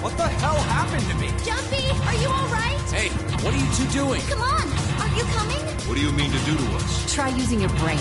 What the hell happened to me? Jumpy, are you all right? Hey, what are you two doing? Come on, are you coming? What do you mean to do to us? Try using your brain.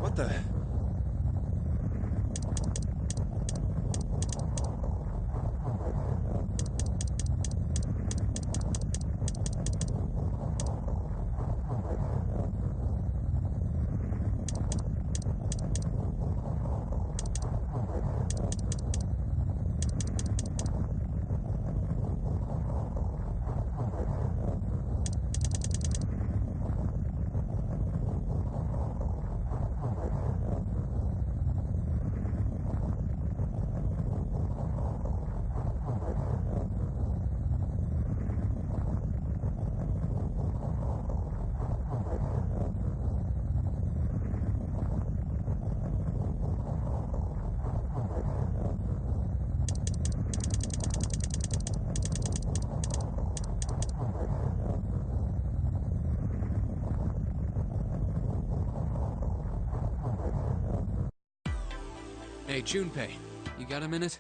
What the... Hey, Junpei, you got a minute?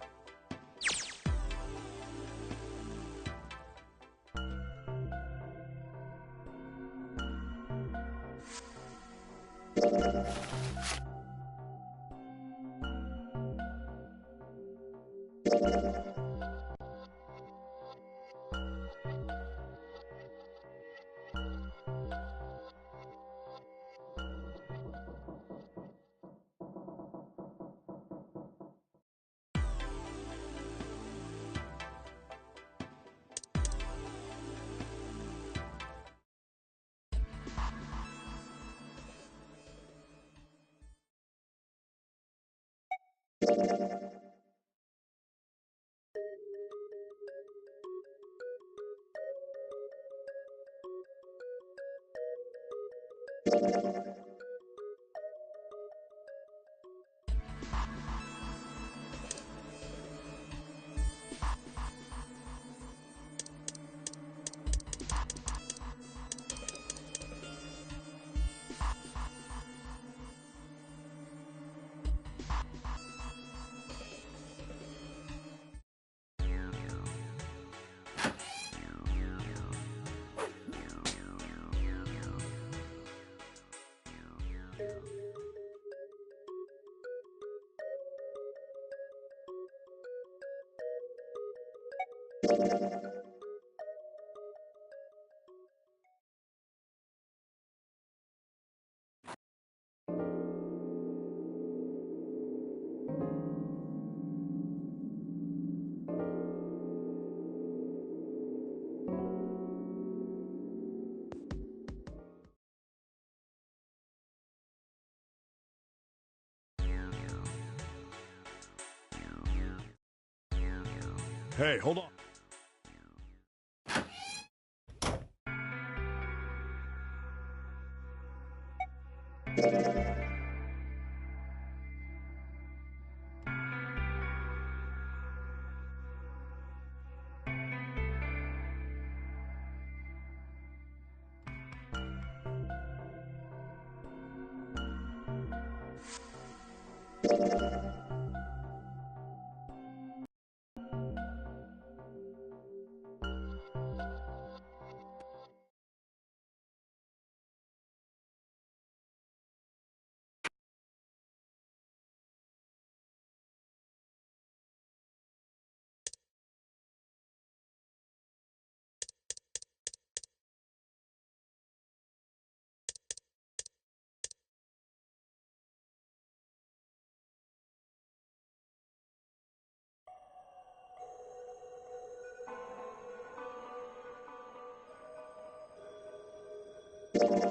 Hey, hold on.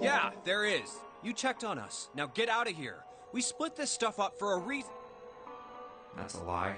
Yeah, there is. You checked on us. Now get out of here. We split this stuff up for a reason. That's a lie.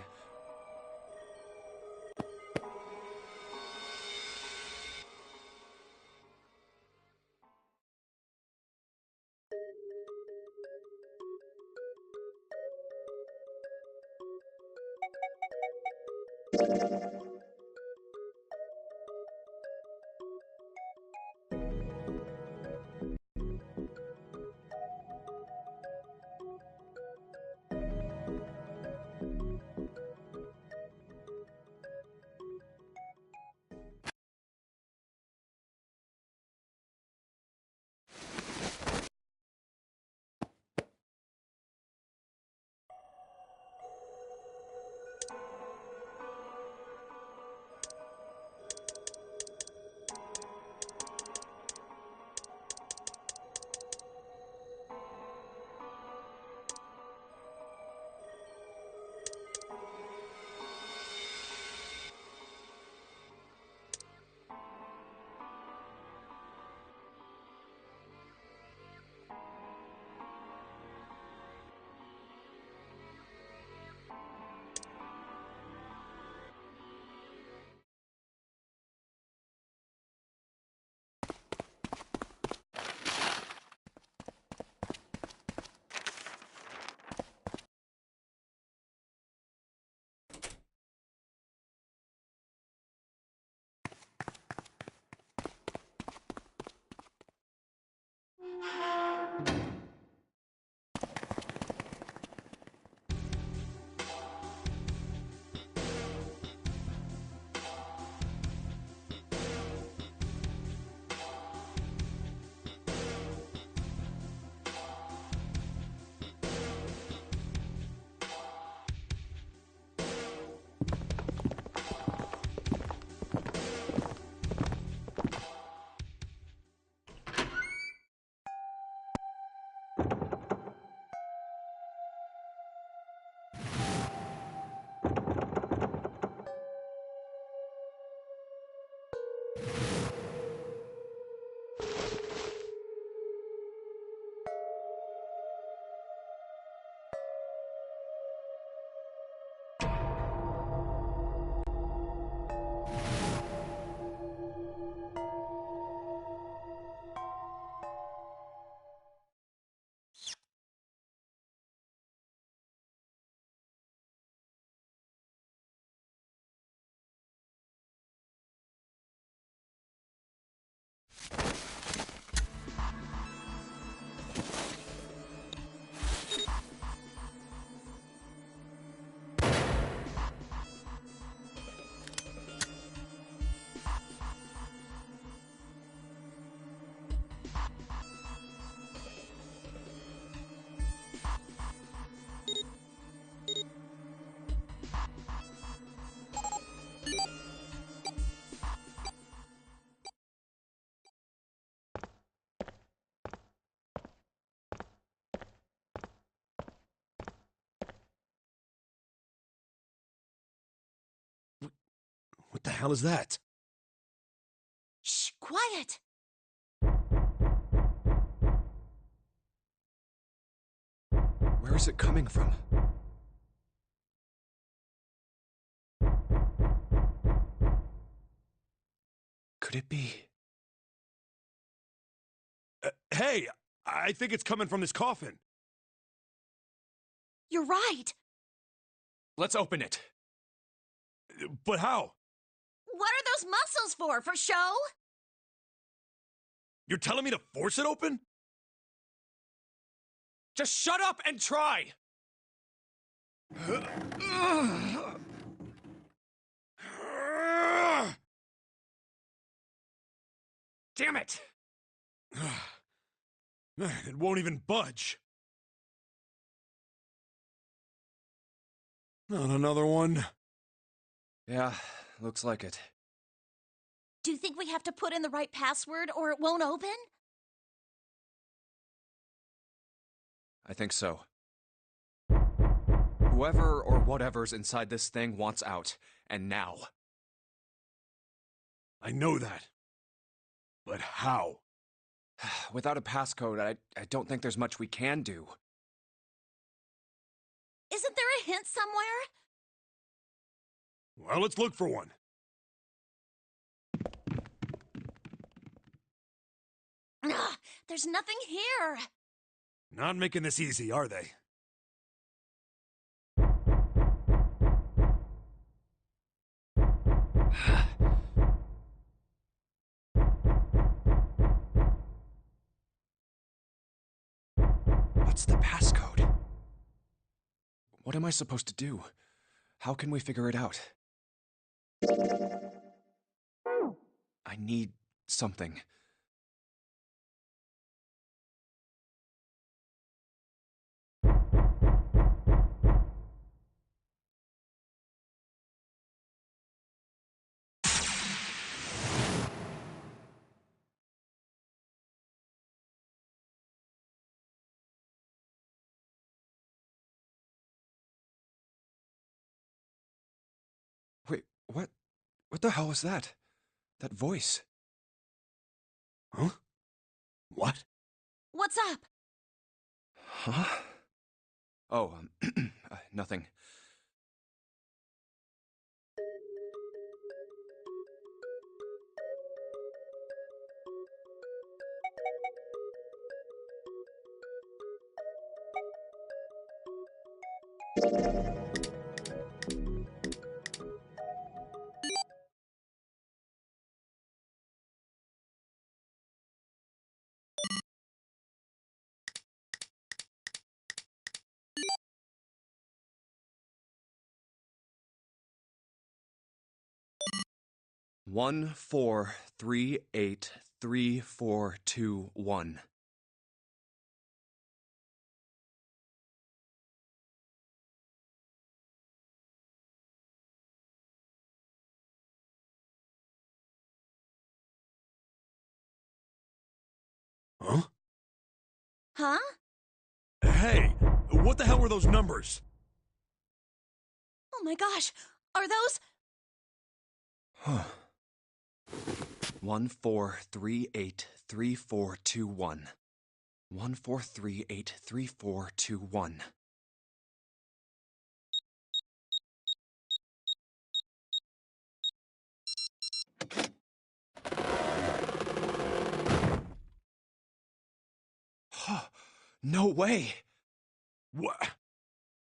hell is that? Shh, quiet. Where is it coming from? Could it be? Hey, I think it's coming from this coffin. You're right. Let's open it. But how? What are those muscles for? For show? You're telling me to force it open? Just shut up and try! Damn it! Man, it won't even budge. Not another one. Yeah, looks like it. Do you think we have to put in the right password or it won't open? I think so. Whoever or whatever's inside this thing wants out, and now. I know that. But how? Without a passcode, I don't think there's much we can do. Isn't there a hint somewhere? Well, let's look for one. Ugh, there's nothing here. Not making this easy, are they? What's the passcode? What am I supposed to do? How can we figure it out? I need something. Wait, what? What the hell was that? That voice? Huh? What? What's up? Huh? Oh, nothing. One 4 3 8 3 4 2 1. Huh? Huh? Hey, what the hell were those numbers? Oh my gosh, are those... Huh. 1 4 3 8 3 4 2 1. 1 4 3 8 3 4 2 1. Huh. No way! What?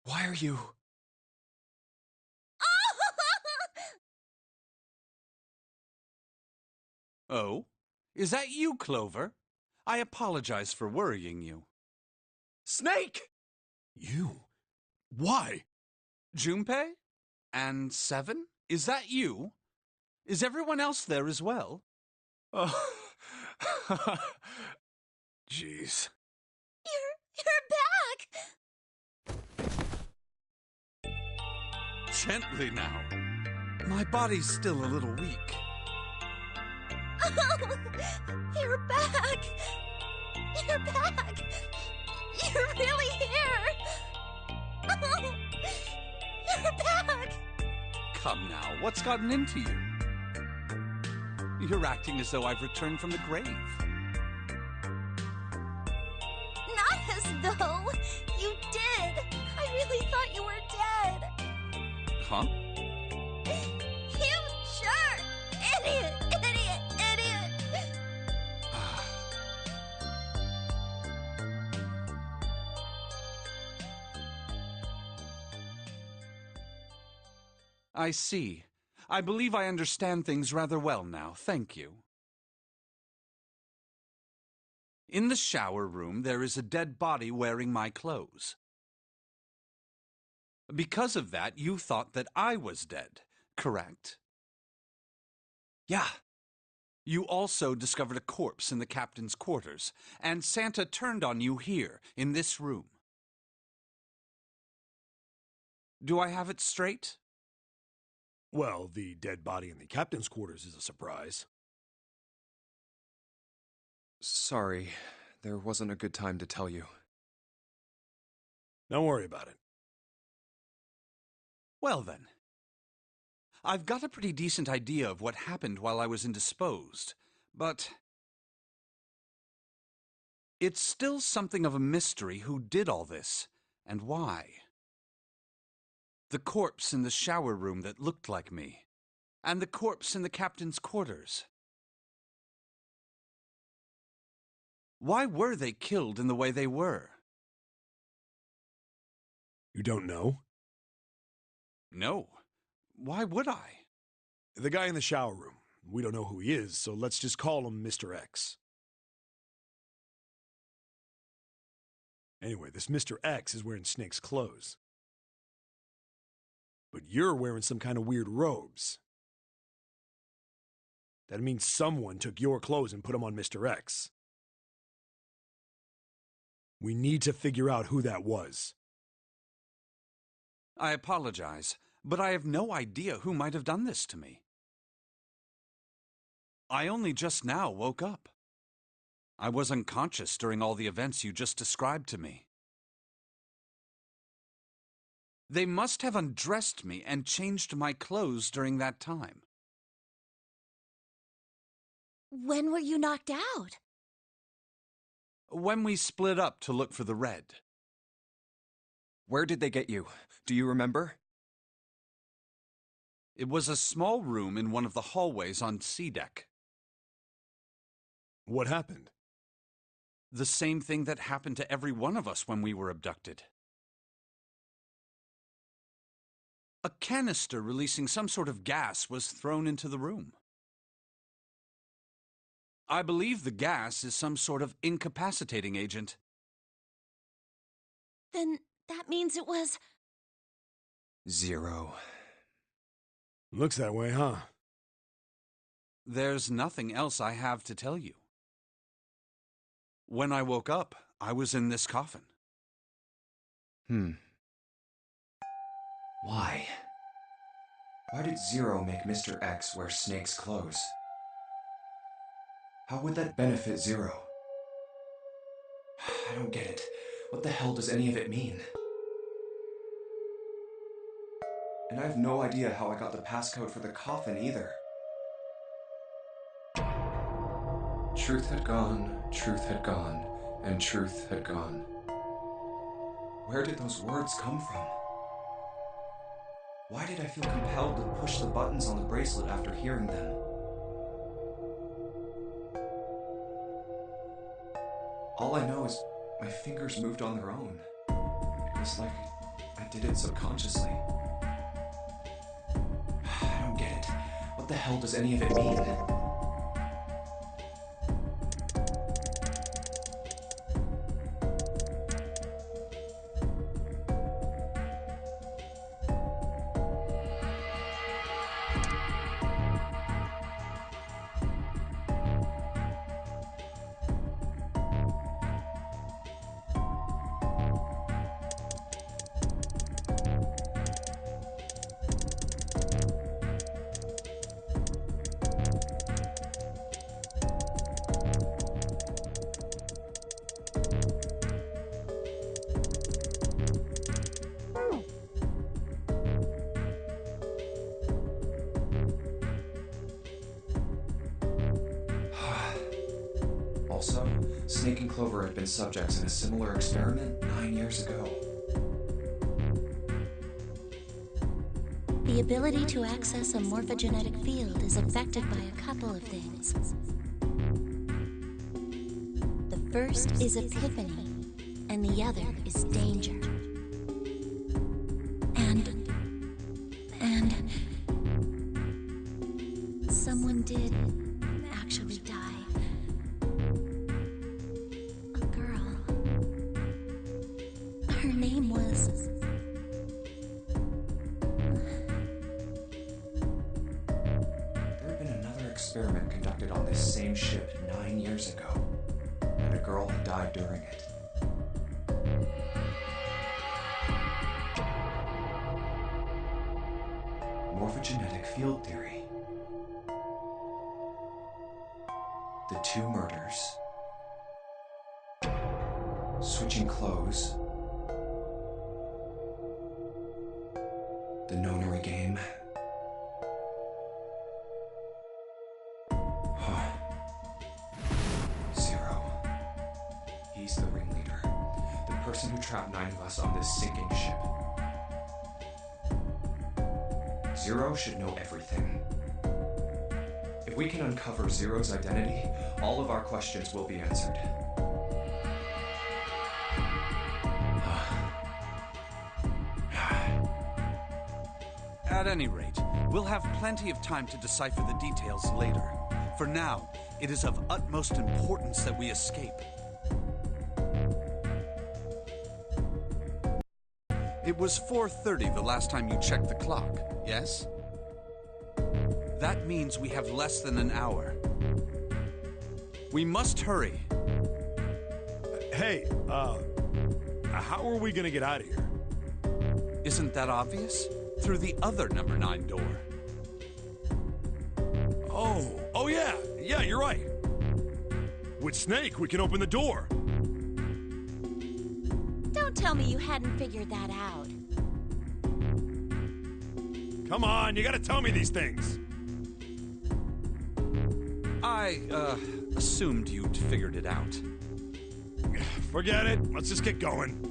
Why are you... Oh? Is that you, Clover? I apologize for worrying you. Snake! You? Why? Junpei? And Seven? Is that you? Is everyone else there as well? Oh. Jeez. You're back! Gently now. My body's still a little weak. Oh, you're back! You're back! You're really here! Oh, you're back! Come now, what's gotten into you? You're acting as though I've returned from the grave. Not as though. You did. I really thought you were dead. Huh? You jerk! Idiot! Idiot! Idiot! I see. I believe I understand things rather well now, thank you. In the shower room, there is a dead body wearing my clothes. Because of that, you thought that I was dead, correct? Yeah. You also discovered a corpse in the captain's quarters, and Santa turned on you here, in this room. Do I have it straight? Well, the dead body in the captain's quarters is a surprise. Sorry, there wasn't a good time to tell you. Don't worry about it. Well then. I've got a pretty decent idea of what happened while I was indisposed, but it's still something of a mystery who did all this, and why. The corpse in the shower room that looked like me, and the corpse in the captain's quarters. Why were they killed in the way they were? You don't know? No. Why would I? The guy in the shower room. We don't know who he is, so let's just call him Mr. X. Anyway, this Mr. X is wearing Snake's clothes. But you're wearing some kind of weird robes. That means someone took your clothes and put them on Mr. X. We need to figure out who that was. I apologize, but I have no idea who might have done this to me. I only just now woke up. I was unconscious during all the events you just described to me. They must have undressed me and changed my clothes during that time. When were you knocked out? When we split up to look for the red. Where did they get you? Do you remember? It was a small room in one of the hallways on C deck. What happened? The same thing that happened to every one of us when we were abducted. A canister releasing some sort of gas was thrown into the room. I believe the gas is some sort of incapacitating agent. Then that means it was... Zero. Looks that way, huh? There's nothing else I have to tell you. When I woke up, I was in this coffin. Why? Why did Zero make Mr. X wear Snake's clothes? How would that benefit Zero? I don't get it. What the hell does any of it mean? And I have no idea how I got the passcode for the coffin either. Truth had gone, and truth had gone. Where did those words come from? Why did I feel compelled to push the buttons on the bracelet after hearing them? All I know is my fingers moved on their own. It was like I did it subconsciously. I don't get it. What the hell does any of it mean? Also, Snake and Clover had been subjects in a similar experiment 9 years ago. The ability to access a morphogenetic field is affected by a couple of things. The first is epiphany, and the other is danger. And someone did actually die. A girl. Her name was... There had been another experiment conducted on this same ship 9 years ago, and a girl had died during it. Morphogenetic field theory. The two murders. Switching clothes. The nonary game. Zero. He's the ringleader. The person who trapped 9 of us on this sinking ship. Zero should know everything. If we can uncover Zero's identity, all of our questions will be answered. At any rate, we'll have plenty of time to decipher the details later. For now, it is of utmost importance that we escape. It was 4:30 the last time you checked the clock, yes? That means we have less than an hour. We must hurry. Hey, how are we gonna get out of here? Isn't that obvious? Through the other number 9 door. Oh yeah, you're right. With Snake, we can open the door. Don't tell me you hadn't figured that out. Come on, you gotta tell me these things. I, assumed you'd figured it out. Forget it. Let's just get going.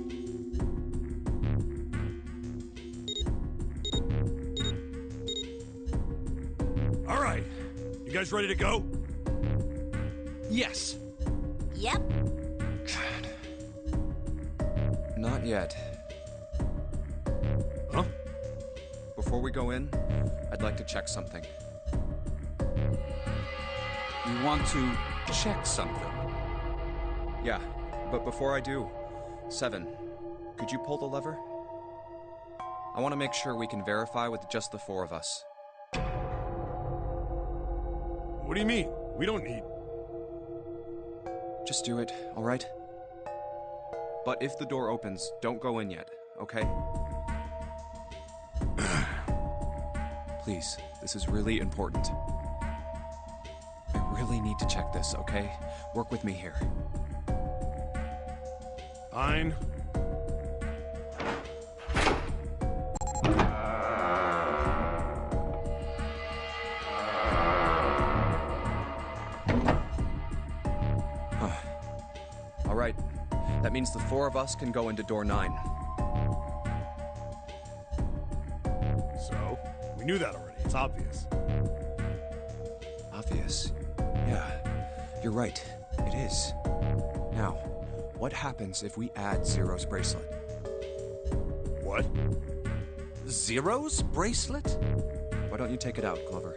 All right. You guys ready to go? Yes. Yep. Not yet. Huh? Before we go in, I'd like to check something. You want to check something? Yeah, but before I do, Seven, could you pull the lever? I want to make sure we can verify with just the 4 of us. What do you mean? We don't need... Just do it, all right? But if the door opens, don't go in yet, okay? Please, this is really important. I really need to check this, okay? Work with me here. Fine. All right. That means the 4 of us can go into door 9. So, we knew that already. It's obvious. Obvious. Yeah, you're right. It is. Now, what happens if we add Zero's bracelet? What? Zero's bracelet? Why don't you take it out, Clover?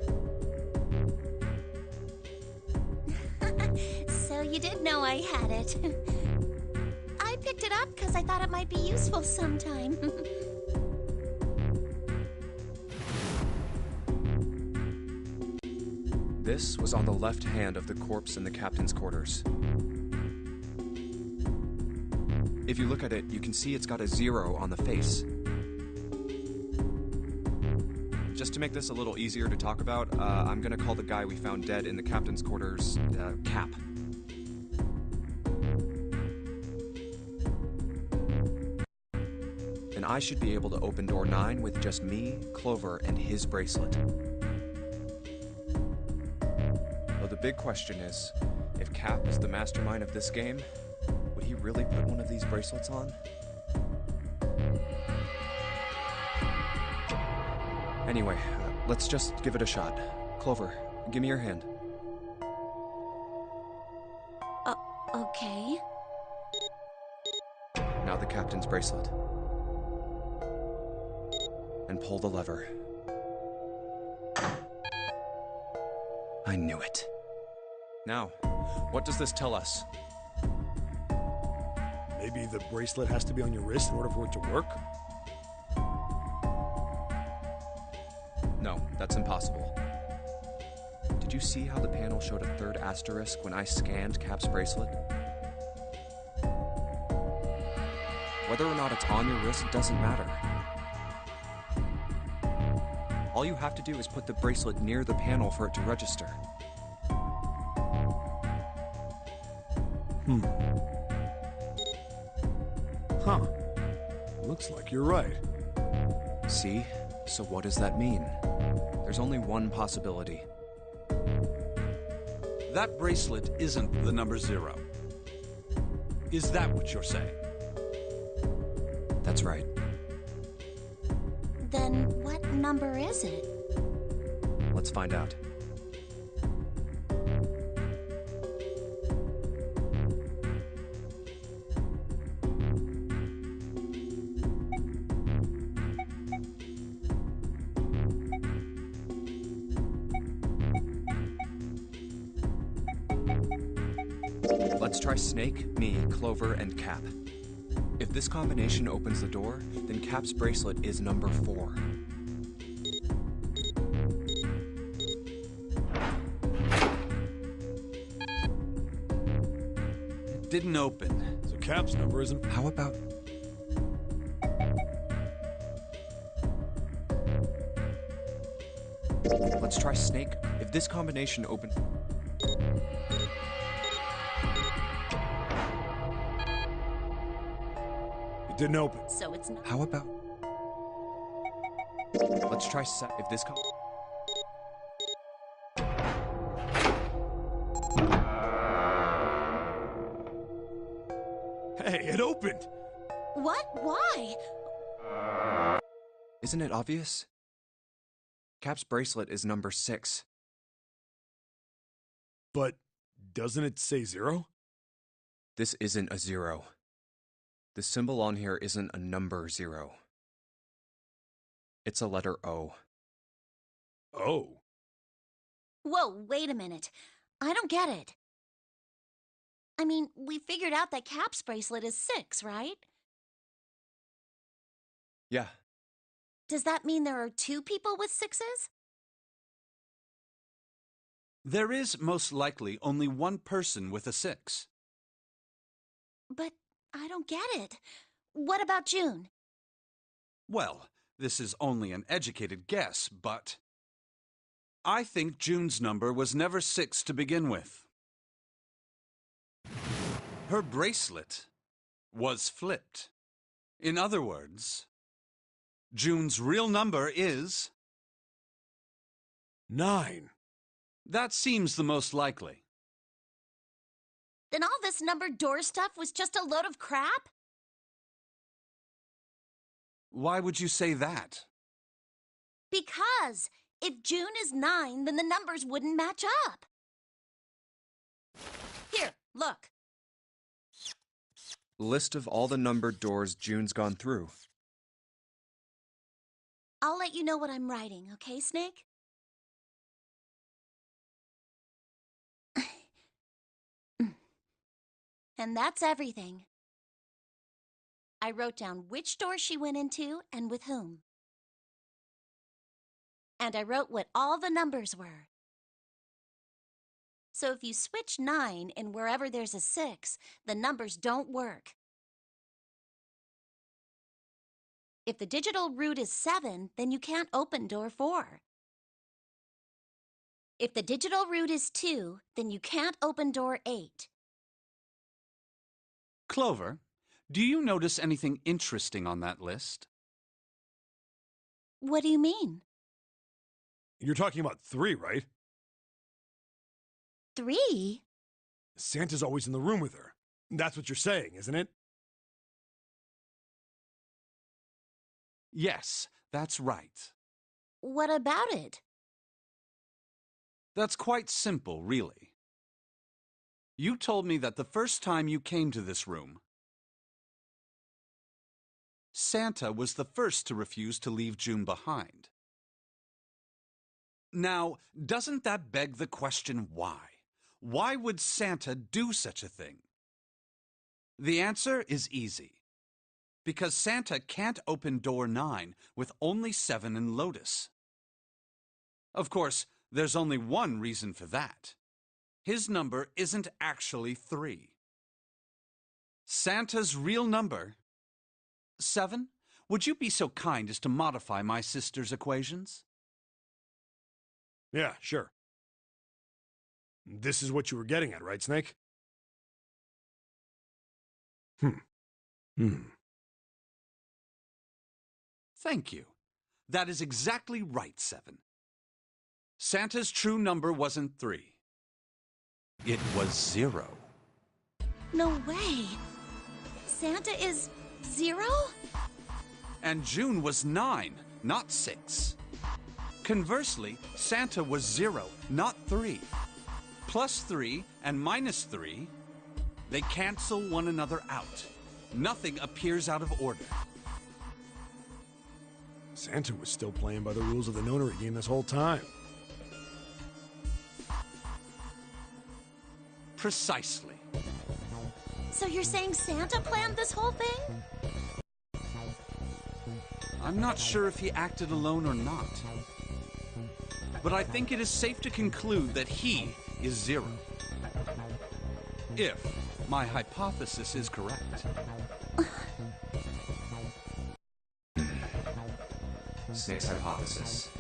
So you did know I had it. I picked it up because I thought it might be useful sometime. This was on the left hand of the corpse in the captain's quarters. If you look at it, you can see it's got a 0 on the face. Just to make this a little easier to talk about, I'm gonna call the guy we found dead in the captain's quarters, Cap. And I should be able to open door 9 with just me, Clover, and his bracelet. Well, the big question is, If Cap is the mastermind of this game, would he really put one of these bracelets on? Anyway, let's just give it a shot. Clover, give me your hand. Okay. Now the captain's bracelet. And pull the lever. I knew it. Now, what does this tell us? Maybe the bracelet has to be on your wrist in order for it to work? No, that's impossible. Did you see how the panel showed a third asterisk when I scanned Cap's bracelet? Whether or not it's on your wrist doesn't matter. All you have to do is put the bracelet near the panel for it to register. Huh. Looks like you're right. See? So what does that mean? There's only one possibility. That bracelet isn't the number 0. Is that what you're saying? That's right. Then what number is it? Let's find out. Let's try Snake, me, Clover, and Cap. If this combination opens the door, then Cap's bracelet is number 4. It didn't open. So Cap's number isn't... How about... Let's try Snake. If this combination opens... It didn't open. So it's not. How about... Let's try if this Hey, it opened! What? Why? Isn't it obvious? Cap's bracelet is number 6. But doesn't it say 0? This isn't a 0. The symbol on here isn't a number 0. It's a letter O. Oh. Whoa, wait a minute. I don't get it. I mean, we figured out that Cap's bracelet is 6, right? Yeah, Does that mean there are 2 people with 6s? There is most likely only one person with a 6. But I don't get it. What about June? Well, this is only an educated guess, but I think June's number was never 6 to begin with. Her bracelet was flipped. In other words, June's real number is 9. That seems the most likely. Then all this numbered door stuff was just a load of crap? Why would you say that? Because if June is 9, then the numbers wouldn't match up. Here, look. list of all the numbered doors June's gone through. I'll let you know what I'm writing, okay, Snake? And that's everything. I wrote down which door she went into and with whom. And I wrote what all the numbers were. So if you switch 9 in wherever there's a 6, the numbers don't work. If the digital root is 7, then you can't open door 4. If the digital root is 2, then you can't open door 8. Clover, do you notice anything interesting on that list? What do you mean? You're talking about 3, right? 3? Santa's always in the room with her. That's what you're saying, isn't it? Yes, that's right. What about it? That's quite simple, really. You told me that the first time you came to this room, Santa was the first to refuse to leave June behind. Now, doesn't that beg the question why? Why would Santa do such a thing? The answer is easy. Because Santa can't open door 9 with only 7 in Lotus. Of course, there's only one reason for that. His number isn't actually 3. Santa's real number... 7? Would you be so kind as to modify my sister's equations? Yeah, sure. This is what you were getting at, right, Snake? Thank you. That is exactly right, 7. Santa's true number wasn't 3. It was 0. No way. Santa is 0? And June was 9, not 6. Conversely, Santa was 0, not 3. Plus 3 and minus 3, they cancel one another out. Nothing appears out of order. Santa was still playing by the rules of the notary game this whole time. Precisely. So you're saying Santa planned this whole thing? I'm not sure if he acted alone or not. But I think it is safe to conclude that he is 0. If my hypothesis is correct. Snake's hypothesis.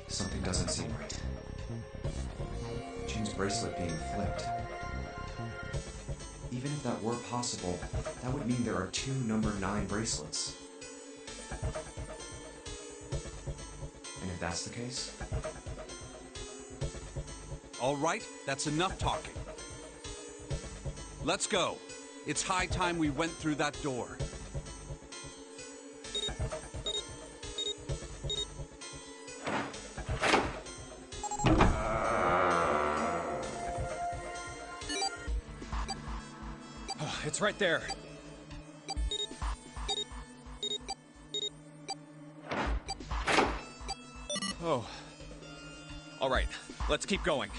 Something doesn't seem right. June's bracelet being flipped. Even if that were possible, that would mean there are 2 number 9 bracelets. And if that's the case... All right, that's enough talking. Let's go. It's high time we went through that door. It's right there. Oh. All right, let's keep going.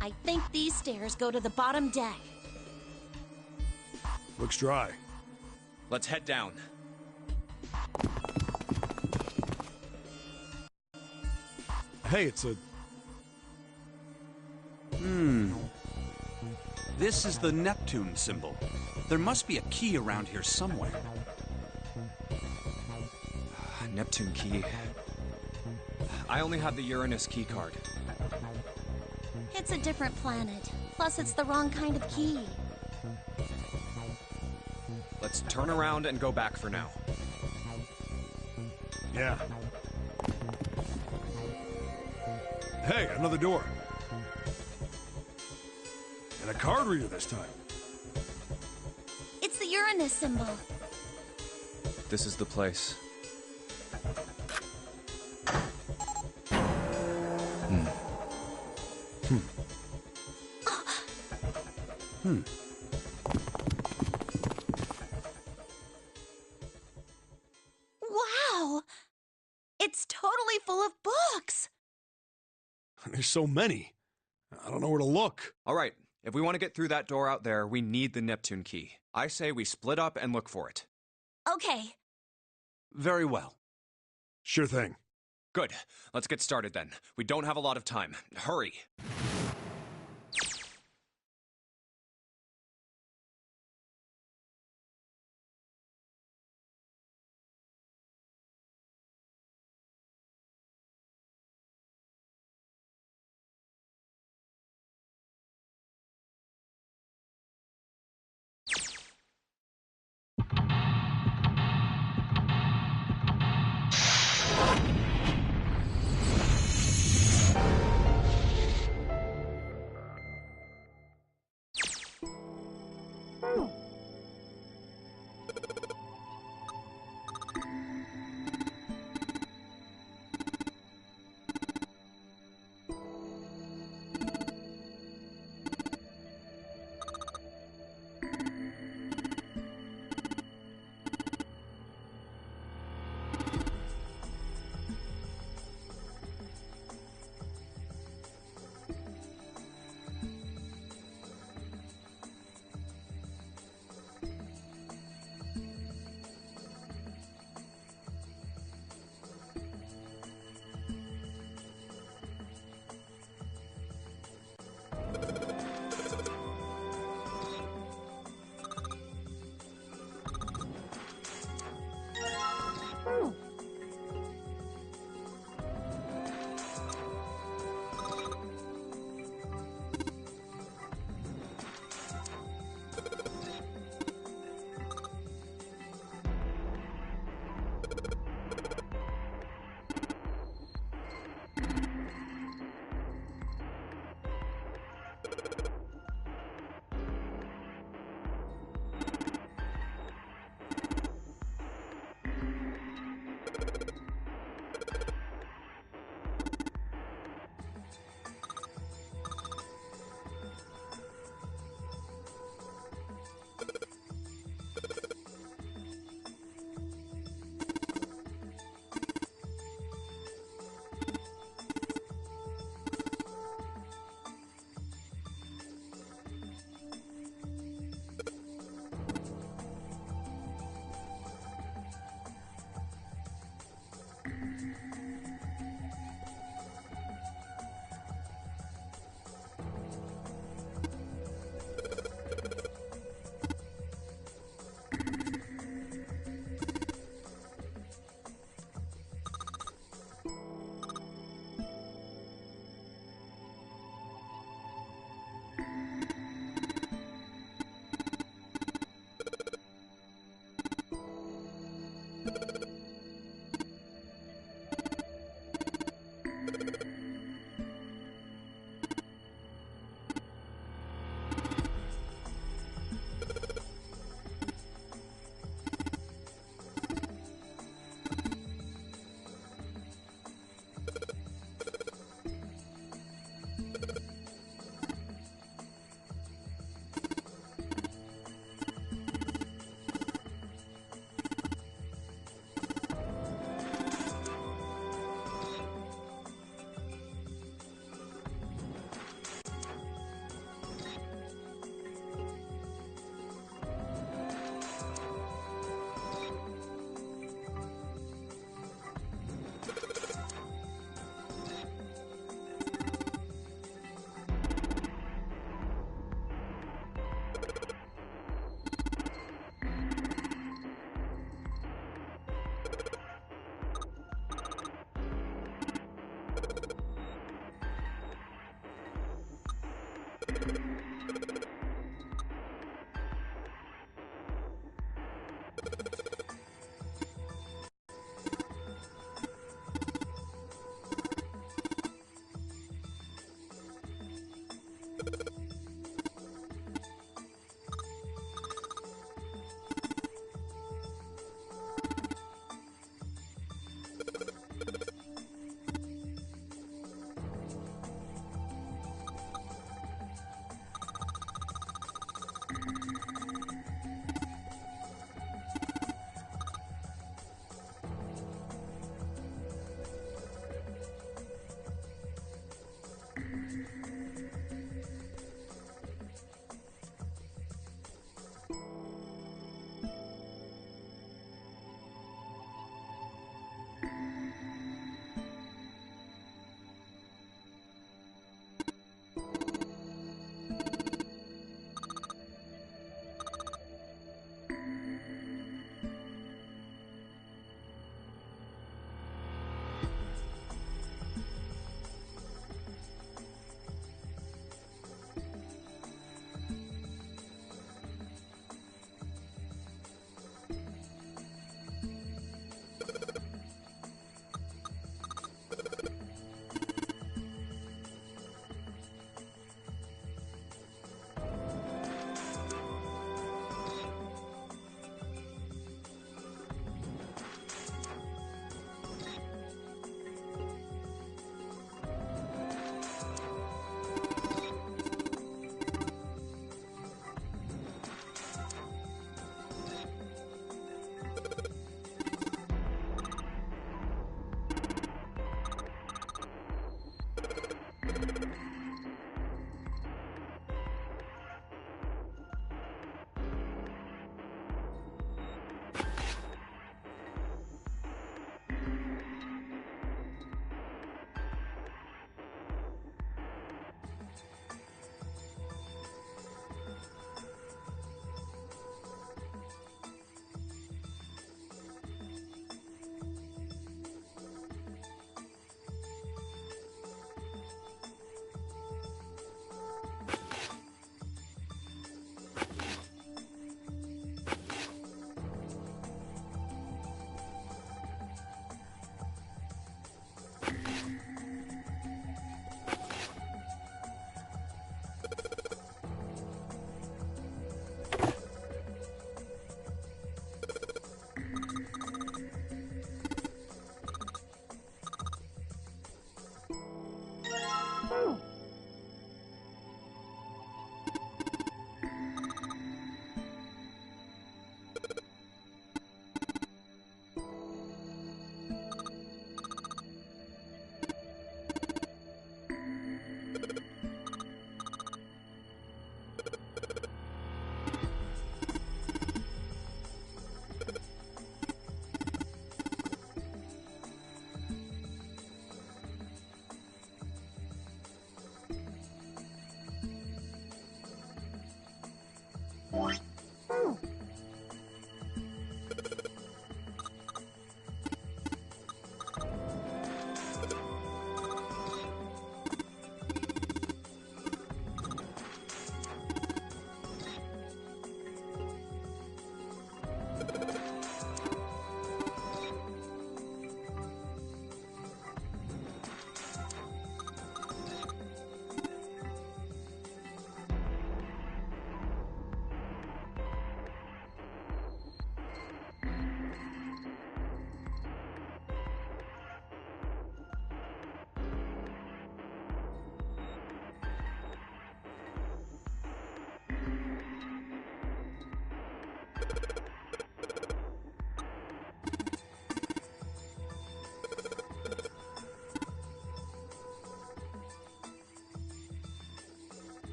I think these stairs go to the bottom deck. Looks dry. Let's head down. Hey, it's a... This is the Neptune symbol. There must be a key around here somewhere. Neptune key. I only have the Uranus key card. It's a different planet. Plus, it's the wrong kind of key. Let's turn around and go back for now. Yeah. Hey, another door. And a card reader this time. It's the Uranus symbol. This is the place. Wow! It's totally full of books! There's so many. I don't know where to look. All right, if we want to get through that door out there, we need the Neptune key. I say we split up and look for it. Okay. Very well. Sure thing. Good. Let's get started then. We don't have a lot of time. Hurry.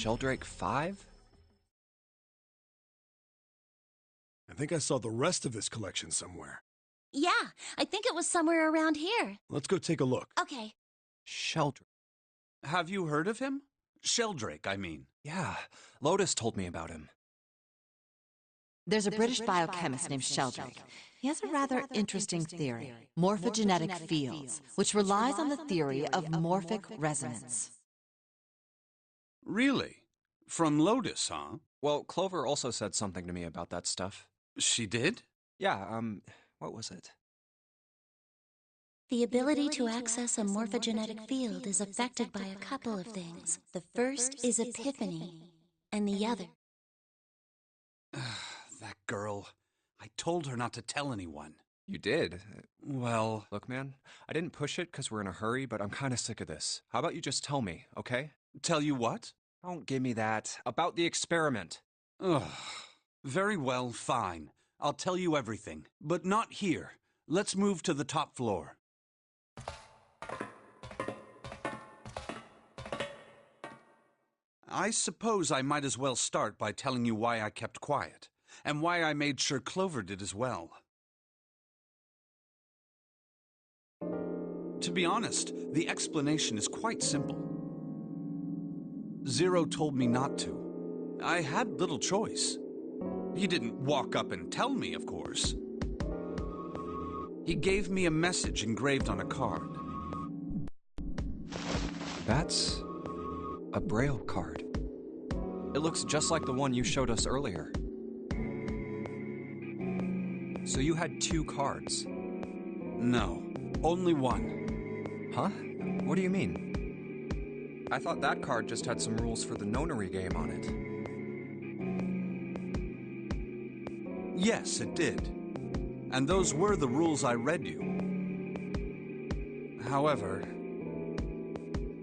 Sheldrake 5? I think I saw the rest of this collection somewhere. Yeah, I think it was somewhere around here. Let's go take a look. Okay. Sheldrake. Have you heard of him? Sheldrake, I mean. Yeah, Lotus told me about him. There's a British biochemist named Sheldrake. He has a rather interesting theory, morphogenetic fields, which relies on the theory of morphic resonance. Really? From Lotus, huh? Well, Clover also said something to me about that stuff. She did? Yeah, what was it? The ability to access a morphogenetic field is affected by a couple of things. The first is epiphany, and the other. That girl. I told her not to tell anyone. You did? Well... Look, man, I didn't push it because we're in a hurry, but I'm kind of sick of this. How about you just tell me, okay? Tell you what? Don't give me that. About the experiment. Ugh. Very well, fine. I'll tell you everything. But not here. Let's move to the top floor. I suppose I might as well start by telling you why I kept quiet, and why I made sure Clover did as well. To be honest, the explanation is quite simple. Zero told me not to. I had little choice. He didn't walk up and tell me, of course. He gave me a message engraved on a card. That's a Braille card. It looks just like the one you showed us earlier. So you had 2 cards? No, only one. Huh? What do you mean? I thought that card just had some rules for the nonary game on it. Yes, it did. And those were the rules I read you. However,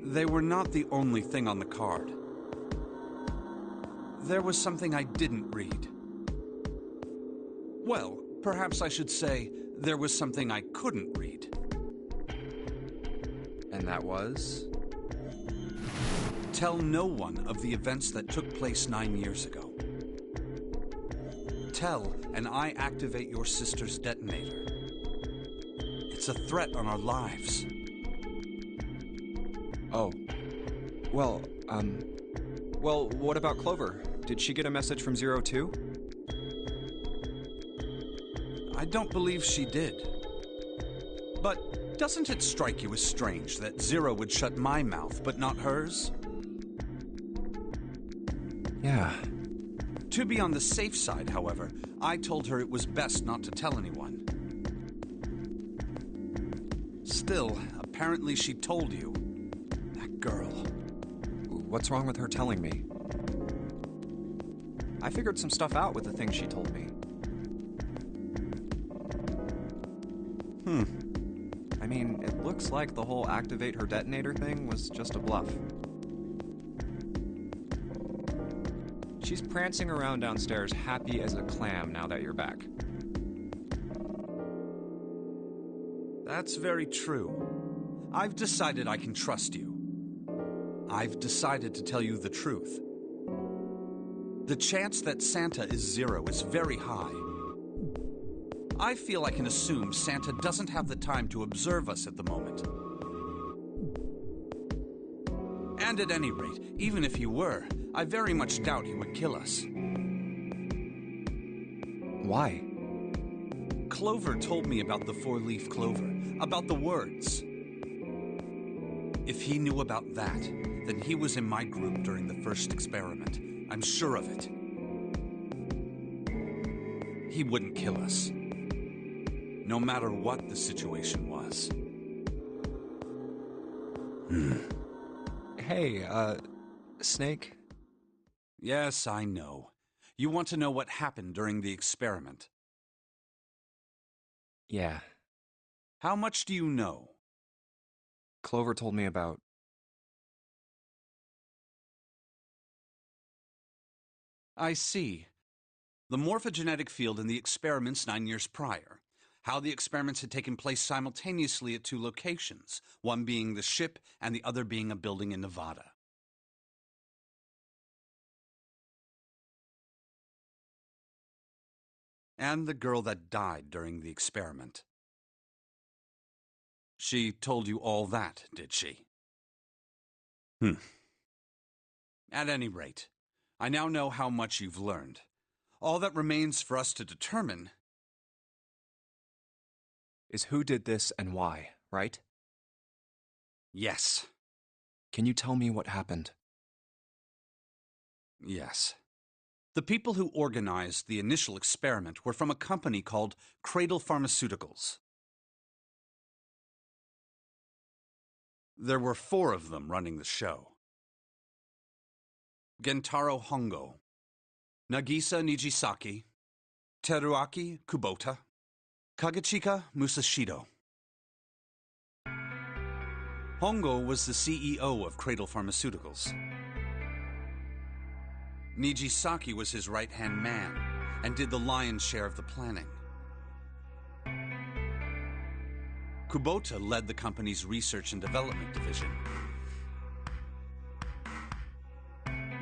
they were not the only thing on the card. There was something I didn't read. Well, perhaps I should say there was something I couldn't read. And that was? Tell no one of the events that took place 9 years ago. Tell, and I activate your sister's detonator. It's a threat on our lives. Oh. Well, what about Clover? Did she get a message from Zero too? I don't believe she did. But doesn't it strike you as strange that Zero would shut my mouth, but not hers? Yeah. To be on the safe side, however, I told her it was best not to tell anyone. Still, apparently she told you. That girl. What's wrong with her telling me? I figured some stuff out with the things she told me. I mean, it looks like the whole activate her detonator thing was just a bluff. She's prancing around downstairs happy as a clam now that you're back. That's very true. I've decided I can trust you. I've decided to tell you the truth. The chance that Santa is Zero is very high. I feel I can assume Santa doesn't have the time to observe us at the moment. And at any rate, even if he were, I very much doubt he would kill us. Why? Clover told me about the 4-leaf clover, about the words. If he knew about that, then he was in my group during the first experiment. I'm sure of it. He wouldn't kill us. No matter what the situation was. Hey, Snake? Yes, I know. You want to know what happened during the experiment. Yeah. How much do you know? Clover told me about... I see. The morphogenetic field in the experiments 9 years prior. How the experiments had taken place simultaneously at 2 locations, one being the ship and the other being a building in Nevada. And the girl that died during the experiment. She told you all that, did she? At any rate, I now know how much you've learned. All that remains for us to determine is who did this and why, right? Yes. Can you tell me what happened? Yes. The people who organized the initial experiment were from a company called Cradle Pharmaceuticals. There were 4 of them running the show. Gentaro Hongo, Nagisa Nijisaki, Teruaki Kubota, Kagechika Musashido. Hongo was the CEO of Cradle Pharmaceuticals. Nijisaki was his right-hand man and did the lion's share of the planning. Kubota led the company's research and development division.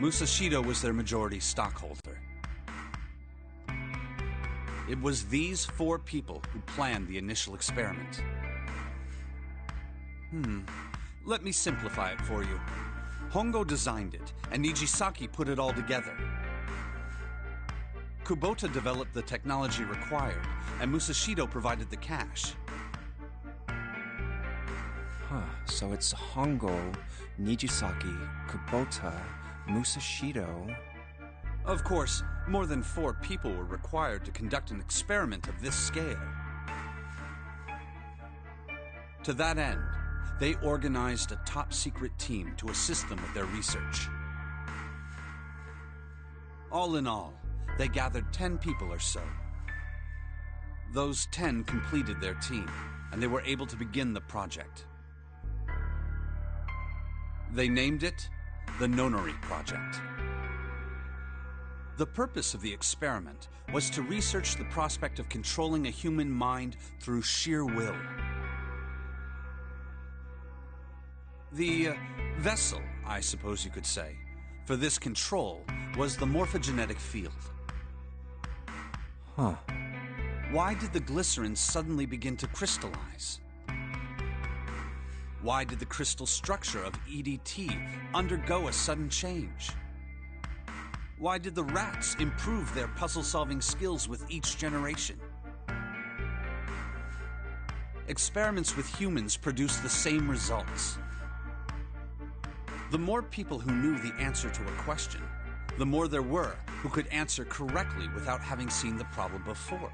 Musashido was their majority stockholder. It was these 4 people who planned the initial experiment. Let me simplify it for you. Hongo designed it, and Nijisaki put it all together. Kubota developed the technology required, and Musashido provided the cash. So it's Hongo, Nijisaki, Kubota, Musashido. Of course, more than 4 people were required to conduct an experiment of this scale. To that end, they organized a top-secret team to assist them with their research. All in all, they gathered 10 people or so. Those 10 completed their team, and they were able to begin the project. They named it the Nonori Project. The purpose of the experiment was to research the prospect of controlling a human mind through sheer will. The vessel, I suppose you could say, for this control was the morphogenetic field. Why did the glycerin suddenly begin to crystallize? Why did the crystal structure of EDT undergo a sudden change? Why did the rats improve their puzzle-solving skills with each generation? Experiments with humans produced the same results. The more people who knew the answer to a question, the more there were who could answer correctly without having seen the problem before.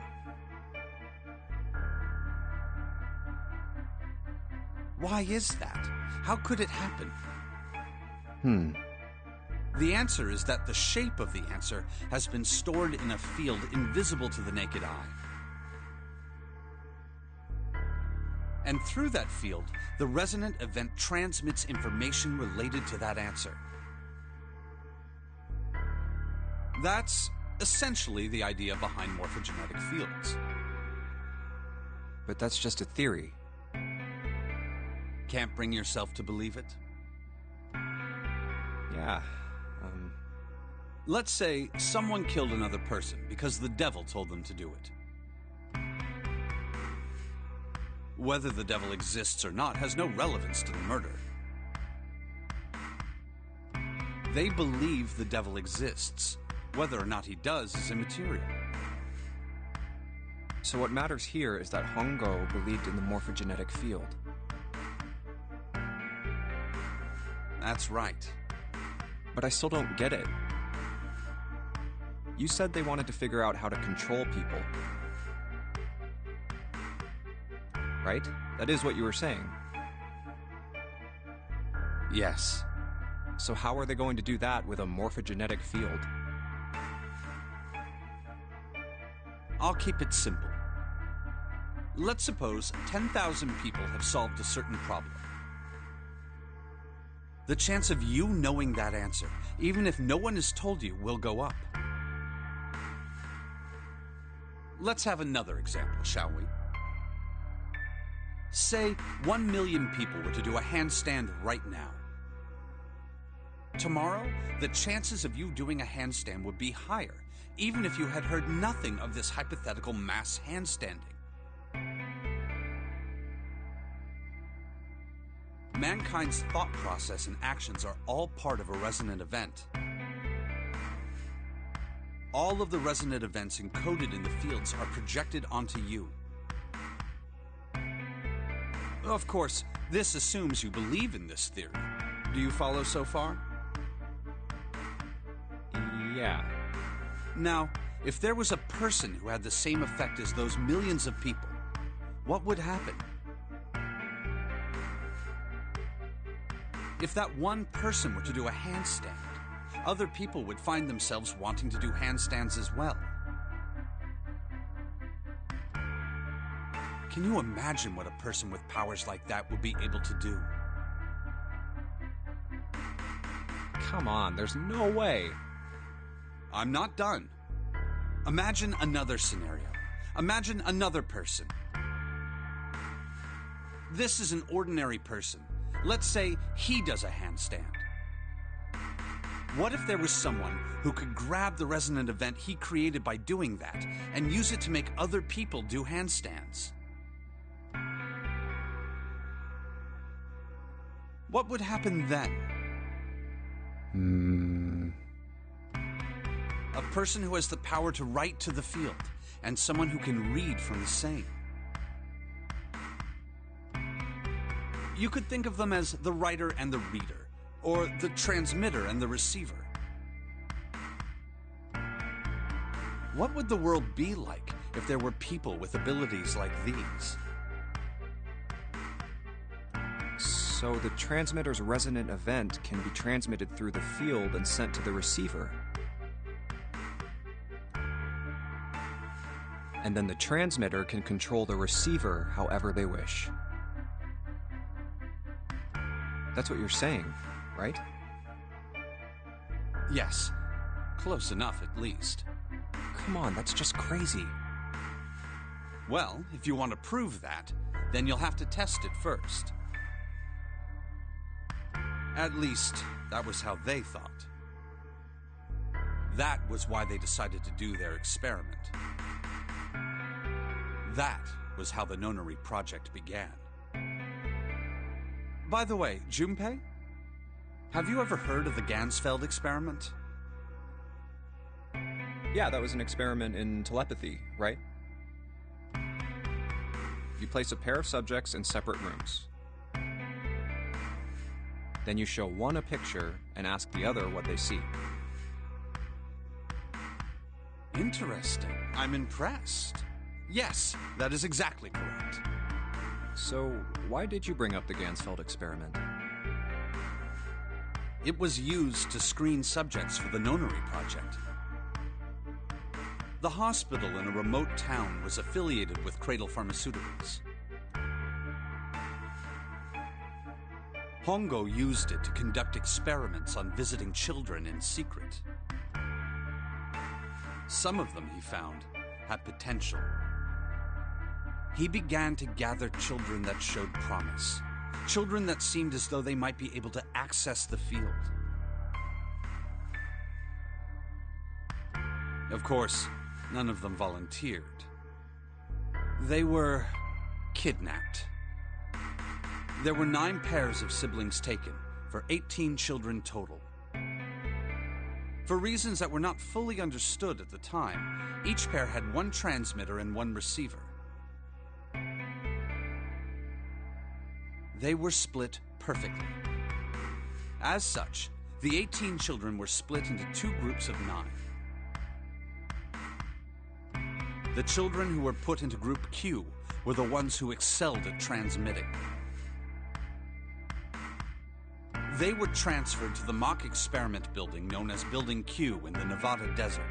Why is that? How could it happen? The answer is that the shape of the answer has been stored in a field invisible to the naked eye. And through that field, the resonant event transmits information related to that answer. That's essentially the idea behind morphogenetic fields. But that's just a theory. Can't bring yourself to believe it? Yeah, Let's say someone killed another person because the devil told them to do it. Whether the devil exists or not has no relevance to the murder. They believe the devil exists. Whether or not he does is immaterial. So what matters here is that Hongo believed in the morphogenetic field. That's right. But I still don't get it. You said they wanted to figure out how to control people. Right? That is what you were saying. Yes. So how are they going to do that with a morphogenetic field? I'll keep it simple. Let's suppose 10,000 people have solved a certain problem. The chance of you knowing that answer, even if no one has told you, will go up. Let's have another example, shall we? Say 1 million people were to do a handstand right now. Tomorrow, the chances of you doing a handstand would be higher, even if you had heard nothing of this hypothetical mass handstanding. Mankind's thought process and actions are all part of a resonant event. All of the resonant events encoded in the fields are projected onto you. Of course, this assumes you believe in this theory. Do you follow so far? Yeah. Now, if there was a person who had the same effect as those millions of people, what would happen? If that one person were to do a handstand, other people would find themselves wanting to do handstands as well. Can you imagine what a person with powers like that would be able to do? Come on, there's no way. I'm not done. Imagine another scenario. Imagine another person. This is an ordinary person. Let's say he does a handstand. What if there was someone who could grab the resonant event he created by doing that and use it to make other people do handstands? What would happen then? A person who has the power to write to the field, and someone who can read from the same. You could think of them as the writer and the reader, or the transmitter and the receiver. What would the world be like if there were people with abilities like these? So the transmitter's resonant event can be transmitted through the field and sent to the receiver. And then the transmitter can control the receiver however they wish. That's what you're saying, right? Yes. Close enough, at least. Come on, that's just crazy. Well, if you want to prove that, then you'll have to test it first. At least, that was how they thought. That was why they decided to do their experiment. That was how the Nonary Project began. By the way, Junpei, have you ever heard of the Ganzfeld experiment? Yeah, that was an experiment in telepathy, right? You place a pair of subjects in separate rooms. Then you show one a picture and ask the other what they see. Interesting. I'm impressed. Yes, that is exactly correct. So, why did you bring up the Ganzfeld experiment? It was used to screen subjects for the Nonary Project. The hospital in a remote town was affiliated with Cradle Pharmaceuticals. Hongo used it to conduct experiments on visiting children in secret. Some of them, he found, had potential. He began to gather children that showed promise. Children that seemed as though they might be able to access the field. Of course, none of them volunteered. They were kidnapped. There were 9 pairs of siblings taken, for 18 children total. For reasons that were not fully understood at the time, each pair had 1 transmitter and 1 receiver. They were split perfectly. As such, the 18 children were split into 2 groups of 9. The children who were put into Group Q were the ones who excelled at transmitting. They were transferred to the mock experiment building known as Building Q in the Nevada desert.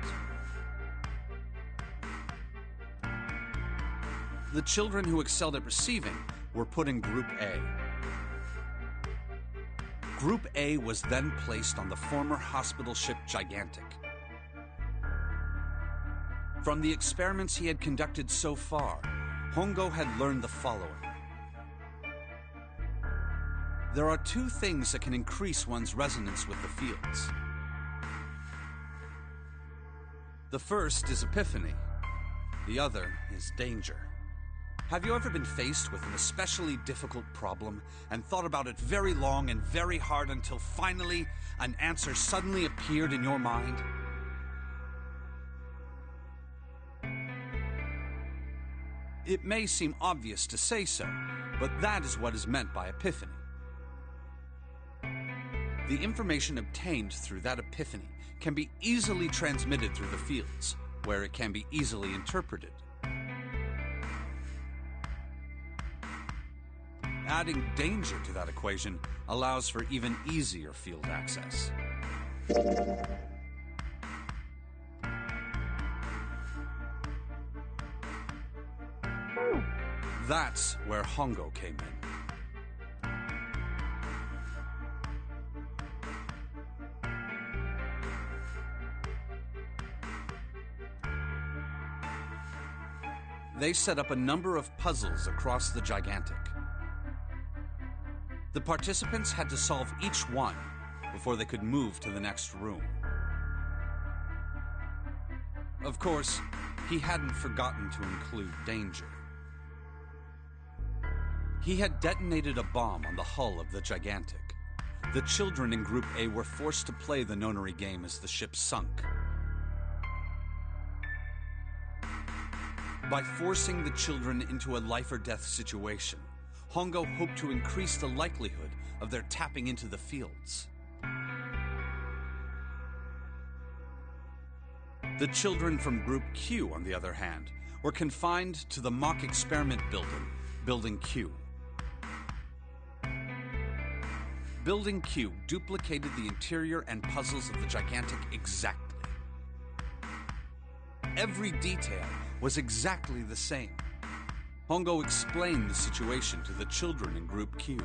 The children who excelled at receiving were put in Group A. Group A was then placed on the former hospital ship Gigantic. From the experiments he had conducted so far, Hongo had learned the following. There are two things that can increase one's resonance with the fields. The first is epiphany. The other is danger. Have you ever been faced with an especially difficult problem and thought about it very long and very hard until finally an answer suddenly appeared in your mind? It may seem obvious to say so, but that is what is meant by epiphany. The information obtained through that epiphany can be easily transmitted through the fields, where it can be easily interpreted. Adding danger to that equation allows for even easier field access. That's where Hongo came in. They set up a number of puzzles across the Gigantic. The participants had to solve each one before they could move to the next room. Of course, he hadn't forgotten to include danger. He had detonated a bomb on the hull of the Gigantic. The children in Group A were forced to play the nonary game as the ship sunk. By forcing the children into a life-or-death situation, Hongo hoped to increase the likelihood of their tapping into the fields. The children from Group Q, on the other hand, were confined to the mock experiment building, Building Q. Building Q duplicated the interior and puzzles of the Gigantic exactly. Every detail was exactly the same. Hongo explained the situation to the children in Group Q.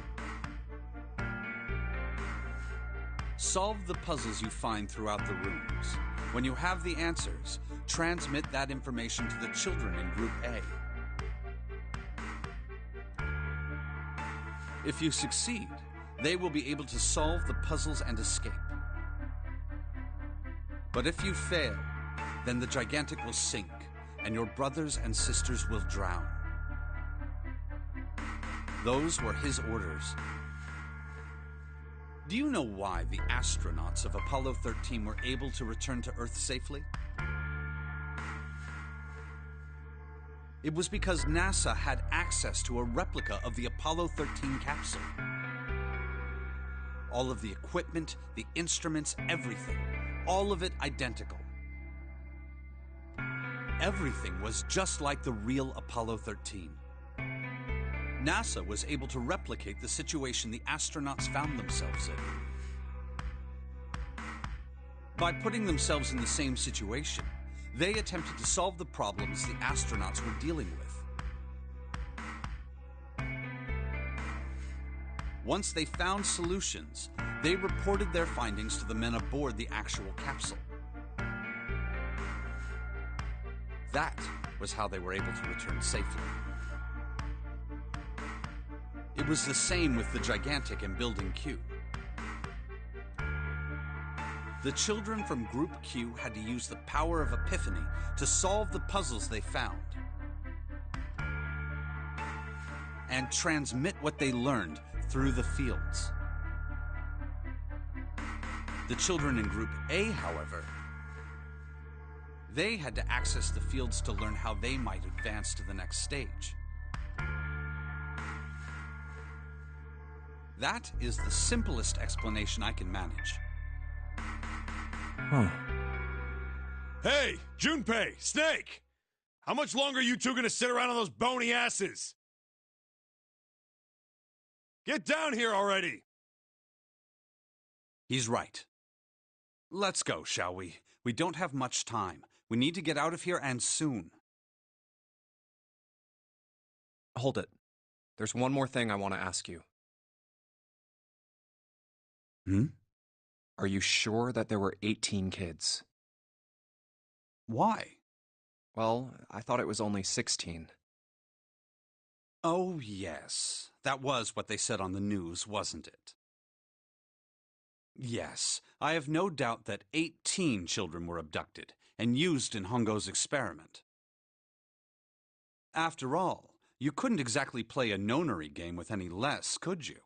Solve the puzzles you find throughout the rooms. When you have the answers, transmit that information to the children in Group A. If you succeed, they will be able to solve the puzzles and escape. But if you fail, then the Gigantic will sink, and your brothers and sisters will drown. Those were his orders. Do you know why the astronauts of Apollo 13 were able to return to Earth safely? It was because NASA had access to a replica of the Apollo 13 capsule. All of the equipment, the instruments, everything. All of it identical. Everything was just like the real Apollo 13. NASA was able to replicate the situation the astronauts found themselves in. By putting themselves in the same situation, they attempted to solve the problems the astronauts were dealing with. Once they found solutions, they reported their findings to the men aboard the actual capsule. That was how they were able to return safely. It was the same with the Gigantic and Building Q. The children from Group Q had to use the power of epiphany to solve the puzzles they found and transmit what they learned through the fields. The children in Group A, however, they had to access the fields to learn how they might advance to the next stage. That is the simplest explanation I can manage. Hey, Junpei, Snake! How much longer are you two gonna sit around on those bony asses? Get down here already! He's right. Let's go, shall we? We don't have much time. We need to get out of here, and soon. Hold it. There's one more thing I want to ask you. Are you sure that there were 18 kids? Why? Well, I thought it was only 16. Oh, yes. That was what they said on the news, wasn't it? Yes, I have no doubt that 18 children were abducted and used in Hongo's experiment. After all, you couldn't exactly play a nonary game with any less, could you?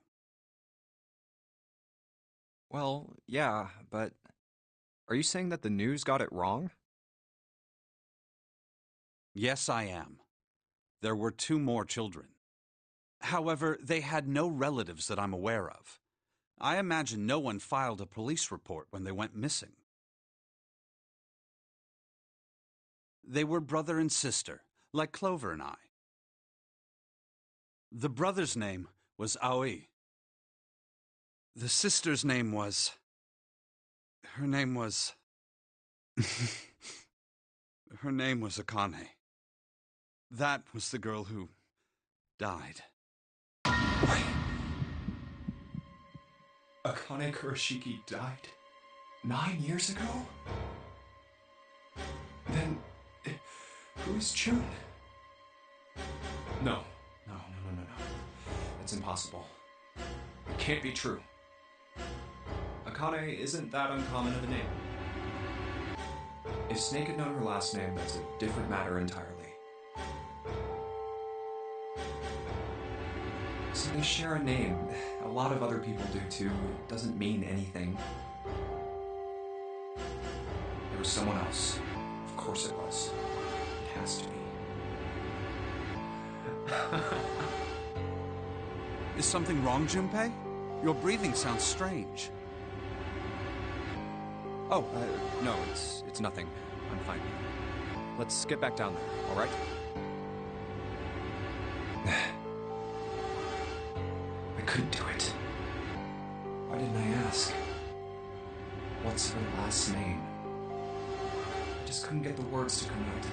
Well, yeah, but are you saying that the news got it wrong? Yes, I am. There were 2 more children. However, they had no relatives that I'm aware of. I imagine no one filed a police report when they went missing. They were brother and sister, like Clover and I. The brother's name was Aoi. The sister's name was... Her name was Akane. That was the girl who died. Wait. Akane Kurashiki died 9 years ago? Then, who's June? No. That's impossible. It can't be true. Akane isn't that uncommon of a name. If Snake had known her last name, that's a different matter entirely. So they share a name. A lot of other people do too. It doesn't mean anything. There was someone else. Of course it was. It has to be. Is something wrong, Junpei? Your breathing sounds strange. Oh, no, it's nothing. I'm fine. Let's get back down there, all right? I couldn't do it. Why didn't I ask? What's her last name? I just couldn't get the words to come out.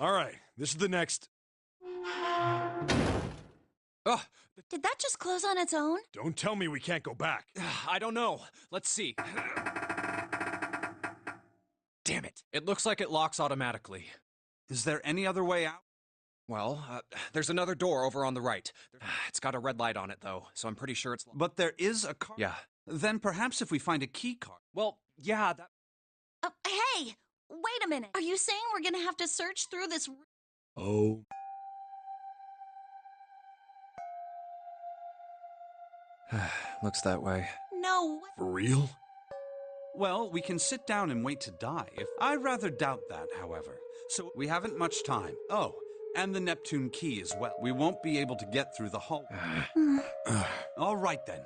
All right, this is the next... Did that just close on its own? Don't tell me we can't go back. I don't know. Let's see. Damn it. It looks like it locks automatically. Is there any other way out? Well, there's another door over on the right. It's got a red light on it, though, so I'm pretty sure it's... But there is a car. Yeah. Then perhaps if we find a key card. Well, yeah, that... Hey! Wait a minute. Are you saying we're gonna have to search through this... Oh. Looks that way. No. For real? Well, we can sit down and wait to die. I rather doubt that, however. So we haven't much time. Oh, and the Neptune key as well. We won't be able to get through the hall. All right then.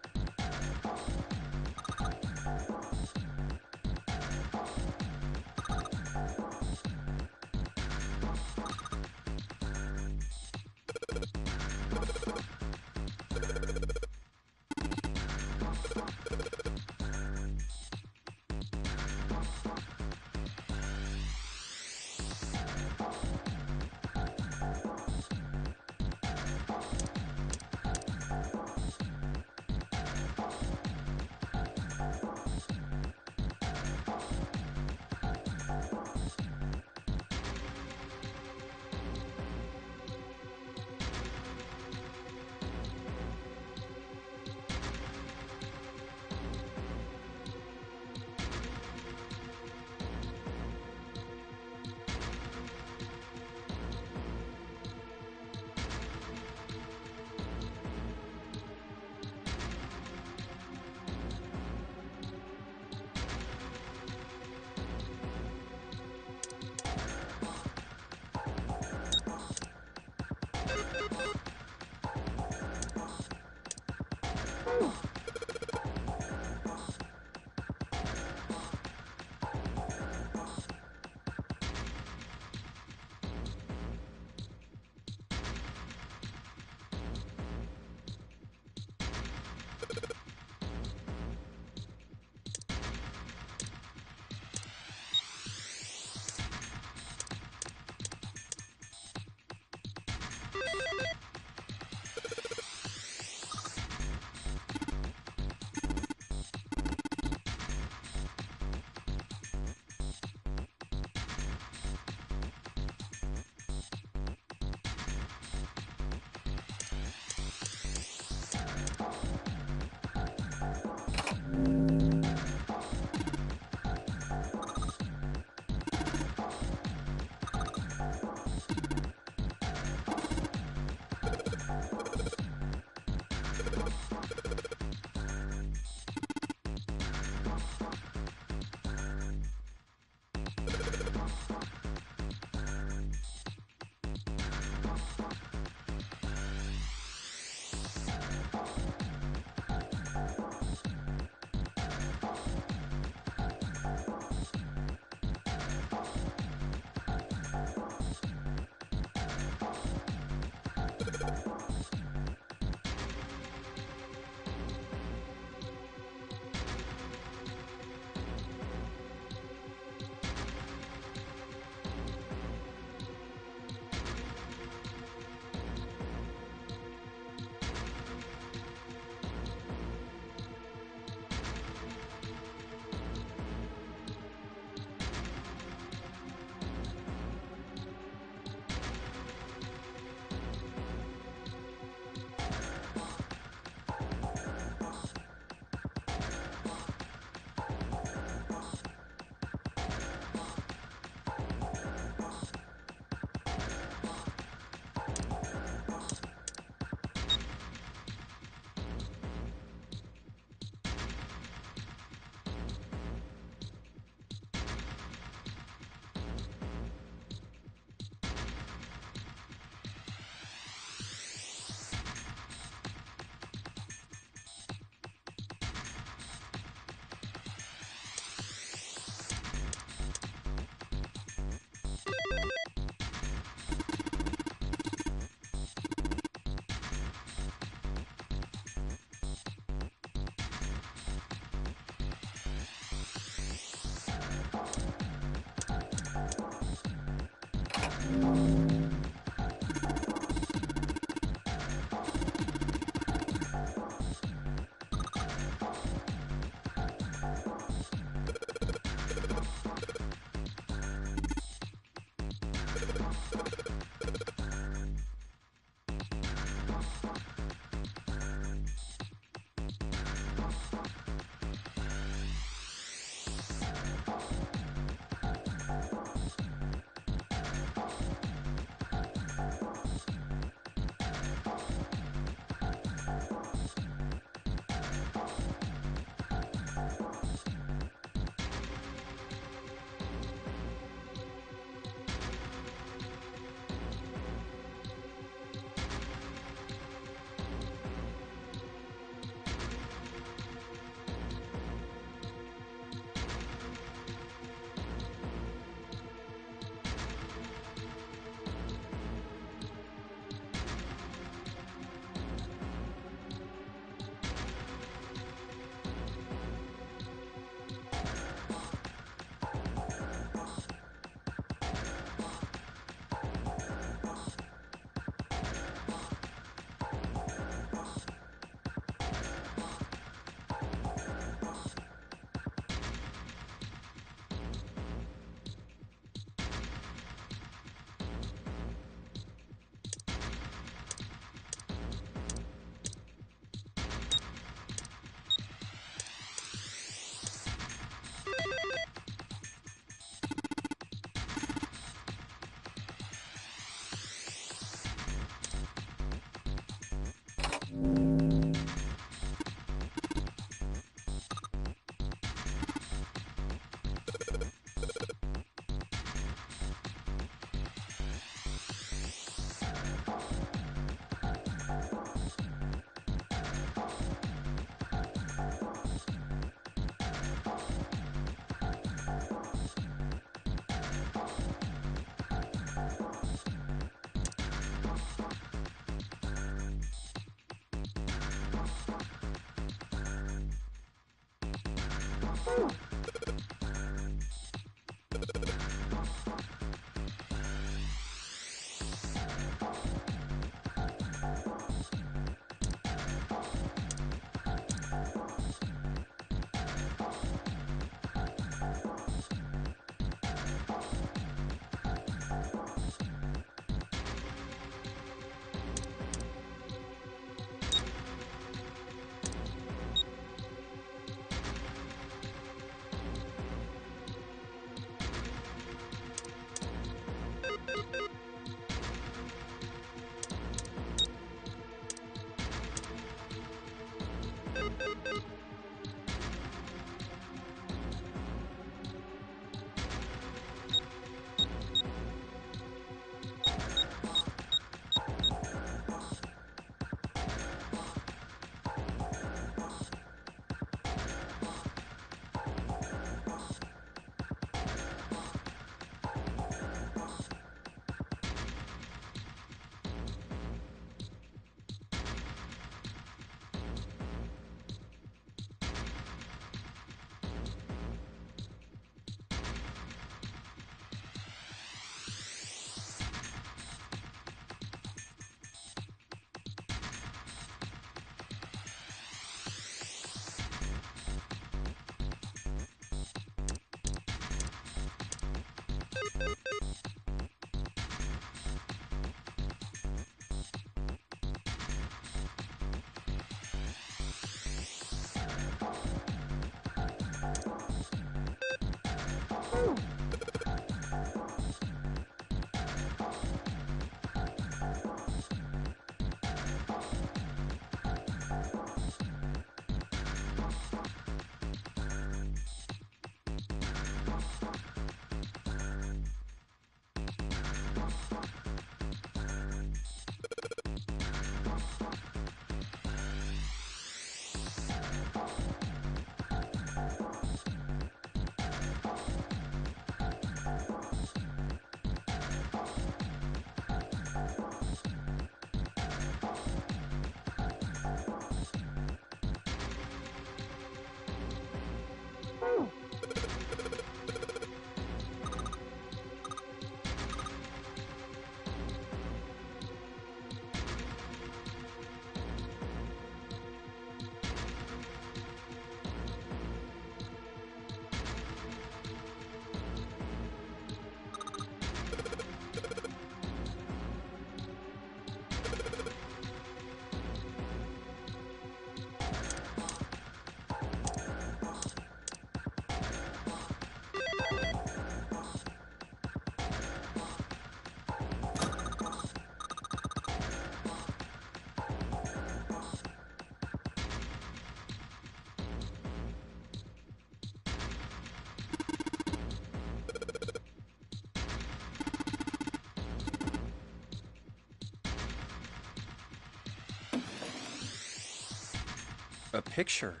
A picture?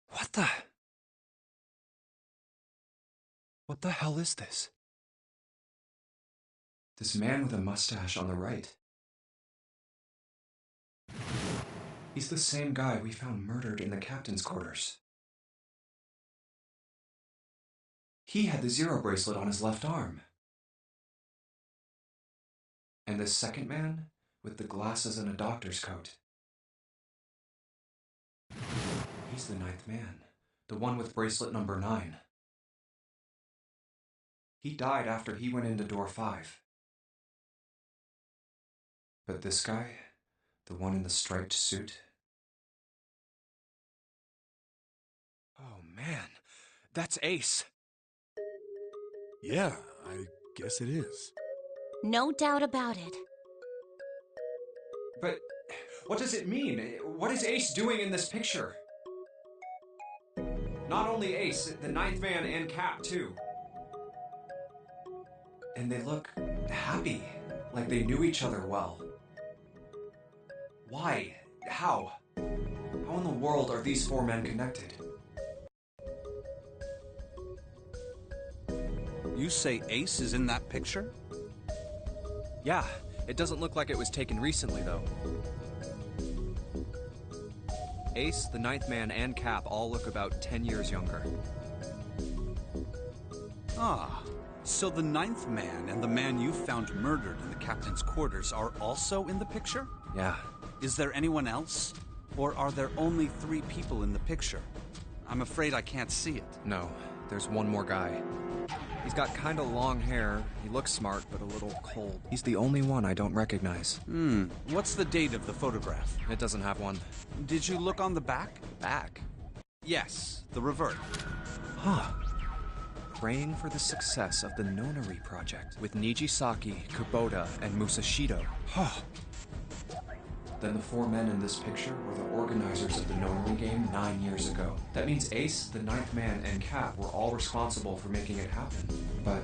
What the hell is this? This man with a mustache on the right. He's the same guy we found murdered in the captain's quarters. He had the Zero bracelet on his left arm. And this second man with the glasses and a doctor's coat. He's the ninth man, the one with bracelet number 9. He died after he went into door 5. But this guy, the one in the striped suit. Oh man, that's Ace. Yeah, I guess it is. No doubt about it. But what does it mean? What is Ace doing in this picture? Not only Ace, the ninth man and Cap too. And they look happy, like they knew each other well. Why? How? How in the world are these 4 men connected? You say Ace is in that picture? Yeah, it doesn't look like it was taken recently though. Ace, the Ninth Man, and Cap all look about 10 years younger. Ah, so the Ninth Man and the man you found murdered in the captain's quarters are also in the picture? Yeah. Is there anyone else? Or are there only 3 people in the picture? I'm afraid I can't see it. No, there's one more guy. He's got kinda long hair, he looks smart, but a little cold. He's the only one I don't recognize. What's the date of the photograph? It doesn't have one. Did you look on the back? Back? Yes, the revert. Huh. Praying for the success of the Nonary project with Nijisaki, Kubota, and Musashido. Huh. Then the 4 men in this picture were the organizers of the Nonary game 9 years ago. That means Ace, the Ninth Man, and Cap were all responsible for making it happen. But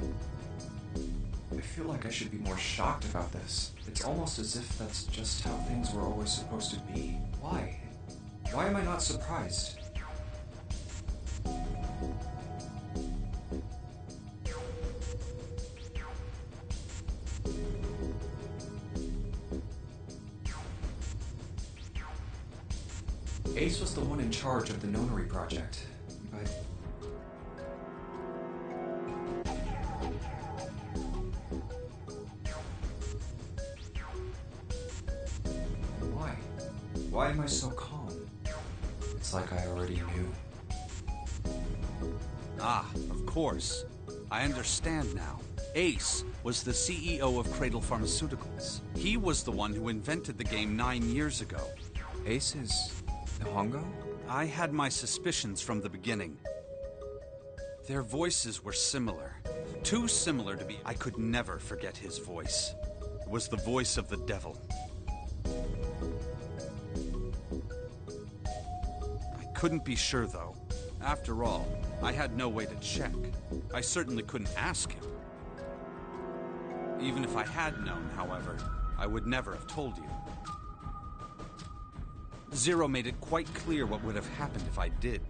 I feel like I should be more shocked about this. It's almost as if that's just how things were always supposed to be. Why? Why am I not surprised? Ace was the one in charge of the Nonary project, but... Why? Why am I so calm? It's like I already knew. Ah, of course. I understand now. Ace was the CEO of Cradle Pharmaceuticals. He was the one who invented the game 9 years ago. Ace is... Hongo? I had my suspicions from the beginning. Their voices were similar. Too similar to be... I could never forget his voice. It was the voice of the devil. I couldn't be sure, though. After all, I had no way to check. I certainly couldn't ask him. Even if I had known, however, I would never have told you. Zero made it quite clear what would have happened if I did.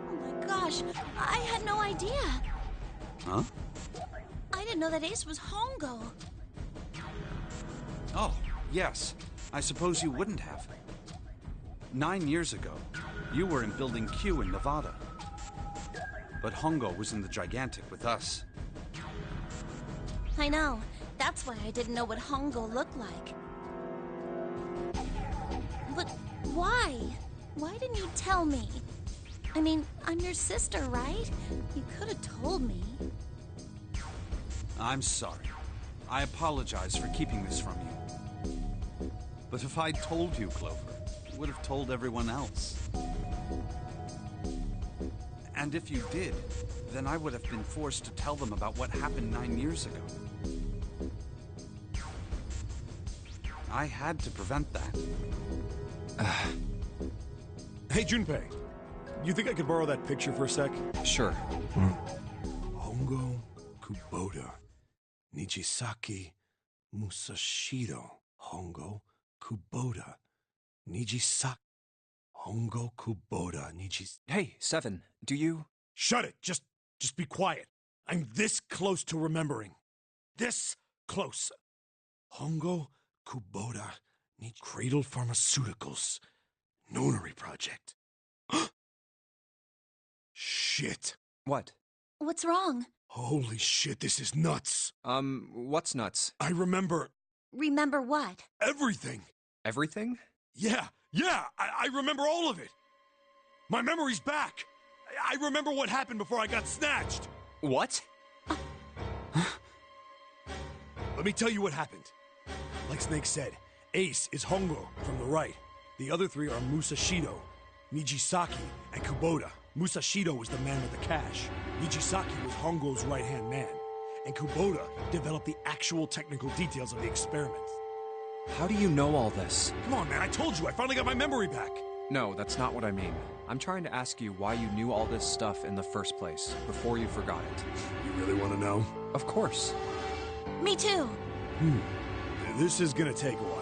Oh my gosh, I had no idea. Huh? I didn't know that Ace was Hongo. Oh, yes. I suppose you wouldn't have. 9 years ago, you were in Building Q in Nevada. But Hongo was in the Gigantic with us. I know. That's why I didn't know what Hongo looked like. But why? Why didn't you tell me? I mean, I'm your sister, right? You could have told me. I'm sorry. I apologize for keeping this from you. But if I'd told you, Clover, I would have told everyone else. And if you did, then I would have been forced to tell them about what happened 9 years ago. I had to prevent that. Hey, Junpei. You think I could borrow that picture for a sec? Sure. Hongo, Kubota, Nijisaki, Musashido. Hongo, Kubota, Nijisaki. Hongo, Kubota, Nijisaki. Hey, Seven, do you... Shut it! Just be quiet. I'm this close to remembering. This close. Hongo, Kubota, Cradle Pharmaceuticals. Nonary project. Shit. What? What's wrong? Holy shit, this is nuts. What's nuts? I remember Remember what? everything. Everything? Yeah, I remember all of it. My memory's back. I remember what happened before I got snatched. What? Let me tell you what happened. Like Snake said, Ace is Hongo from the right. The other 3 are Musashido, Nijisaki, and Kubota. Musashido was the man with the cash. Nijisaki was Hongo's right-hand man. And Kubota developed the actual technical details of the experiment. How do you know all this? Come on, man, I told you, I finally got my memory back. No, that's not what I mean. I'm trying to ask you why you knew all this stuff in the first place, before you forgot it. You really want to know? Of course. Me too. This is gonna take a while.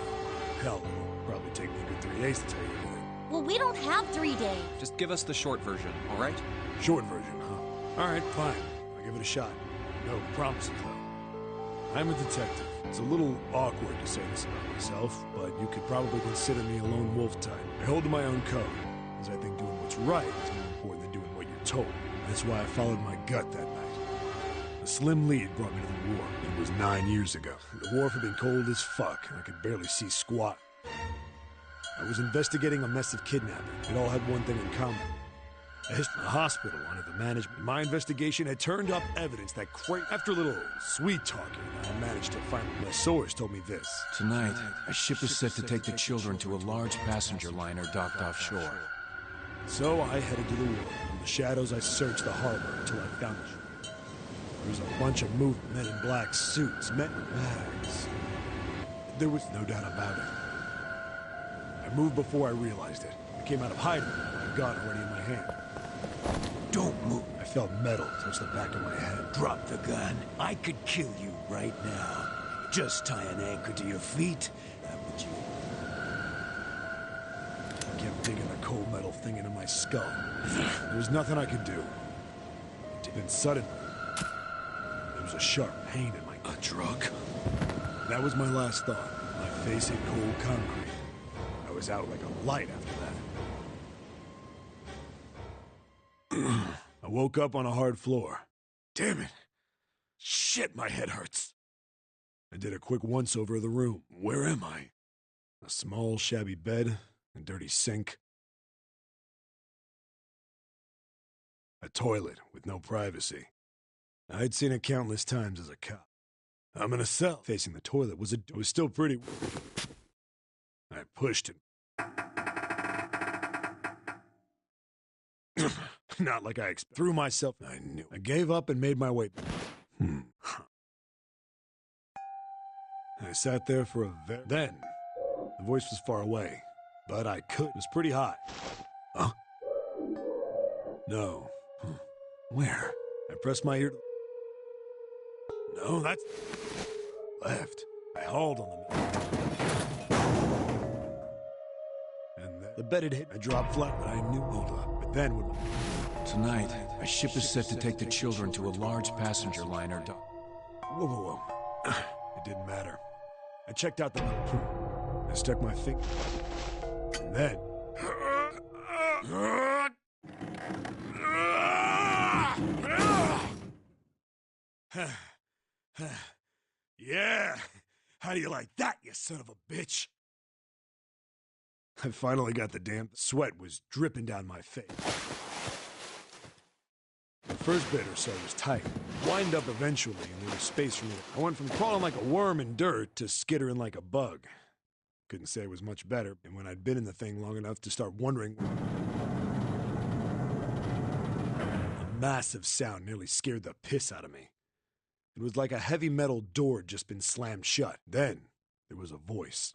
Hell, it'll probably take me a good 3 days to tell you everything. Well, we don't have 3 days. Just give us the short version, all right? Short version, huh? Alright, fine. I'll give it a shot. No promises, though. I'm a detective. It's a little awkward to say this about myself, but you could probably consider me a lone wolf type. I hold to my own code, as I think doing what's right is more important than doing what you're told. That's why I followed my gut that night. A slim lead brought me to the wharf. It was 9 years ago. The wharf had been cold as fuck, and I could barely see squat. I was investigating a mess of kidnapping. It all had one thing in common. A hospital under the management. My investigation had turned up evidence that after a little sweet talking, I managed to find my source told me this. Tonight, a ship is set to take the children to a large passenger liner docked offshore. So I headed to the wharf. In the shadows, I searched the harbor until I found it. There was a bunch of movement, men in black suits, men with bags. There was no doubt about it. I moved before I realized it. I came out of hiding with my gun already in my hand. Don't move. I felt metal touch the back of my head. Drop the gun. I could kill you right now. Just tie an anchor to your feet. How would you? I kept digging the cold metal thing into my skull. There was nothing I could do. Then suddenly, there was a sharp pain in my... A drug? That was my last thought. My face hit cold concrete. I was out like a light after that. I woke up on a hard floor. Damn it. Shit, my head hurts. I did a quick once-over of the room. Where am I? A small, shabby bed, a dirty sink. A toilet with no privacy. I'd seen it countless times as a cop. I'm in a cell. Facing the toilet was still pretty... I pushed it. Not like I threw myself. I knew. I gave up and made my way. I sat there for a Then, the voice was far away, but I could. It was pretty high. Huh? No. Where? I pressed my ear. No, that's... Left. I hauled on the... And the bed had hit. I dropped flat, but I knew. Hold up. But then when... Tonight, a ship is set to take the children to a large passenger liner docked. Whoa. It didn't matter. I checked out the metal. I stuck my finger. And then... Yeah! How do you like that, you son of a bitch? I finally got the damn... Sweat was dripping down my face. The first bit or so was tight. Wind up eventually, and there was space for me. I went from crawling like a worm in dirt to skittering like a bug. Couldn't say it was much better, and when I'd been in the thing long enough to start wondering... A massive sound nearly scared the piss out of me. It was like a heavy metal door had just been slammed shut. Then, there was a voice.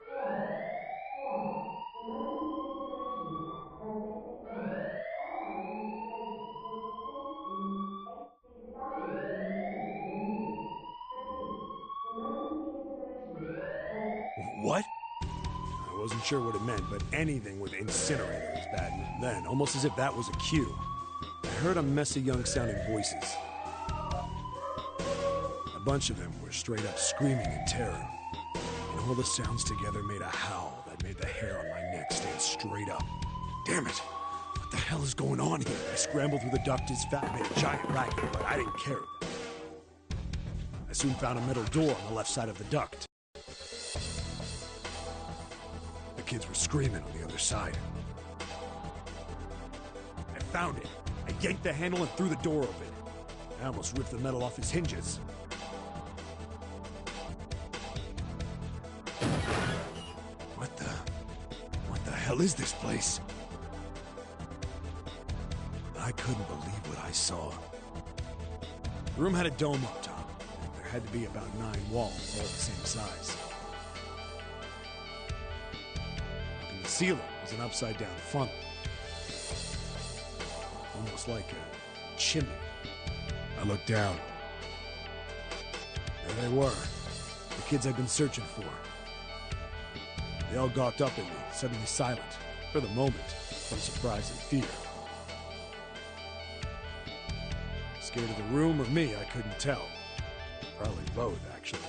What? I wasn't sure what it meant, but anything with incinerator was bad. Then, almost as if that was a cue, I heard a mess of young-sounding voices. A bunch of them were straight up screaming in terror. And all the sounds together made a howl that made the hair on my neck stand straight up. Damn it! What the hell is going on here? I scrambled through the duct as fast as a giant racket, but I didn't care. I soon found a metal door on the left side of the duct. The kids were screaming on the other side. I found it. I yanked the handle and threw the door open. I almost ripped the metal off its hinges. What the hell is this place? I couldn't believe what I saw. The room had a dome up top. There had to be about 9 walls, all the same size. And the ceiling was an upside-down funnel. Almost like a chimney. I looked down. There they were. The kids I'd been searching for. They all gawked up at me, suddenly silent, for the moment, from surprise and fear. Scared of the room or me, I couldn't tell. Probably both, actually.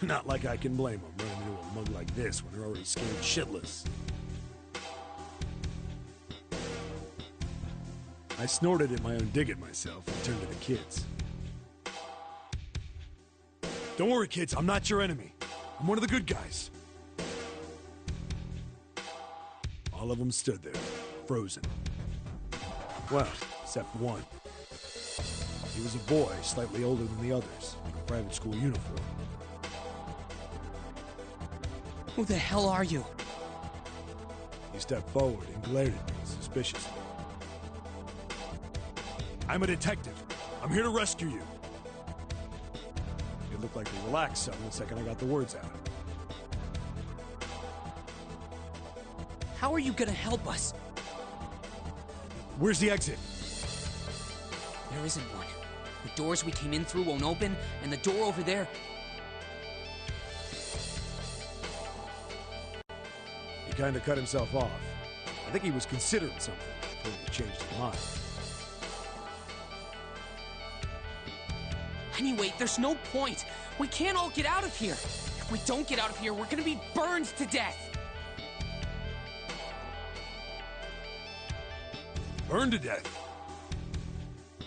Not like I can blame them running into a mug like this when they're already scared shitless. I snorted at my own dig at myself and turned to the kids. Don't worry, kids, I'm not your enemy. I'm one of the good guys. All of them stood there, frozen. Well, except one. He was a boy, slightly older than the others, in a private school uniform. Who the hell are you? He stepped forward and glared at me suspiciously. I'm a detective. I'm here to rescue you. It looked like he relaxed some the second I got the words out. How are you gonna help us? Where's the exit? There isn't one. The doors we came in through won't open, and the door over there... He kind of cut himself off. I think he was considering something before he changed his mind. Anyway, there's no point. We can't all get out of here. If we don't get out of here, we're gonna be burned to death. Burned to death?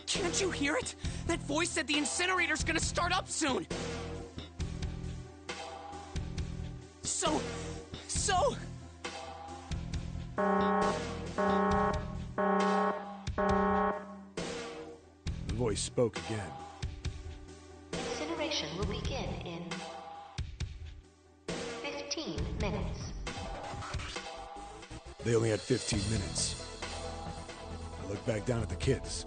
Can't you hear it? That voice said the incinerator's gonna start up soon. So... The voice spoke again. Incineration will begin in 15 minutes. They only had 15 minutes. I looked back down at the kids.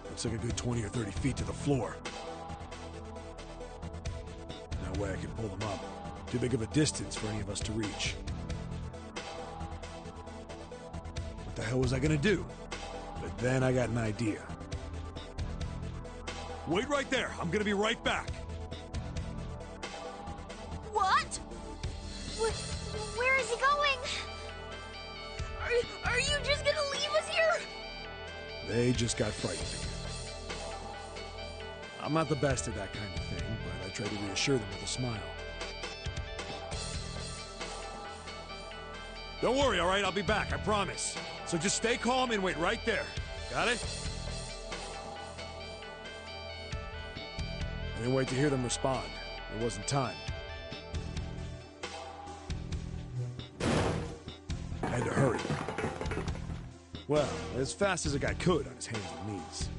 Looks like a good 20 or 30 feet to the floor. No way I can pull them up. Too big of a distance for any of us to reach. What the hell was I gonna do? But then I got an idea. Wait right there. I'm gonna be right back. What? Where is he going? Are you just gonna leave us here? They just got frightened again. I'm not the best at that kind of thing, but I try to reassure them with a smile. Don't worry, all right? I'll be back, I promise. So just stay calm and wait right there. Got it? I didn't wait to hear them respond. There wasn't time. I had to hurry. Well, as fast as a guy could on his hands and knees.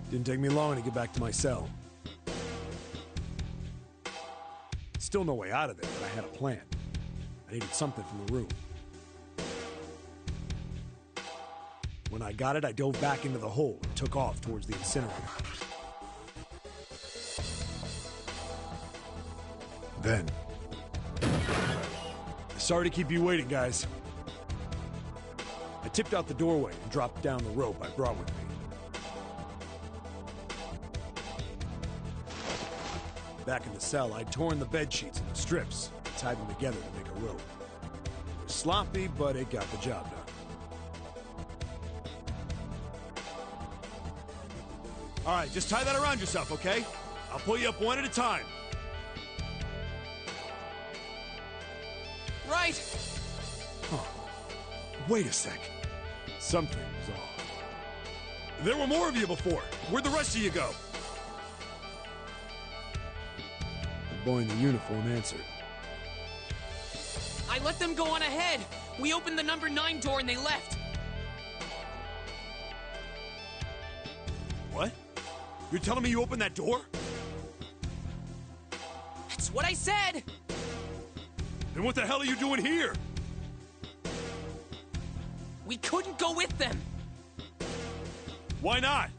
Didn't take me long to get back to my cell. Still no way out of there, but I had a plan. I needed something from the room. When I got it, I dove back into the hole and took off towards the incinerator. Then... Sorry to keep you waiting, guys. I tipped out the doorway and dropped down the rope I brought with me. Back in the cell, I'd torn the bed sheets into strips and tied them together to make a rope. It was sloppy, but it got the job done. All right, just tie that around yourself, okay? I'll pull you up one at a time. Right! Huh. Wait a sec. Something was off. There were more of you before. Where'd the rest of you go? The boy in the uniform answered. I let them go on ahead. We opened the number 9 door and they left. What? You're telling me you opened that door? That's what I said! Then what the hell are you doing here? We couldn't go with them. Why not?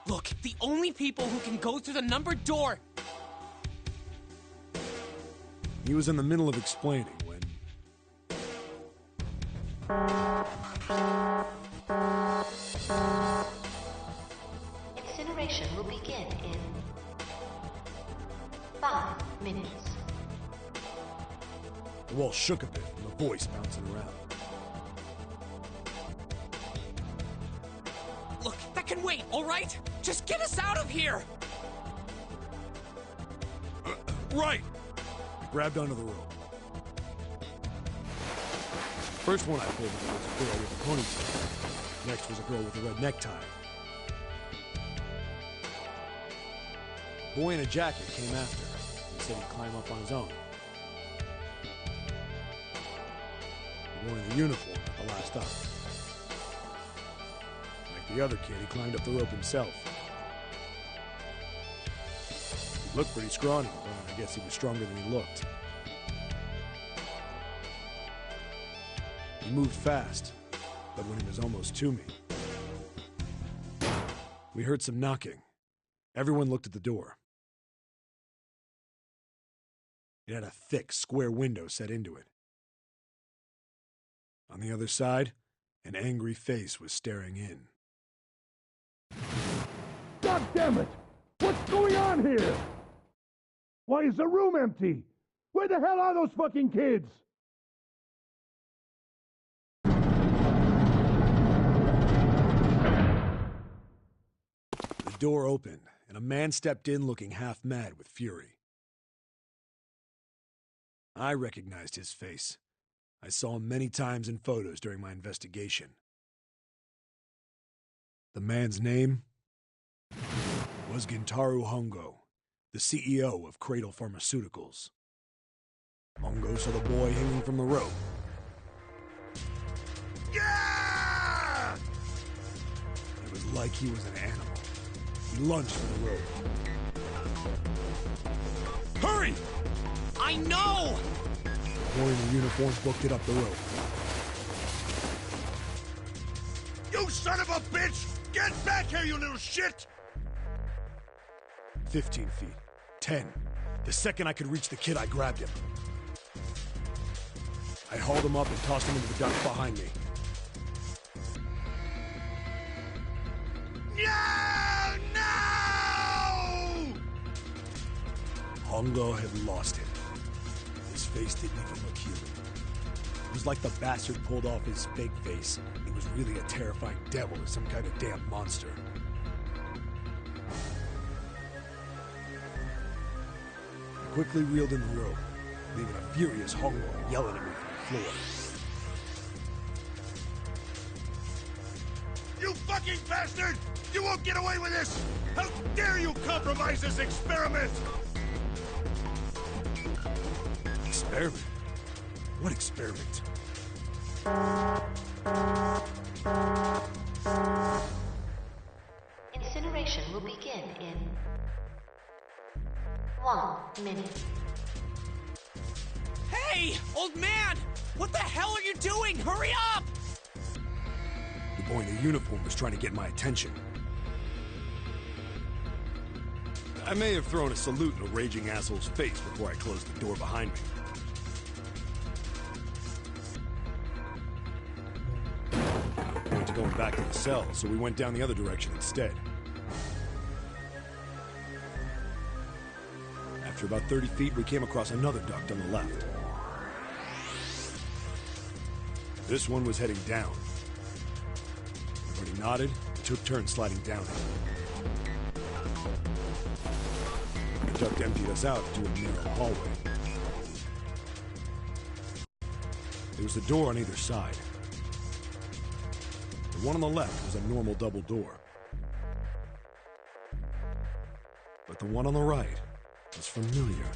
Look, the only people who can go through the numbered door... He was in the middle of explaining when... Incineration will begin in 5 minutes. The wall shook a bit from the voice bouncing around. Look, that can wait, all right? Just get us out of here! Right! I grabbed onto the rope. First one I pulled was a girl with a ponytail. Next was a girl with a red necktie. A boy in a jacket came after. He said he'd climb up on his own. The boy in the uniform at the last up. Like the other kid, he climbed up the rope himself. He looked pretty scrawny, but I guess he was stronger than he looked. He moved fast, but when he was almost to me, we heard some knocking. Everyone looked at the door. It had a thick, square window set into it. On the other side, an angry face was staring in. God damn it! What's going on here? Why is the room empty? Where the hell are those fucking kids? The door opened, and a man stepped in looking half mad with fury. I recognized his face. I saw him many times in photos during my investigation. The man's name was Gintaro Hongo, the CEO of Cradle Pharmaceuticals. Hongo saw the boy hanging from the rope. Yeah! It was like he was an animal. He lunged for the rope. Hurry! I know! The boy in the uniform booked it up the rope. You son of a bitch! Get back here, you little shit! 15 feet. 10. The second I could reach the kid, I grabbed him. I hauled him up and tossed him into the duct behind me. No! No! Hongo had lost it. His face didn't even look human. It was like the bastard pulled off his fake face. He was really a terrifying devil or some kind of damn monster. I quickly reeled in the rope, leaving a furious Hongo yelling at me from the floor. You fucking bastard! You won't get away with this! How dare you compromise this experiment! Experiment? What experiment? Incineration will begin in 1 minute. Hey, old man! What the hell are you doing? Hurry up! The boy in the uniform was trying to get my attention. I may have thrown a salute in the raging asshole's face before I closed the door behind me. No point to going back to the cell, so we went down the other direction instead. After about 30 feet, we came across another duct on the left. This one was heading down. Everybody nodded and took turns sliding down it. The duct emptied us out to a narrow hallway. There was a door on either side. The one on the left was a normal double door. But the one on the right was familiar.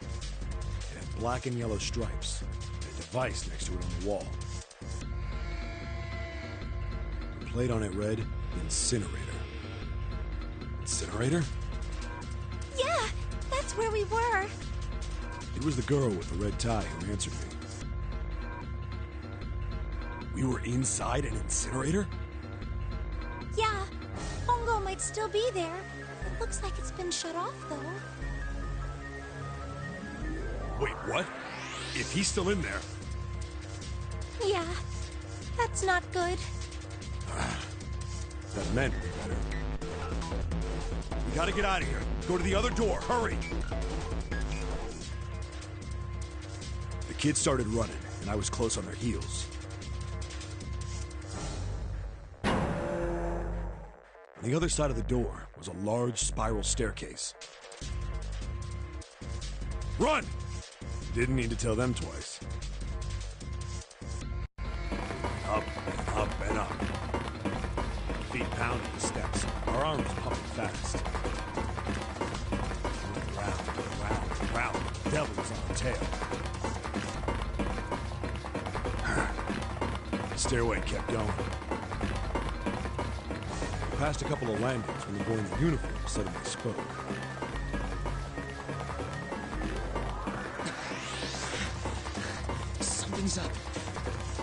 It had black and yellow stripes, and a device next to it on the wall. The plate on it read, Incinerator. Incinerator? Yeah, that's where we were. It was the girl with the red tie who answered me. We were inside an incinerator? Yeah, Hongo might still be there. It looks like it's been shut off, though. Wait, what? If he's still in there... Yeah, that's not good. That meant we better. We gotta get out of here. Go to the other door, hurry! The kids started running, and I was close on their heels. On the other side of the door was a large spiral staircase. Run! Didn't need to tell them twice. Up and up and up. Feet pounding the steps. Our arms pumping fast. Round, round, round. The devil was on our tail. The stairway kept going. We passed a couple of landings when the boy in the uniform suddenly spoke. Something's up.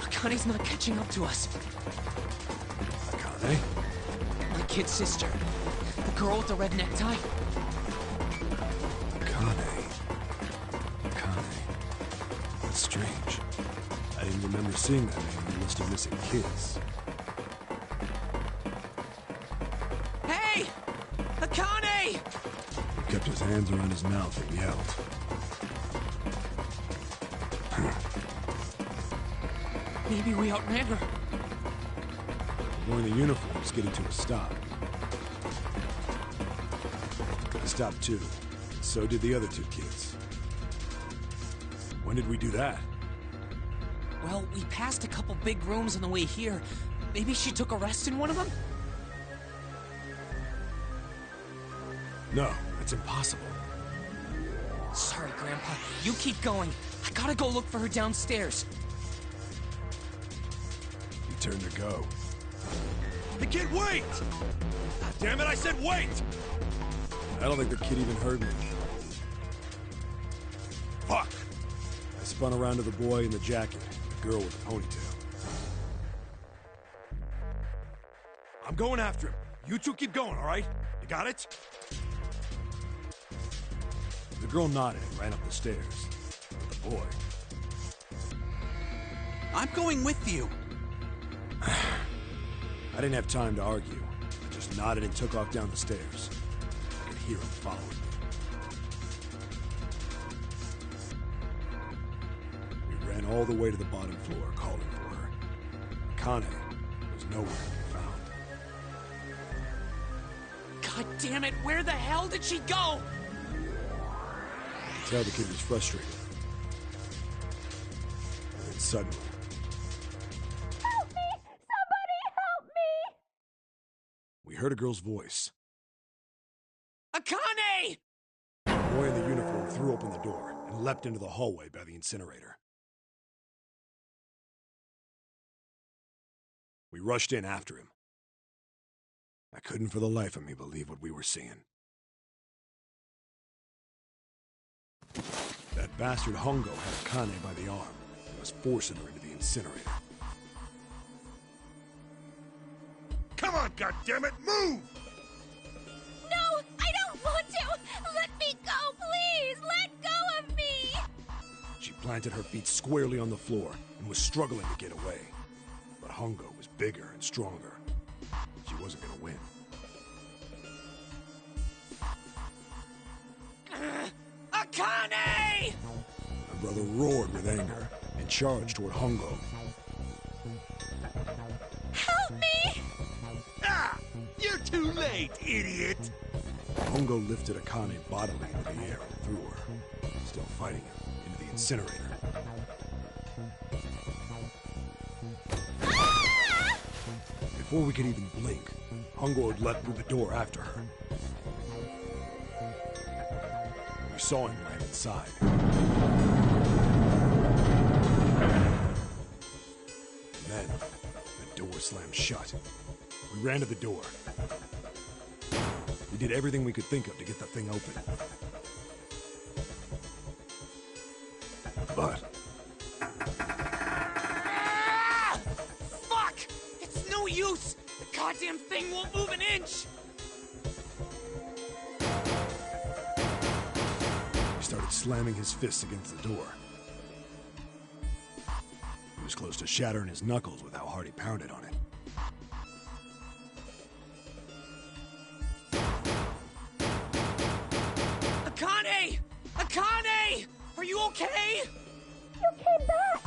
Akane's not catching up to us. Akane? My kid sister. The girl with the red necktie. Akane. That's strange. I didn't remember seeing that name on the list of missing kids. Hey! Akane! He kept his hands around his mouth and yelled. Maybe we outran her. The boy in the uniform was getting to a stop. I stopped too. So did the other two kids. When did we do that? Well, we passed a couple big rooms on the way here. Maybe she took a rest in one of them? No, that's impossible. Sorry, Grandpa. You keep going. I gotta go look for her downstairs. He turned to go. The kid, wait! God damn it, I said wait! I don't think the kid even heard me. Fuck! I spun around to the boy in the jacket, the girl with the ponytail. I'm going after him. You two keep going, all right? You got it? The girl nodded and ran up the stairs. With the boy. I'm going with you. I didn't have time to argue. I just nodded and took off down the stairs. I could hear him following me. We ran all the way to the bottom floor, calling for her. Akane was nowhere to be found. God damn it, where the hell did she go? I could tell the kid was frustrated. And then suddenly... Help me! Somebody help me! We heard a girl's voice. Akane! The boy in the uniform threw open the door and leapt into the hallway by the incinerator. We rushed in after him. I couldn't for the life of me believe what we were seeing. That bastard Hongo had Akane by the arm and was forcing her into the incinerator. Come on, goddammit, move! No, I don't want to! Let me go, please! Let go of me! She planted her feet squarely on the floor and was struggling to get away. But Hongo was bigger and stronger. She wasn't gonna win. Akane! My brother roared with anger and charged toward Hongo. Help me! Ah! You're too late, idiot! Hongo lifted Akane bodily into the air and threw her, still fighting him, into the incinerator. Ah! Before we could even blink, Hongo had leapt through the door after her. We saw him land inside. And then, the door slammed shut. We ran to the door. We did everything we could think of to get the thing open. But... Ah! Fuck! It's no use! The goddamn thing won't move an inch! He started slamming his fists against the door. He was close to shattering his knuckles with how hard he pounded on it. Akane! Akane! Are you okay? You came back!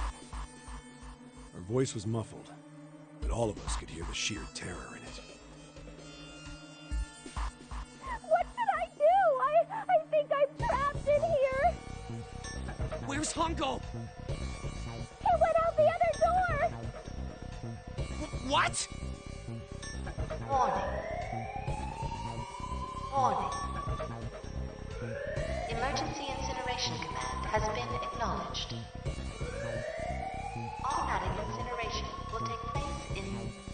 Her voice was muffled, but all of us could hear the sheer terror in it. What should I do? I think I'm trapped in here! Where's Hongo? He went out the other door! What? Warning. Warning. Emergency incineration command has been acknowledged. Automatic incineration will take place in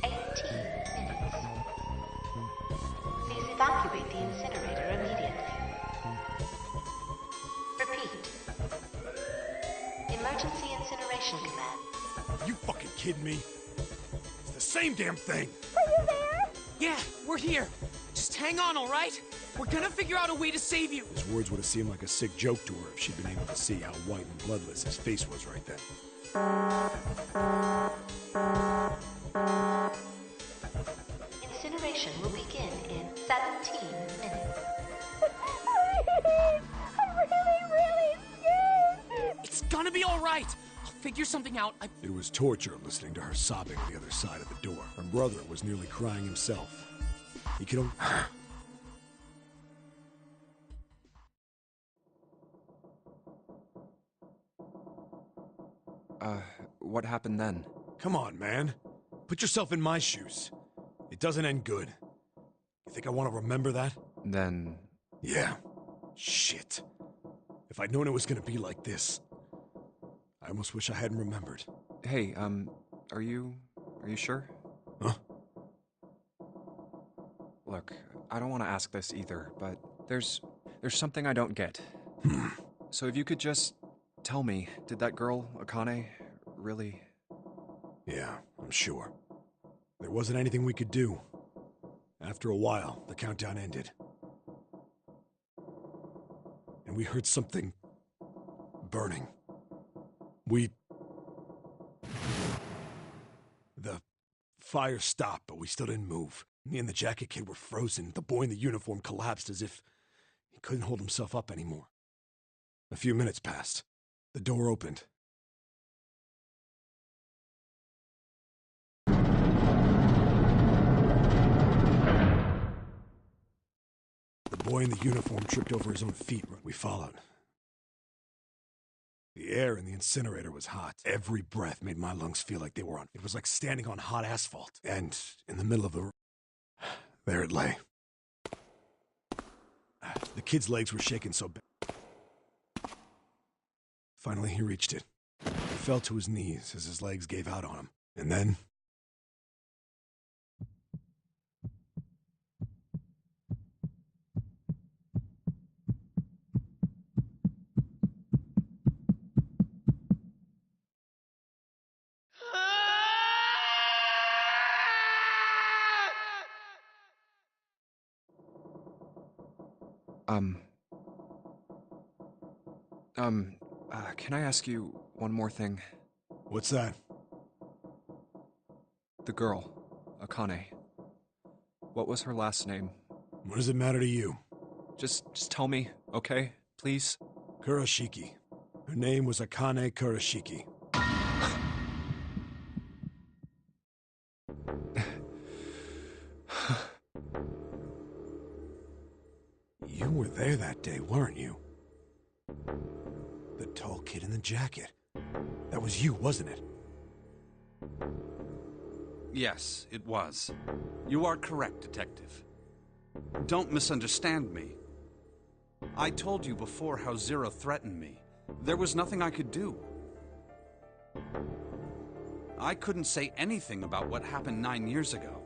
18 minutes. Please evacuate the incinerator immediately. Repeat. Emergency incineration command. You fucking kidding me? It's the same damn thing! Are you there? Yeah, we're here. Just hang on, all right? We're gonna figure out a way to save you. His words would have seemed like a sick joke to her if she'd been able to see how white and bloodless his face was right then. Incineration will begin in 17 minutes. Please! I'm really scared! It's gonna be all right. I'll figure something out. It was torture listening to her sobbing on the other side of the door. Her brother was nearly crying himself. He could only... What happened then? Come on, man. Put yourself in my shoes. It doesn't end good. You think I want to remember that? Then... Yeah. Shit. If I'd known it was gonna be like this, I almost wish I hadn't remembered. Hey, are you sure? Huh? Look, I don't want to ask this either, but there's something I don't get. So if you could just tell me, did that girl, Akane, really... Yeah, I'm sure. There wasn't anything we could do. After a while, the countdown ended. And we heard something... burning. The fire stopped, but we still didn't move. Me and the jacket kid were frozen. The boy in the uniform collapsed as if he couldn't hold himself up anymore. A few minutes passed. The door opened. The boy in the uniform tripped over his own feet. We followed. The air in the incinerator was hot. Every breath made my lungs feel like they were on. It was like standing on hot asphalt. And in the middle of the... there it lay. The kid's legs were shaking so bad. Finally, he reached it. He fell to his knees as his legs gave out on him. And then... Can I ask you one more thing? What's that? The girl, Akane. What was her last name? What does it matter to you? Just tell me, okay? Please? Kurashiki. Her name was Akane Kurashiki. You were there that day, weren't you? The tall kid in the jacket. That was you, wasn't it? Yes, it was. You are correct, Detective. Don't misunderstand me. I told you before how Zero threatened me. There was nothing I could do. I couldn't say anything about what happened 9 years ago.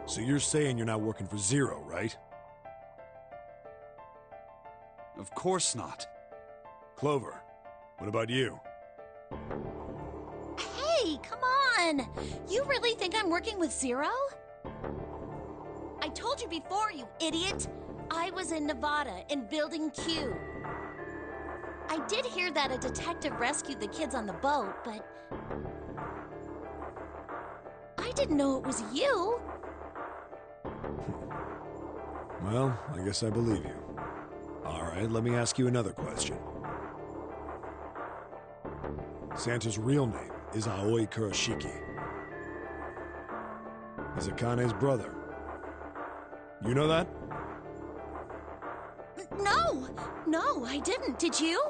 So you're saying you're not working for Zero, right? Of course not. Clover, what about you? Hey, come on! You really think I'm working with Zero? I told you before, you idiot! I was in Nevada, in Building Q. I did hear that a detective rescued the kids on the boat, but... I didn't know it was you! Well, I guess I believe you. All right, let me ask you another question. Santa's real name is Aoi Kurashiki. He's Akane's brother. You know that? No! No, I didn't. Did you?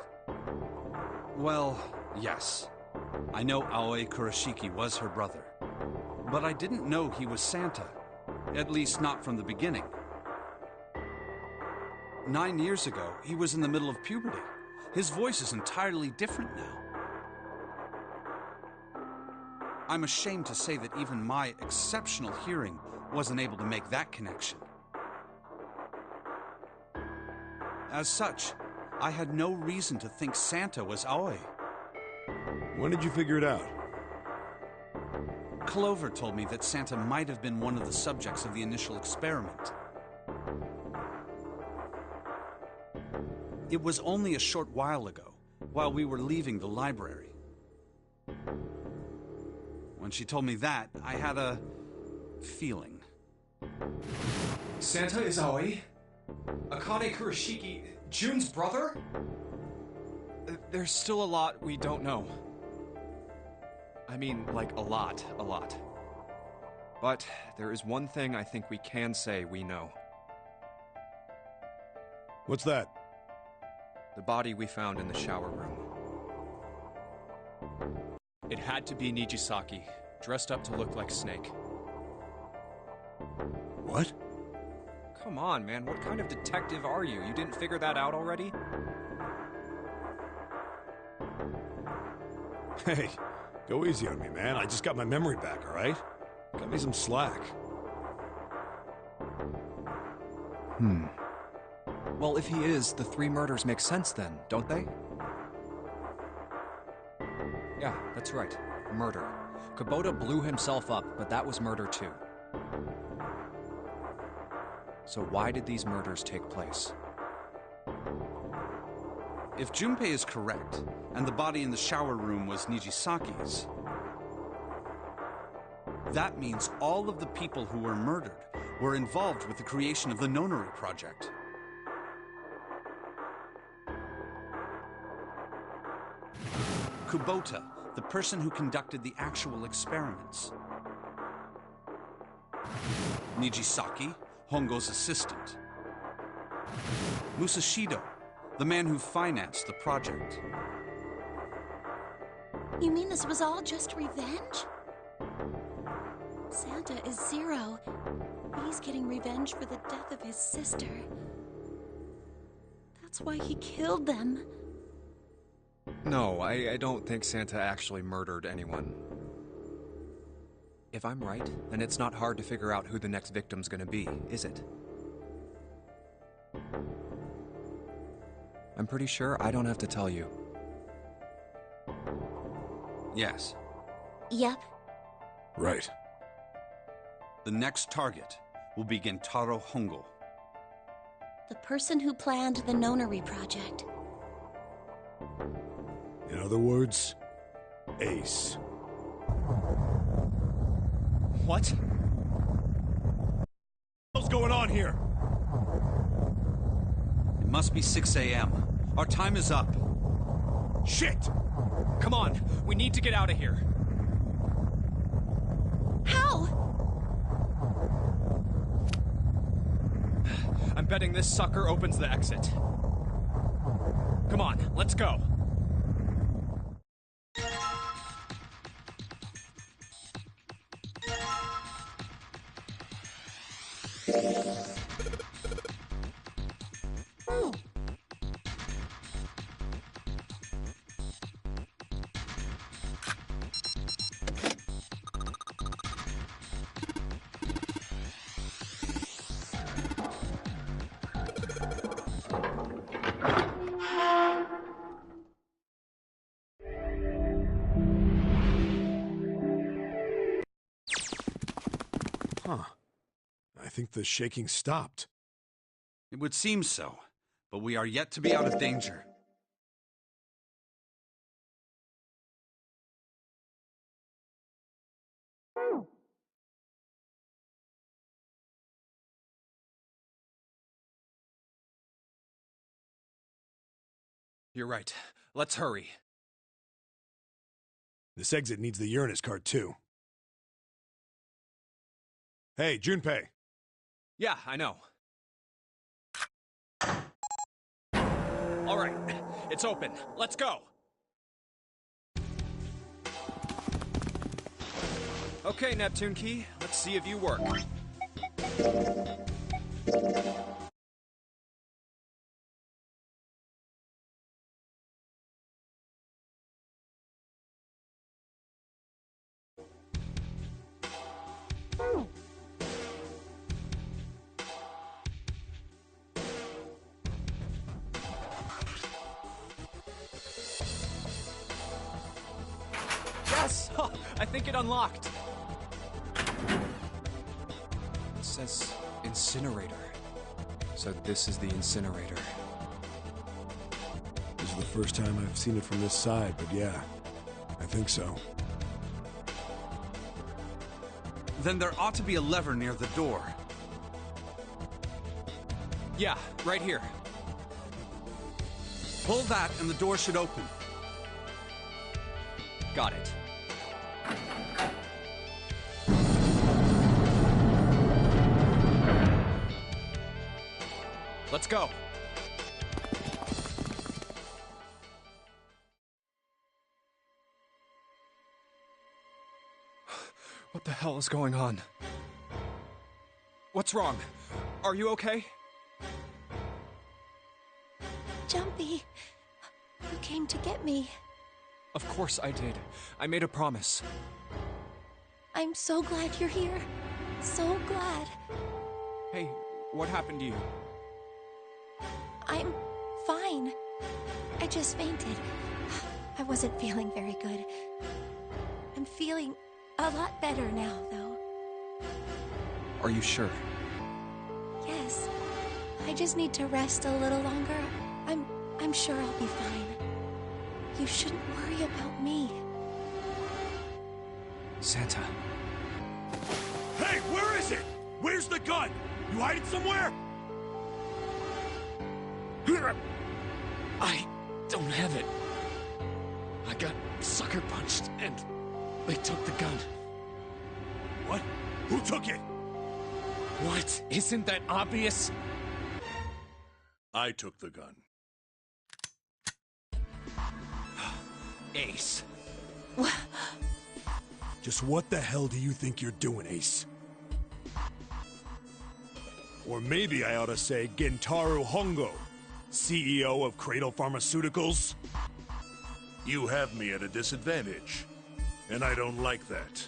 Well, yes. I know Aoi Kurashiki was her brother. But I didn't know he was Santa. At least not from the beginning. 9 years ago, he was in the middle of puberty. His voice is entirely different now. I'm ashamed to say that even my exceptional hearing wasn't able to make that connection. As such, I had no reason to think Santa was Aoi. When did you figure it out? Clover told me that Santa might have been one of the subjects of the initial experiment. It was only a short while ago, while we were leaving the library. When she told me that, I had a feeling. Santa is Aoi? Akane Kurashiki, Jun's brother? There's still a lot we don't know. I mean, like, a lot. But there is one thing I think we can say we know. What's that? The body we found in the shower room. It had to be Nijisaki, dressed up to look like Snake. What? Come on, man, what kind of detective are you? You didn't figure that out already? Hey, go easy on me, man. I just got my memory back, all right? Cut me some slack. Well, if he is, the 3 murders make sense then, don't they? Yeah, that's right. Murder. Kubota blew himself up, but that was murder too. So why did these murders take place? If Junpei is correct, and the body in the shower room was Nijisaki's, that means all of the people who were murdered were involved with the creation of the Nonary Project. Kubota, the person who conducted the actual experiments. Nijisaki, Hongo's assistant. Musashido, the man who financed the project. You mean this was all just revenge? Santa is Zero. He's getting revenge for the death of his sister. That's why he killed them. No, I don't think Santa actually murdered anyone. If I'm right, then it's not hard to figure out who the next victim's gonna be, is it? I'm pretty sure I don't have to tell you. Yes. Yep. Right. The next target will be Gentaro Hongo. The person who planned the Nonary Project. In other words, Ace. What? What's going on here? It must be 6 a.m. Our time is up. Shit! Come on, we need to get out of here. How? I'm betting this sucker opens the exit. Come on, let's go. Huh. I think the shaking stopped. It would seem so, but we are yet to be out of danger. You're right. Let's hurry. This exit needs the Uranus card, too. Hey, Junpei. Yeah, I know. All right, it's open. Let's go. Okay, Neptune Key, let's see if you work. Yes! I think it unlocked. It says incinerator. So this is the incinerator. This is the first time I've seen it from this side, but yeah, I think so. Then there ought to be a lever near the door. Yeah, right here. Pull that and the door should open. Got it. Let's go. What the hell is going on? What's wrong? Are you okay? Jumpy, you came to get me. Of course I did. I made a promise. I'm so glad you're here. So glad. Hey, what happened to you? I'm fine. I just fainted. I wasn't feeling very good. I'm feeling a lot better now, though. Are you sure? Yes. I just need to rest a little longer. I'm sure I'll be fine. You shouldn't worry about me. Santa. Hey, where is it? Where's the gun? You hide it somewhere? I don't have it. I got sucker punched and they took the gun. What? Who took it? What? Isn't that obvious? I took the gun. Ace. Just what the hell do you think you're doing, Ace? Or maybe I ought to say Gentaro Hongo, CEO of Cradle Pharmaceuticals. You have me at a disadvantage, and I don't like that.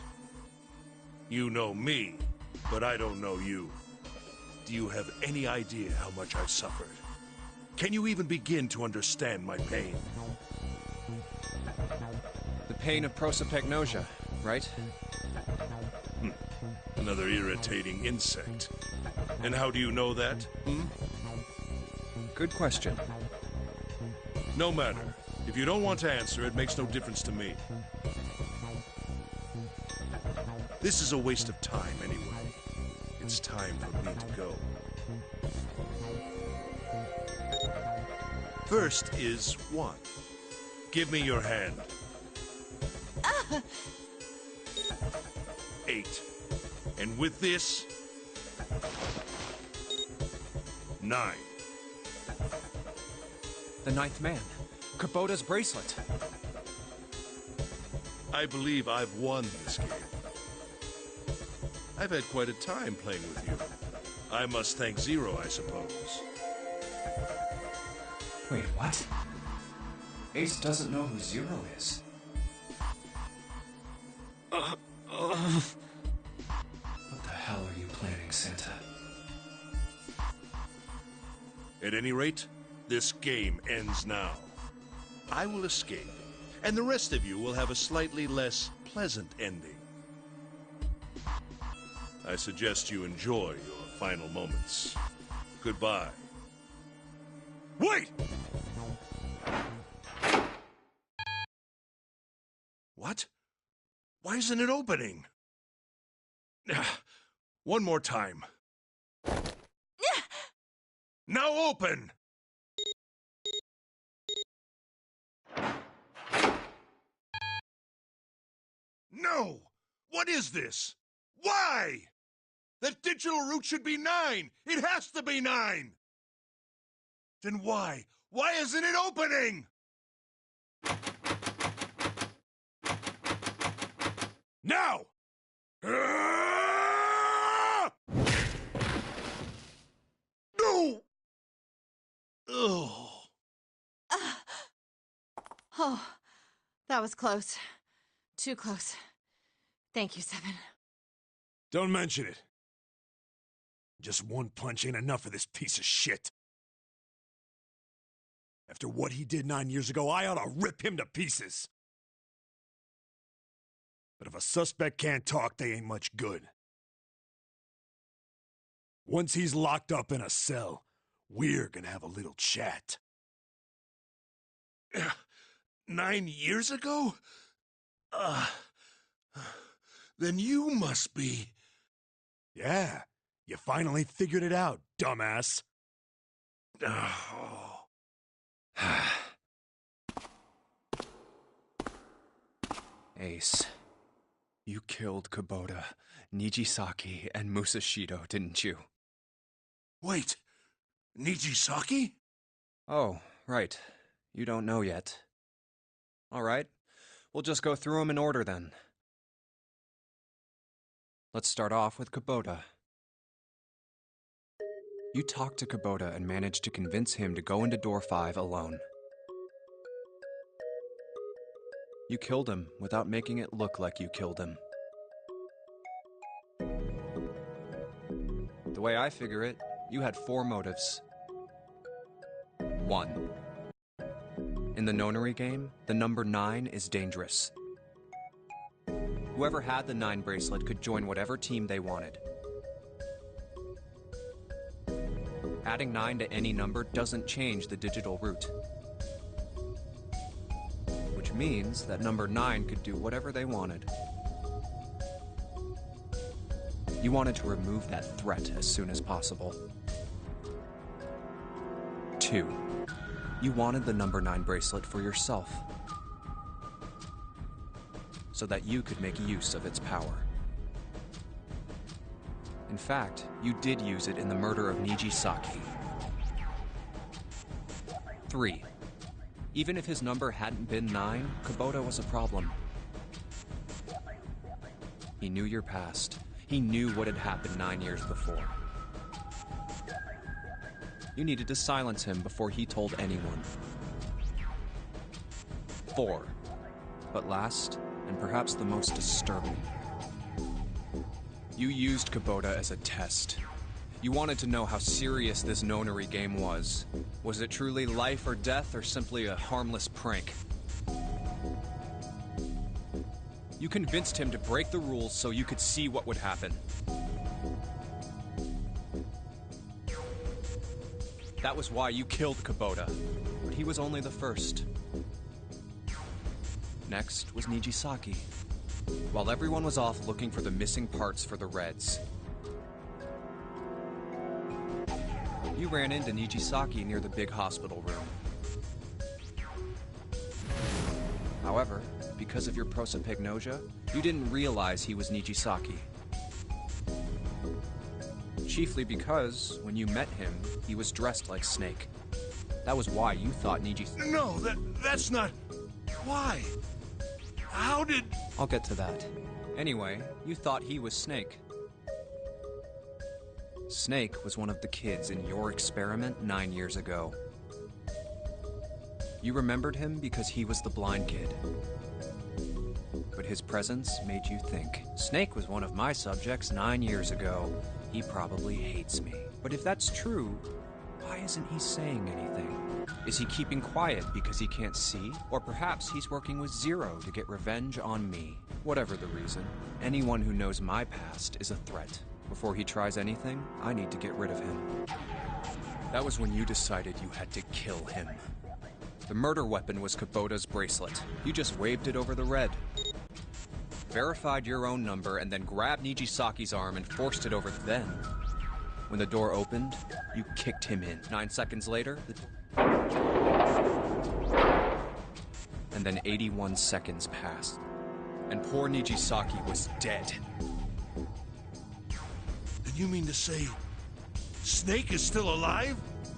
You know me, but I don't know you. Do you have any idea how much I've suffered? Can you even begin to understand my pain? The pain of prosopagnosia, right? Another irritating insect. And how do you know that, Good question. No matter. If you don't want to answer, it makes no difference to me. This is a waste of time anyway. It's time for me to go. First is 1. Give me your hand. 8. And with this... 9. The ninth man. Kubota's bracelet. I believe I've won this game. I've had quite a time playing with you. I must thank Zero, I suppose. Wait, what? Ace doesn't know who Zero is. What the hell are you planning, Santa? At any rate, this game ends now. I will escape, and the rest of you will have a slightly less pleasant ending. I suggest you enjoy your final moments. Goodbye. Wait! What? Why isn't it opening? One more time. Now open! No! What is this? Why? That digital root should be 9! It has to be 9! Then why Why isn't it opening? Now! No! Oh. Oh, that was close. Too close. Thank you, Seven. Don't mention it. Just one punch ain't enough for this piece of shit. After what he did 9 years ago, I ought to rip him to pieces. But if a suspect can't talk, they ain't much good. Once he's locked up in a cell, we're gonna have a little chat. 9 years ago? Then you must be... Yeah, you finally figured it out, dumbass. Oh. Ace, you killed Kubota, Nijisaki, and Musashido, didn't you? Wait, Nijisaki? Oh, right. You don't know yet. All right, we'll just go through them in order then. Let's start off with Kubota. You talked to Kubota and managed to convince him to go into Door 5 alone. You killed him without making it look like you killed him. The way I figure it, you had 4 motives. 1. In the Nonary game, the number 9 is dangerous. Whoever had the 9 bracelet could join whatever team they wanted. Adding 9 to any number doesn't change the digital route. Which means that number 9 could do whatever they wanted. You wanted to remove that threat as soon as possible. 2. You wanted the number 9 bracelet for yourself, so that you could make use of its power. In fact, you did use it in the murder of Nijisaki. 3. Even if his number hadn't been 9, Kubota was a problem. He knew your past. He knew what had happened 9 years before. You needed to silence him before he told anyone. 4. But last, and perhaps the most disturbing, you used Kubota as a test. You wanted to know how serious this Nonary game was. Was it truly life or death, or simply a harmless prank? You convinced him to break the rules so you could see what would happen. That was why you killed Kubota, but he was only the first. Next was Nijisaki. While everyone was off looking for the missing parts for the Reds, you ran into Nijisaki near the big hospital room. However, because of your prosopagnosia, you didn't realize he was Nijisaki. Chiefly because, when you met him, he was dressed like Snake. That was why you thought Nijisaki... No, that's not... Why? How did... I'll get to that. Anyway, you thought he was Snake. Snake was one of the kids in your experiment 9 years ago. You remembered him because he was the blind kid. But his presence made you think, Snake was one of my subjects 9 years ago. He probably hates me. But if that's true, why isn't he saying anything? Is he keeping quiet because he can't see? Or perhaps he's working with Zero to get revenge on me. Whatever the reason, anyone who knows my past is a threat. Before he tries anything, I need to get rid of him. That was when you decided you had to kill him. The murder weapon was Kubota's bracelet. You just waved it over the Red. Verified your own number, and then grabbed Nijisaki's arm and forced it over then. When the door opened, you kicked him in. 9 seconds later, and then 81 seconds passed, and poor Nijisaki was dead. You mean to say Snake is still alive?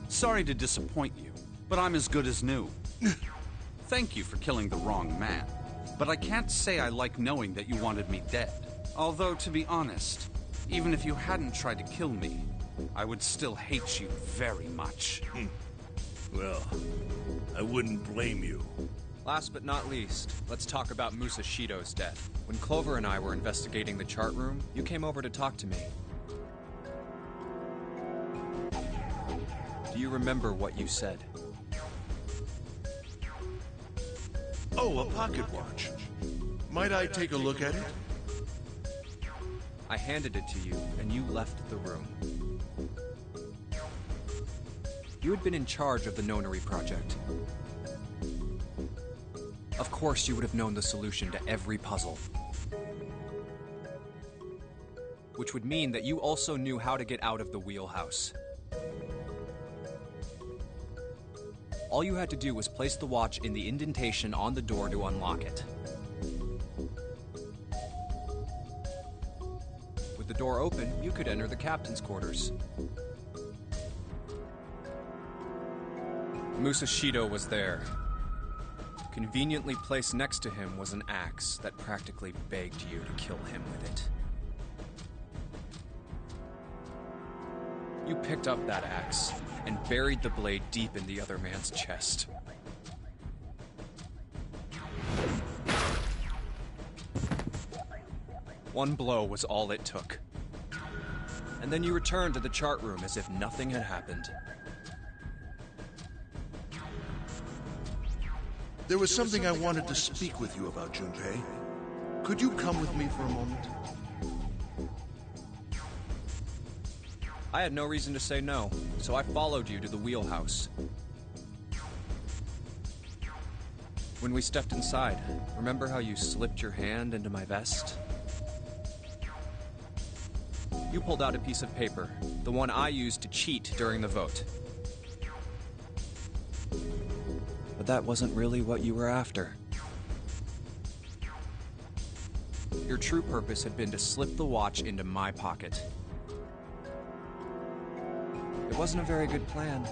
Sorry to disappoint you, but I'm as good as new. Thank you for killing the wrong man, but I can't say I like knowing that you wanted me dead. Although, to be honest, even if you hadn't tried to kill me, I would still hate you very much. Well, I wouldn't blame you. Last but not least, let's talk about Musashido's death. When Clover and I were investigating the chart room, you came over to talk to me. Do you remember what you said? Oh, a pocket watch. Might I take a look at it? I handed it to you, and you left the room. You had been in charge of the Nonary project. Of course you would have known the solution to every puzzle. Which would mean that you also knew how to get out of the wheelhouse. All you had to do was place the watch in the indentation on the door to unlock it. With the door open, you could enter the captain's quarters. Musashido was there. Conveniently placed next to him was an axe that practically begged you to kill him with it. You picked up that axe and buried the blade deep in the other man's chest. One blow was all it took. And then you returned to the chart room as if nothing had happened. There was something I wanted to speak with you about, Junpei. Could you come with me for a moment? I had no reason to say no, so I followed you to the wheelhouse. When we stepped inside, remember how you slipped your hand into my vest? You pulled out a piece of paper, the one I used to cheat during the vote. But that wasn't really what you were after. Your true purpose had been to slip the watch into my pocket. It wasn't a very good plan.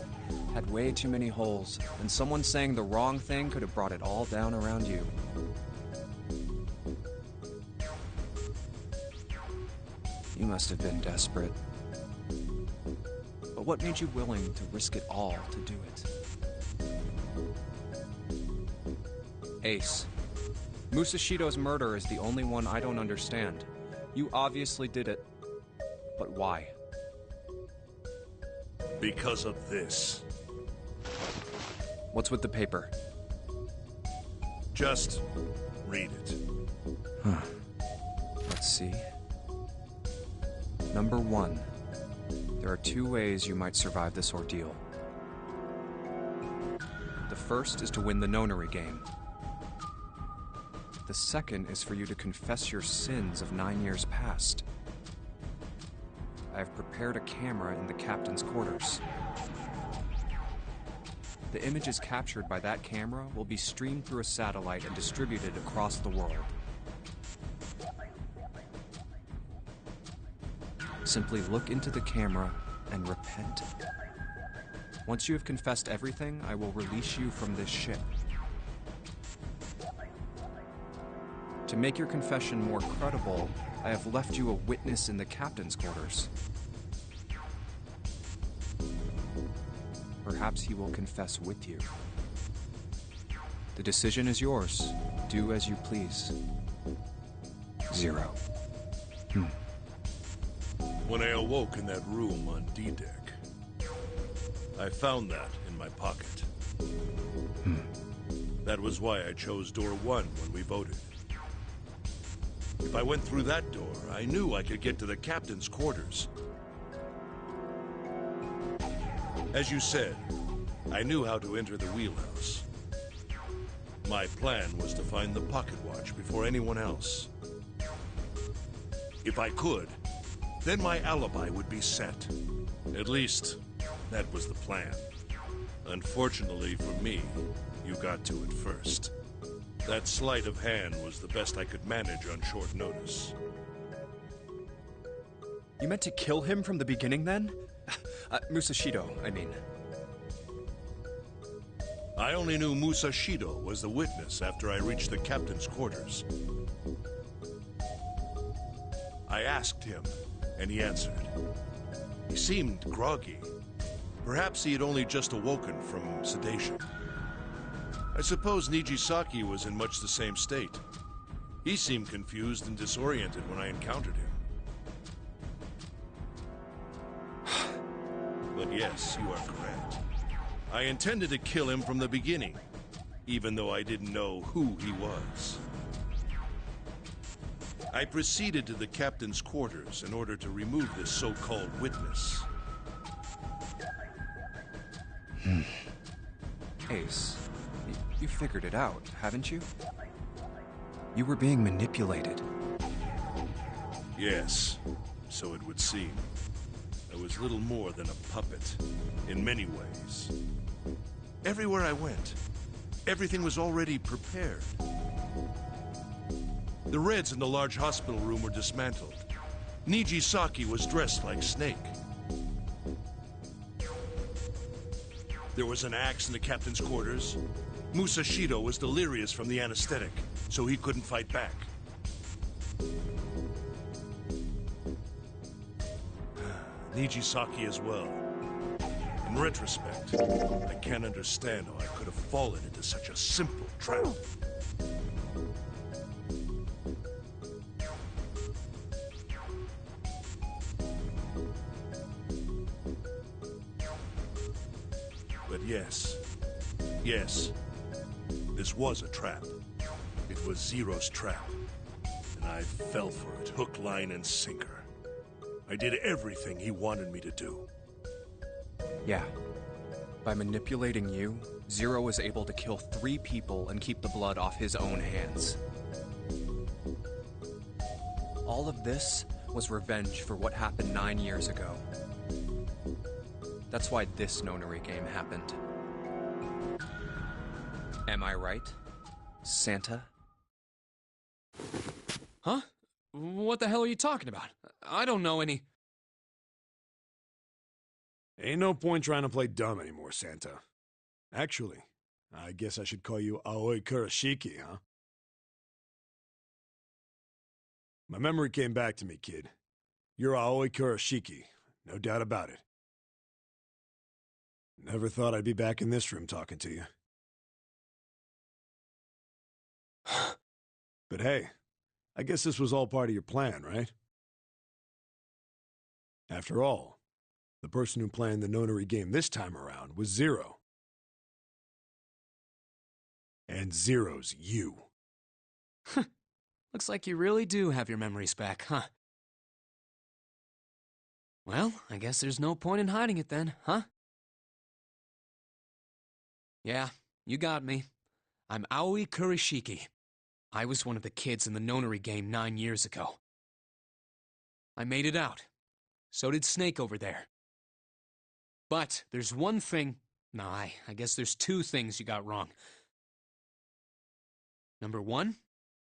Had way too many holes, and someone saying the wrong thing could have brought it all down around you. You must have been desperate. But what made you willing to risk it all to do it? Ace, Musashido's murder is the only one I don't understand. You obviously did it. But why? Because of this. What's with the paper? Just read it. Huh. Let's see. Number 1. There are 2 ways you might survive this ordeal. The first is to win the Nonary game. The second is for you to confess your sins of 9 years past. I have prepared a camera in the captain's quarters. The images captured by that camera will be streamed through a satellite and distributed across the world. Simply look into the camera and repent. Once you have confessed everything, I will release you from this ship. To make your confession more credible, I have left you a witness in the captain's quarters. Perhaps he will confess with you. The decision is yours. Do as you please. 0. When I awoke in that room on D-Deck, I found that in my pocket. That was why I chose door 1 when we voted. If I went through that door, I knew I could get to the captain's quarters. As you said, I knew how to enter the wheelhouse. My plan was to find the pocket watch before anyone else. If I could, then my alibi would be set. At least, that was the plan. Unfortunately for me, you got to it first. That sleight of hand was the best I could manage on short notice. You meant to kill him from the beginning, then? Musashido, I mean. I only knew Musashido was the witness after I reached the captain's quarters. I asked him, and he answered. He seemed groggy. Perhaps he had only just awoken from sedation. I suppose Nijisaki was in much the same state. He seemed confused and disoriented when I encountered him. But yes, you are correct. I intended to kill him from the beginning, even though I didn't know who he was. I proceeded to the captain's quarters in order to remove this so-called witness. Ace, you figured it out, haven't you? You were being manipulated. Yes, so it would seem. I was little more than a puppet, in many ways. Everywhere I went, everything was already prepared. The Reds in the large hospital room were dismantled. Nijisaki was dressed like Snake. There was an axe in the captain's quarters. Musashido was delirious from the anesthetic, so he couldn't fight back. Nijisaki as well. In retrospect, I can't understand how I could have fallen into such a simple trap. But yes, this was a trap. It was Zero's trap, and I fell for it, hook, line, and sinker. I did everything he wanted me to do. Yeah. By manipulating you, Zero was able to kill 3 people and keep the blood off his own hands. All of this was revenge for what happened 9 years ago. That's why this Nonary game happened. Am I right, Santa? Huh? What the hell are you talking about? I don't know any... Ain't no point trying to play dumb anymore, Santa. Actually, I guess I should call you Aoi Kurashiki, huh? My memory came back to me, kid. You're Aoi Kurashiki, no doubt about it. Never thought I'd be back in this room talking to you. But hey, I guess this was all part of your plan, right? After all, the person who planned the Nonary game this time around was Zero. And Zero's you. Looks like you really do have your memories back, huh? Well, I guess there's no point in hiding it then, huh? Yeah, you got me. I'm Aoi Kurashiki. I was one of the kids in the Nonary game 9 years ago. I made it out. So did Snake over there. But there's one thing... No, I guess there's 2 things you got wrong. Number 1,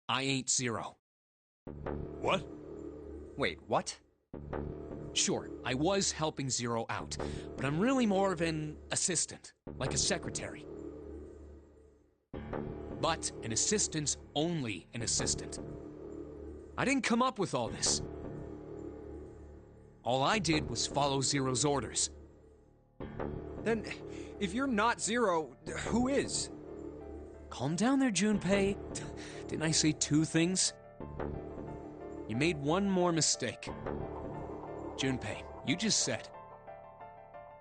I ain't Zero. What? Wait, what? Sure, I was helping Zero out, but I'm really more of an assistant, like a secretary. But an assistant's only an assistant. I didn't come up with all this. All I did was follow Zero's orders. Then, if you're not Zero, who is? Calm down there, Junpei. Didn't I say 2 things? You made one more mistake. Junpei, you just said,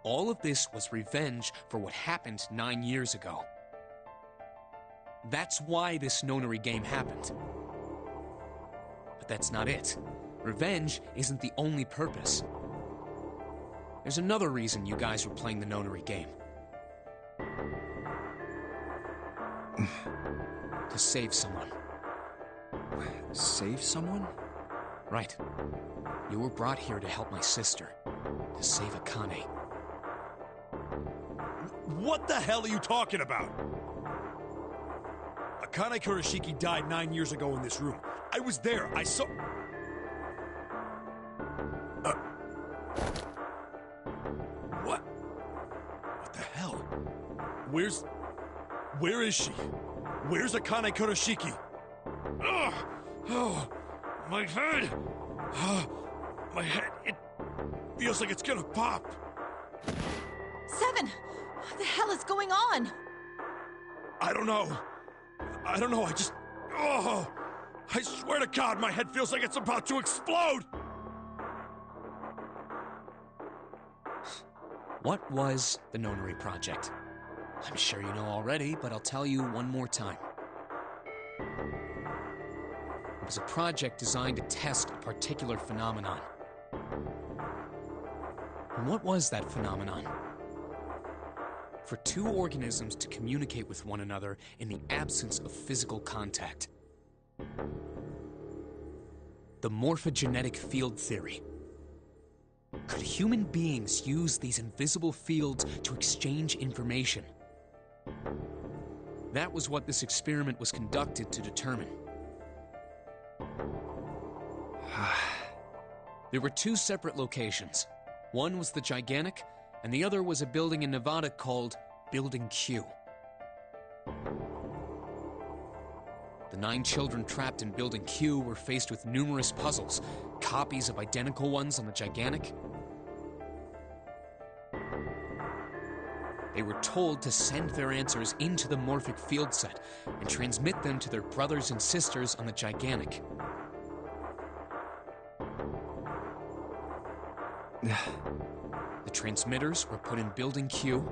all of this was revenge for what happened 9 years ago. That's why this Nonary game happened. But that's not it. Revenge isn't the only purpose. There's another reason you guys were playing the Nonary game. To save someone. Save someone? Right. You were brought here to help my sister. To save Akane. What the hell are you talking about? Akane Kurashiki died 9 years ago in this room. I was there. I saw... What? What the hell? Where's... Where is she? Where's Akane Kurashiki? Ugh! Oh, my head! My head, it feels like it's gonna pop. Seven! What the hell is going on? I don't know. I just... Oh! I swear to God, my head feels like it's about to explode! What was the Nonary Project? I'm sure you know already, but I'll tell you one more time. It was a project designed to test a particular phenomenon. And what was that phenomenon? For two organisms to communicate with one another in the absence of physical contact. The morphogenetic field theory. Could human beings use these invisible fields to exchange information? That was what this experiment was conducted to determine. There were two separate locations. One was the Gigantic, and the other was a building in Nevada called Building Q. The 9 children trapped in Building Q were faced with numerous puzzles, copies of identical ones on the Gigantic. They were told to send their answers into the morphic field set and transmit them to their brothers and sisters on the Gigantic. The transmitters were put in Building Q,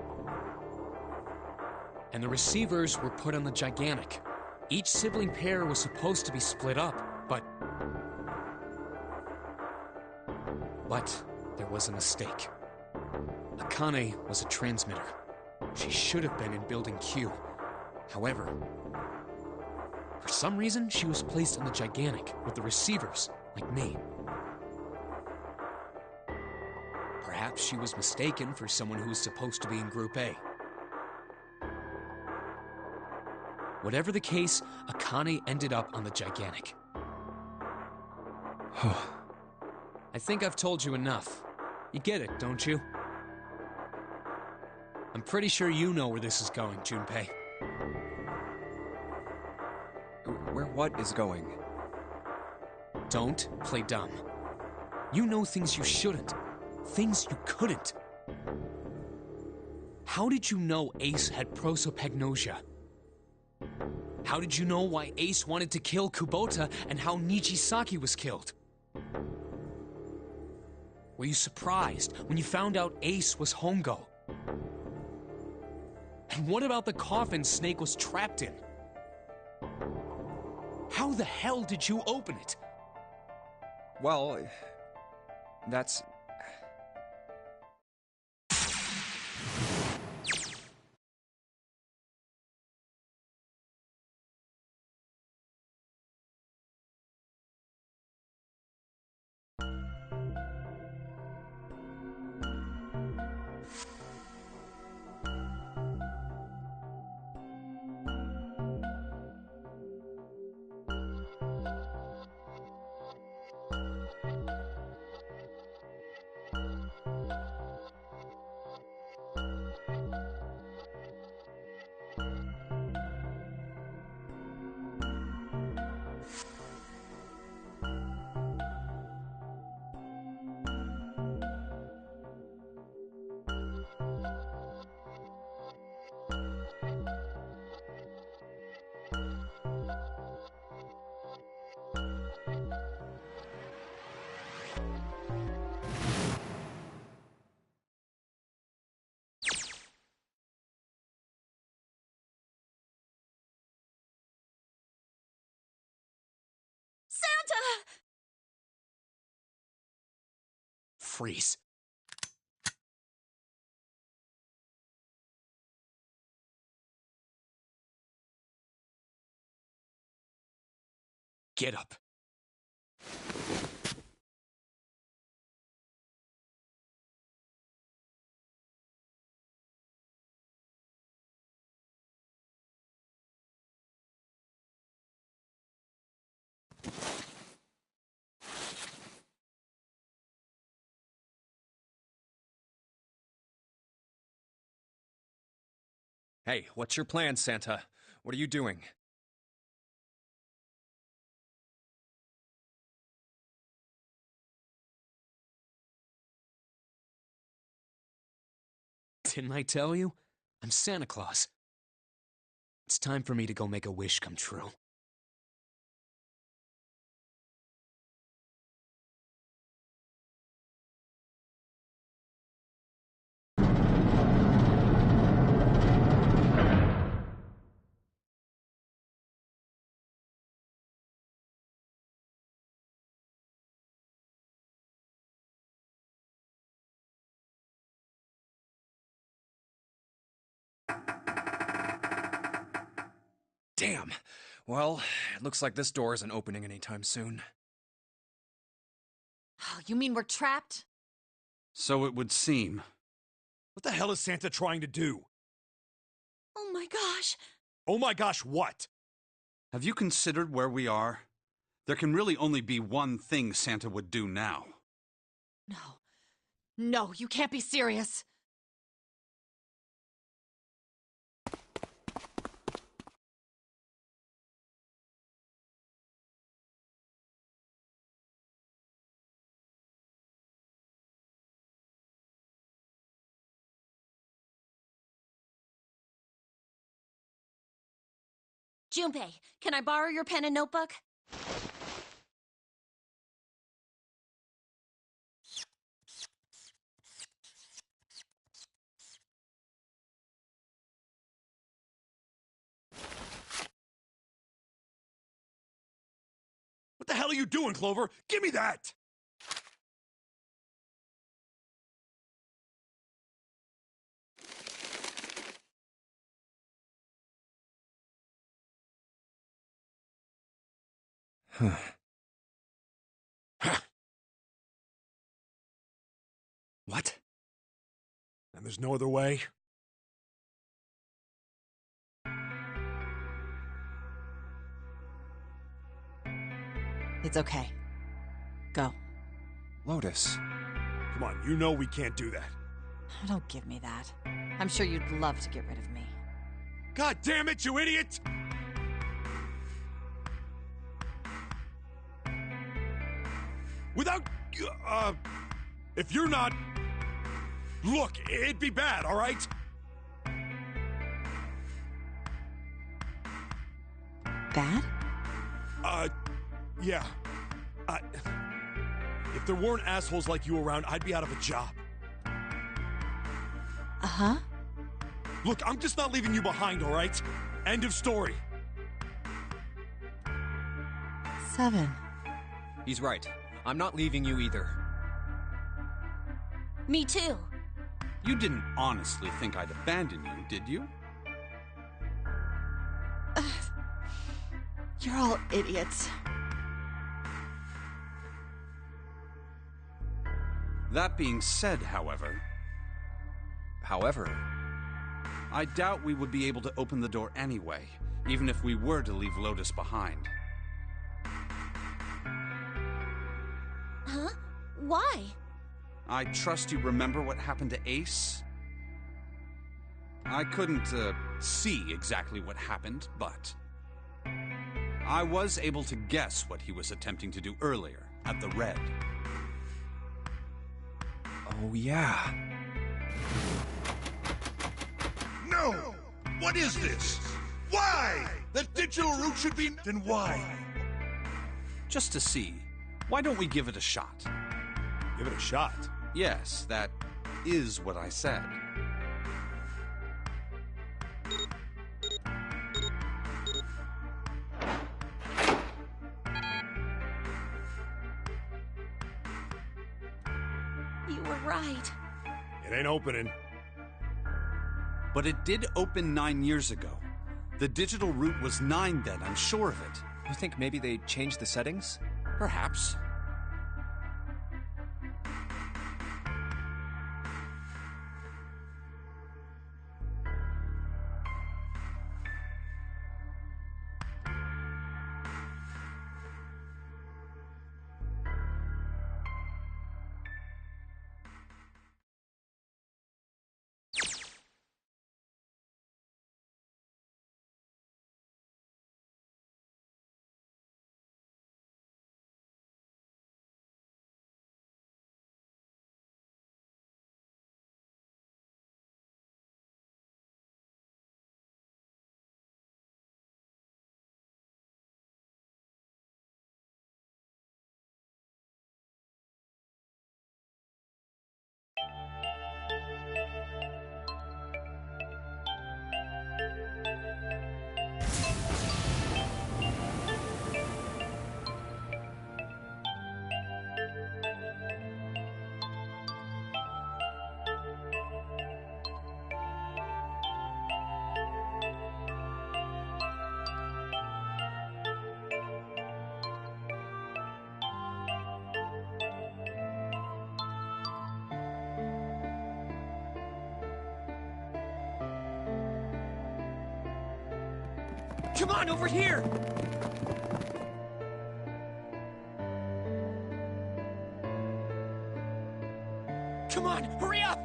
and the receivers were put on the Gigantic. Each sibling pair was supposed to be split up, but there was a mistake. Akane was a transmitter. She should have been in Building Q. However, for some reason, she was placed on the Gigantic with the receivers, like me. Perhaps she was mistaken for someone who was supposed to be in Group A. Whatever the case, Akane ended up on the Gigantic. I think I've told you enough. You get it, don't you? I'm pretty sure you know where this is going, Junpei. Where what is going? Don't play dumb. You know things you shouldn't. Things you couldn't. How did you know Ace had prosopagnosia? How did you know why Ace wanted to kill Kubota and how Nijisaki was killed? Were you surprised when you found out Ace was Hongo? And what about the coffin Snake was trapped in? How the hell did you open it? Well, that's... Santa! Freeze. Get up. Hey, what's your plan, Santa? What are you doing? Didn't I tell you? I'm Santa Claus. It's time for me to go make a wish come true. Damn. Well, it looks like this door isn't opening anytime soon. Oh, you mean we're trapped? So it would seem. What the hell is Santa trying to do? Oh my gosh! Oh my gosh, what? Have you considered where we are? There can really only be one thing Santa would do now. No. No, you can't be serious. Junpei, can I borrow your pen and notebook? What the hell are you doing, Clover? Give me that! What? And there's no other way? It's okay. Go. Lotus. Come on, you know we can't do that. Don't give me that. I'm sure you'd love to get rid of me. God damn it, you idiot! Without... if you're not... Look, it'd be bad, all right? Bad? Yeah. If there weren't assholes like you around, I'd be out of a job. Uh-huh. Look, I'm just not leaving you behind, all right? End of story. 7. He's right. I'm not leaving you either. Me too. You didn't honestly think I'd abandon you, did you? You're all idiots. That being said, however... I doubt we would be able to open the door anyway, even if we were to leave Lotus behind. Huh? Why? I trust you remember what happened to Ace? I couldn't, see exactly what happened, but... I was able to guess what he was attempting to do earlier, at the Red. Oh, yeah. No! What is this? Why? The digital root should be... Then why? Just to see. Why don't we give it a shot? Give it a shot? Yes, that is what I said. You were right. It ain't opening. But it did open 9 years ago. The digital root was 9 then, I'm sure of it. You think maybe they changed the settings? Perhaps. Come on, over here! Come on, hurry up!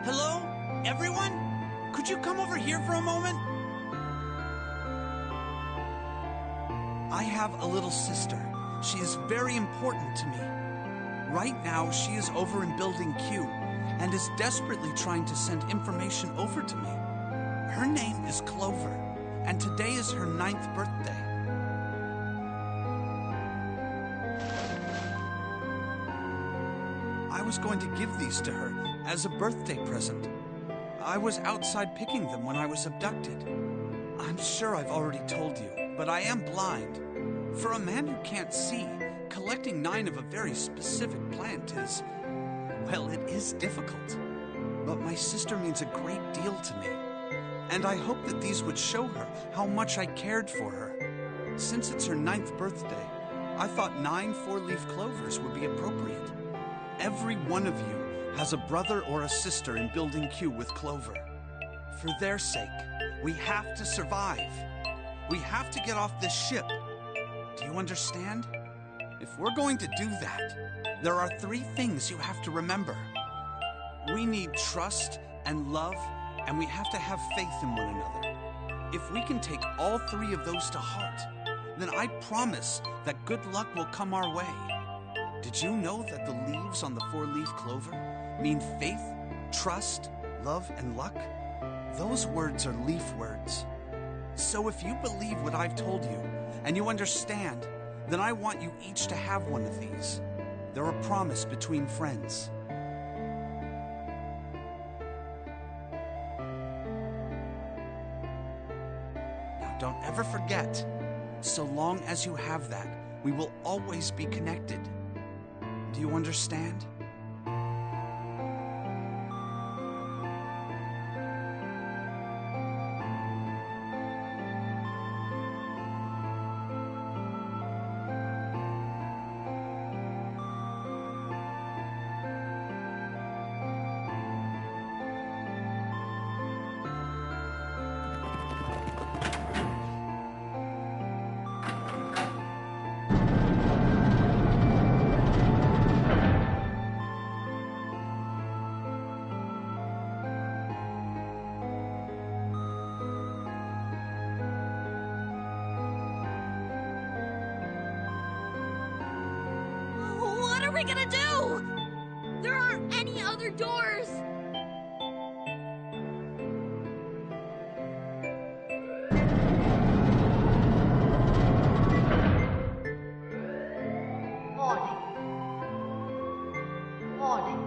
Hello? Everyone? Could you come over here for a moment? I have a little sister. She is very important to me. Right now, she is over in Building Q and is desperately trying to send information over to me. Her name is Clover, and today is her 9th birthday. I was going to give these to her as a birthday present. I was outside picking them when I was abducted. I'm sure I've already told you, but I am blind. For a man who can't see, collecting 9 of a very specific plant is, well, it is difficult. But my sister means a great deal to me, and I hope that these would show her how much I cared for her. Since it's her 9th birthday, I thought 9 4-leaf clovers would be appropriate. Every one of you has a brother or a sister in Building Q with Clover. For their sake, we have to survive. We have to get off this ship. Do you understand? If we're going to do that, there are 3 things you have to remember. We need trust and love, and we have to have faith in one another. If we can take all 3 of those to heart, then I promise that good luck will come our way. Did you know that the leaves on the 4-leaf clover mean faith, trust, love, and luck? Those words are leaf words. So if you believe what I've told you, and you understand, then I want you each to have one of these. They're a promise between friends. Now don't ever forget, so long as you have that, we will always be connected. Do you understand? What are we gonna do? There aren't any other doors. Warning. Warning.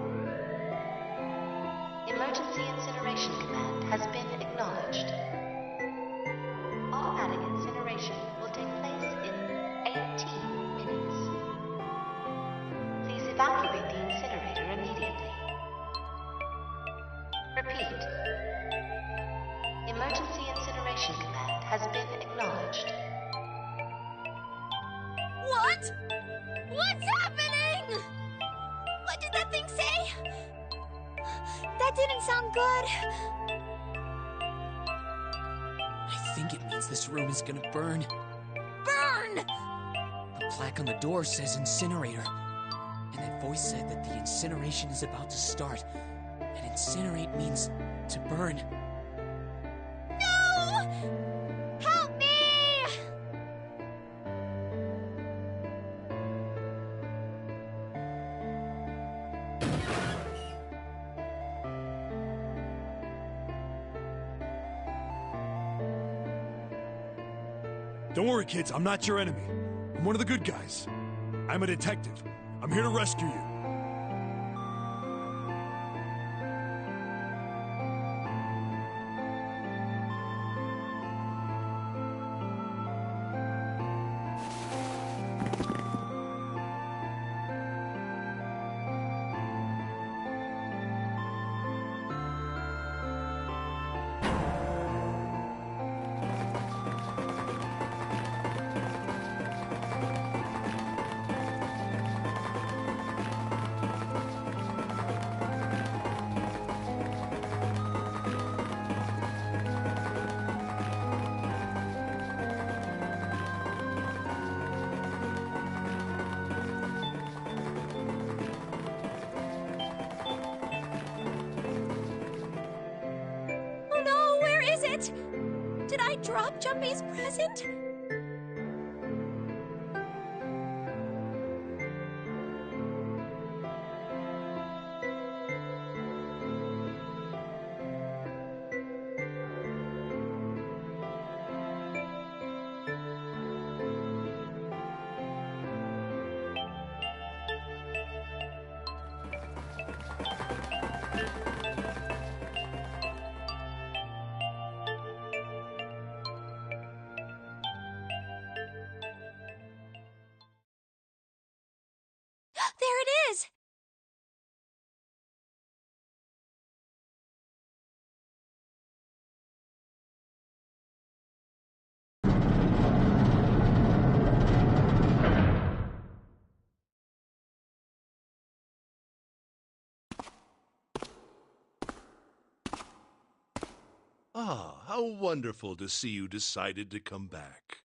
Emergency incineration command has been acknowledged. Automatic incineration will take place in 18 minutes. Please evacuate the incinerator immediately. Repeat. Emergency incineration command has been acknowledged. What? What's happening? What did that thing say? That didn't sound good. I think it means this room is gonna burn. Burn! The plaque on the door says incinerator. And that voice said that the incineration is about to start. And incinerate means to burn. No! Help me! Don't worry, kids. I'm not your enemy. I'm one of the good guys. I'm a detective. I'm here to rescue you. drop Junpei's present? There it is! Ah, how wonderful to see you decided to come back.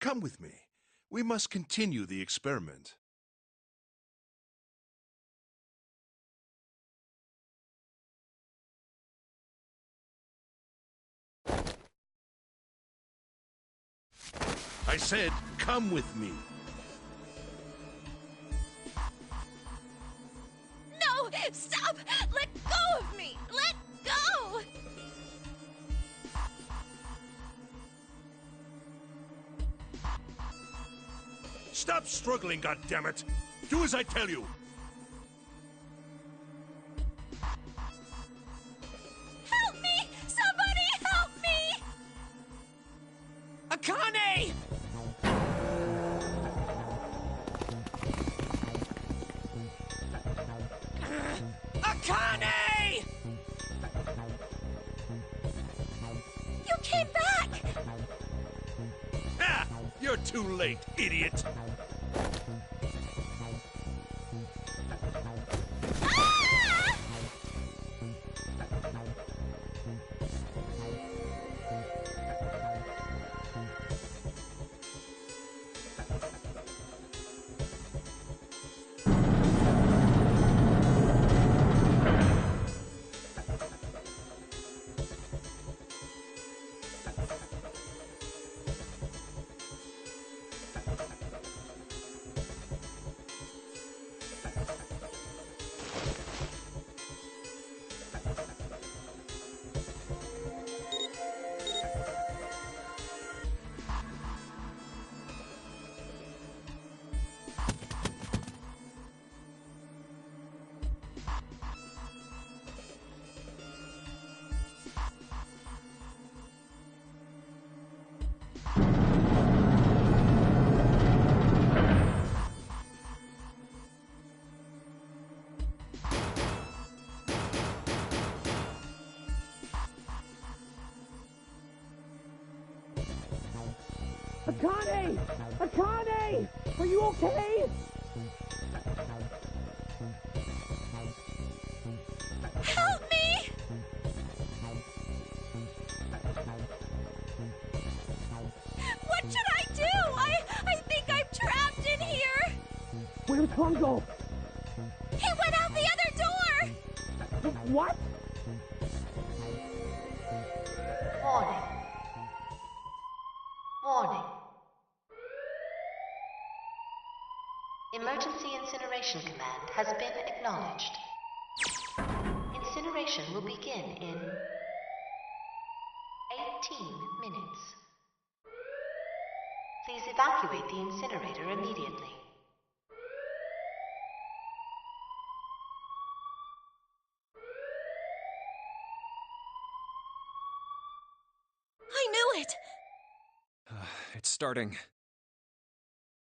Come with me. We must continue the experiment. I said, come with me. No! Stop! Let go of me! Let go! Stop struggling, goddammit! Do as I tell you! Help me! Somebody help me! Akane! Akane! You came back! Ah! You're too late, idiot! Akane! Akane! Are you okay? Help me! What should I do? I think I'm trapped in here! Where's Hongo? He went out the other door! What? Warning. Warning. Emergency incineration command has been acknowledged. Incineration will begin in 18 minutes. Please evacuate the incinerator immediately. I knew it! It's starting.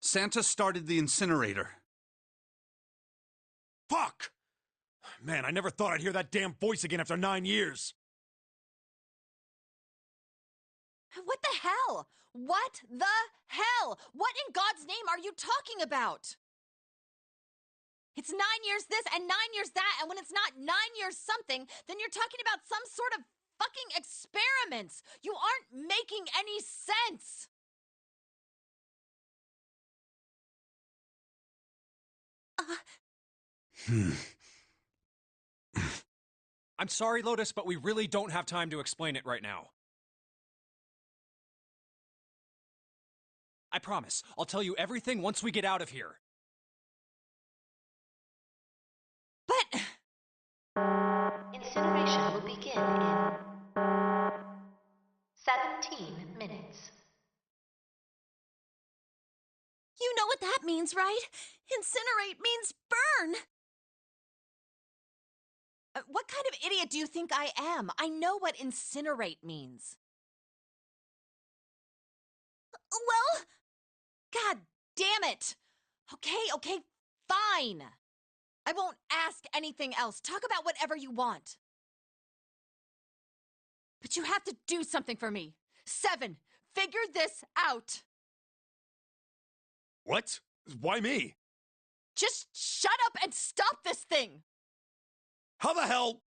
Santa started the incinerator. Fuck! Man, I never thought I'd hear that damn voice again after 9 years. What the hell? What the hell? What in God's name are you talking about? It's 9 years this and 9 years that, and when it's not 9 years something, then you're talking about some sort of fucking experiments. You aren't making any sense. I'm sorry, Lotus, but we really don't have time to explain it right now. I promise, I'll tell you everything once we get out of here. But... Incineration will begin in 17 minutes. You know what that means, right? Incinerate means burn! What kind of idiot do you think I am? I know what incinerate means. Well... God damn it! Okay, fine. I won't ask anything else. Talk about whatever you want. But you have to do something for me. 7, figure this out. What? Why me? Just shut up and stop this thing! How the hell?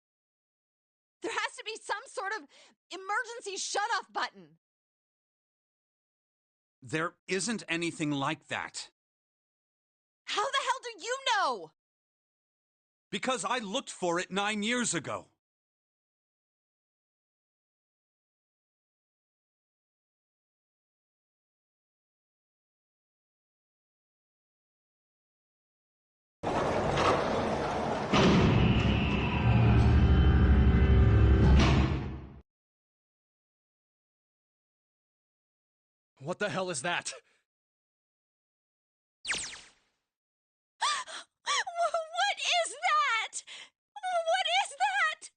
There has to be some sort of emergency shut-off button. There isn't anything like that. How the hell do you know? Because I looked for it 9 years ago. What the hell is that? What is that? What is that?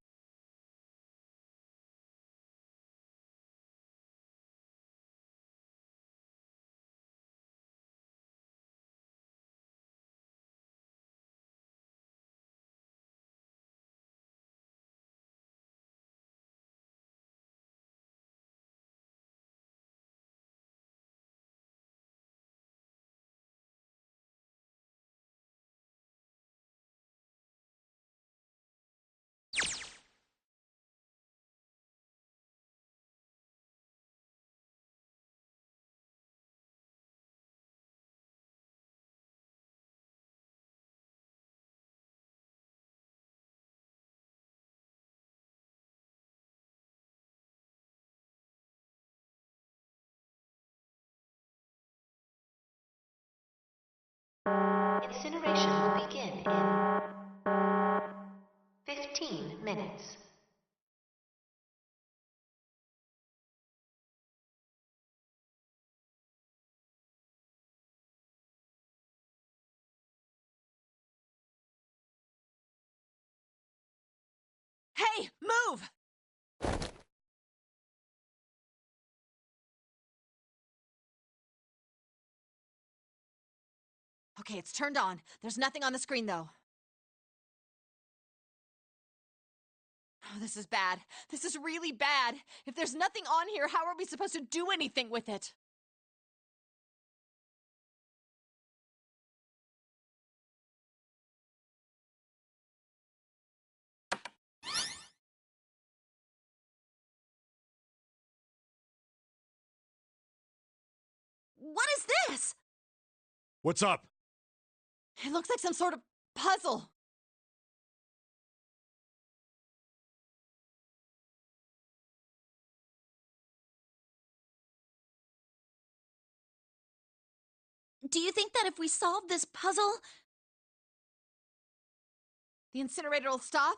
Incineration will begin in 15 minutes. Hey, move! Okay, it's turned on. There's nothing on the screen, though. Oh, this is bad. This is really bad. If there's nothing on here, how are we supposed to do anything with it? What is this? What's up? It looks like some sort of puzzle. Do you think that if we solve this puzzle... The incinerator will stop?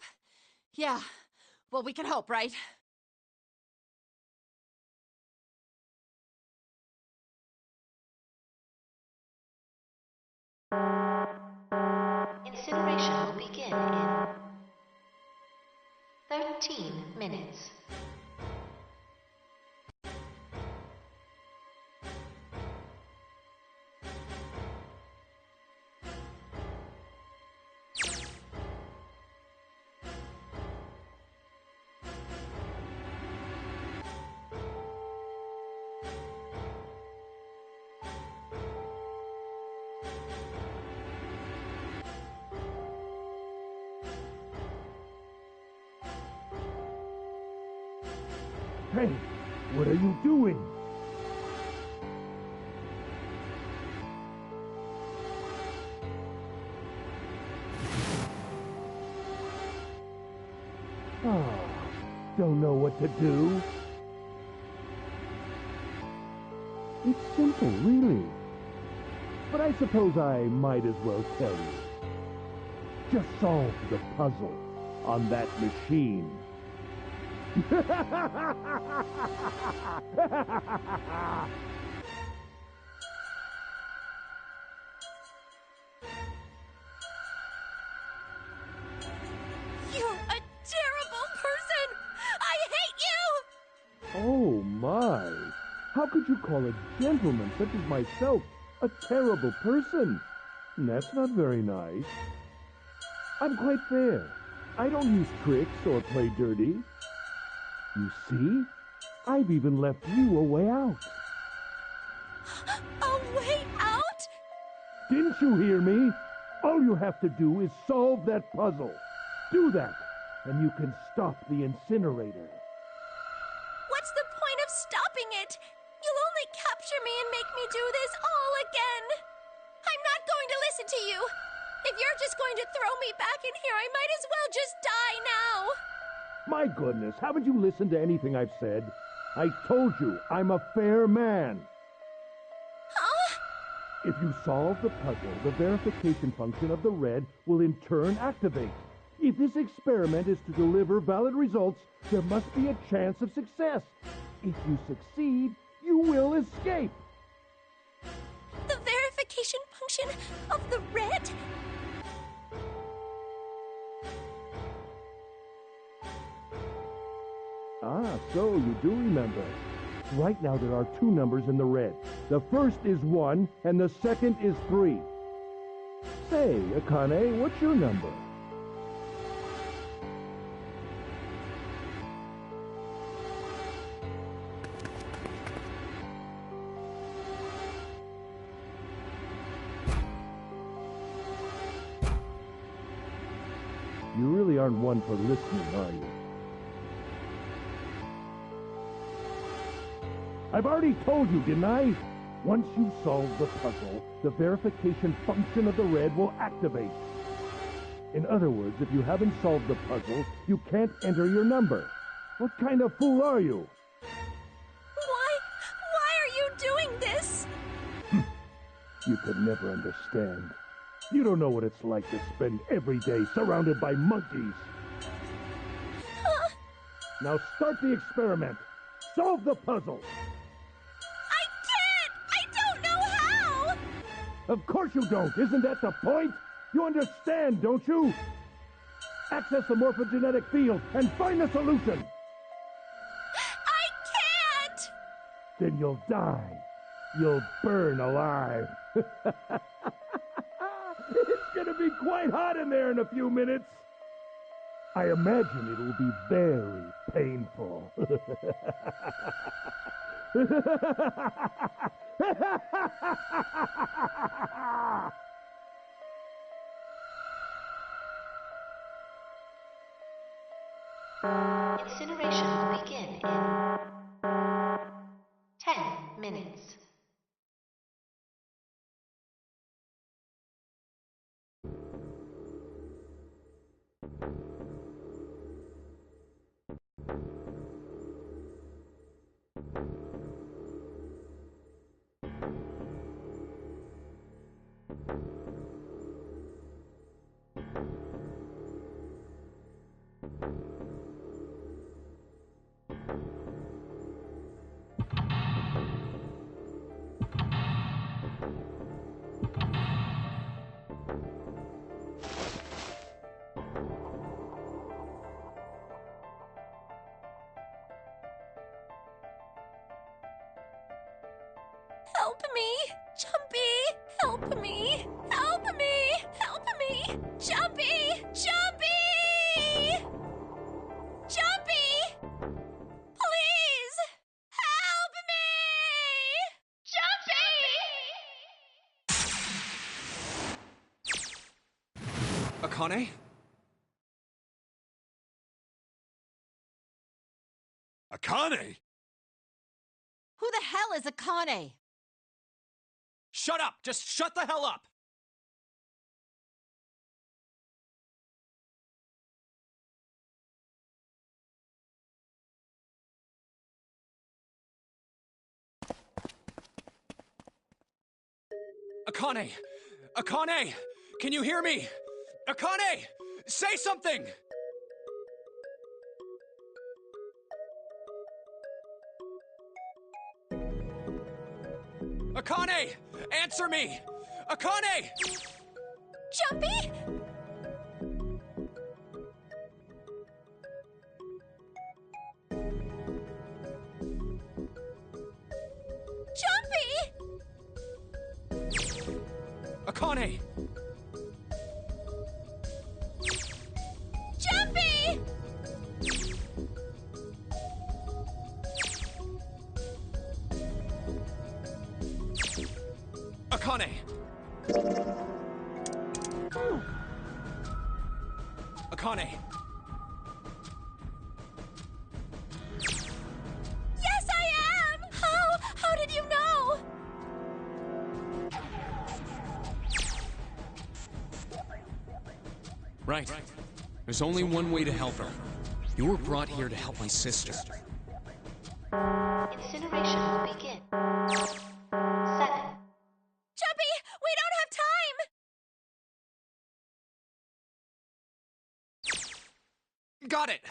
Yeah. Well, we can hope, right? Incineration will begin in 13 minutes. Hey, what are you doing? what to do? It's simple, really. But I suppose I might as well tell you. Just solve the puzzle on that machine. You're a terrible person! I hate you! Oh my! How could you call a gentleman such as myself a terrible person? That's not very nice. I'm quite fair. I don't use tricks or play dirty. You see? I've even left you a way out. A way out? Didn't you hear me? All you have to do is solve that puzzle. Do that, and you can stop the incinerator. What's the point of stopping it? You'll only capture me and make me do this all again. I'm not going to listen to you. If you're just going to throw me back in here, I might as well just die now. My goodness, haven't you listened to anything I've said? I told you, I'm a fair man. Huh? If you solve the puzzle, the verification function of the red will in turn activate. If this experiment is to deliver valid results, there must be a chance of success. If you succeed, you will escape. The verification function of the red? Ah, so you do remember. Right now there are two numbers in the red. The first is 1, and the second is 3. Say, Akane, what's your number? You really aren't one for listening, are you? I've already told you, didn't I? Once you solve the puzzle, the verification function of the red will activate. In other words, if you haven't solved the puzzle, you can't enter your number. What kind of fool are you? Why are you doing this? You could never understand. You don't know what it's like to spend every day surrounded by monkeys. Now start the experiment. Solve the puzzle. I don't know how! Of course you don't. Isn't that the point? You understand, don't you? Access the morphogenetic field and find the solution. I can't! Then you'll die. You'll burn alive. It's gonna be quite hot in there in a few minutes. I imagine it'll be very painful. Incineration will begin in 10 minutes. Help me! Jumpy! Help me! Help me! Help me! Jumpy! Jumpy! Jumpy! Please! Help me! Jumpy! Akane? Akane? Who the hell is Akane? Shut up! Just shut the hell up! Akane! Akane! Can you hear me? Akane! Say something! Akane! Answer me! Akane! Jumpy? Jumpy! Akane! Jumpy! Akane! Akane! Yes, I am! How did you know? Right. There's only one way to help her. You were brought here to help my sister. Incineration will begin. 7. Jumpy, we don't have time! Got it!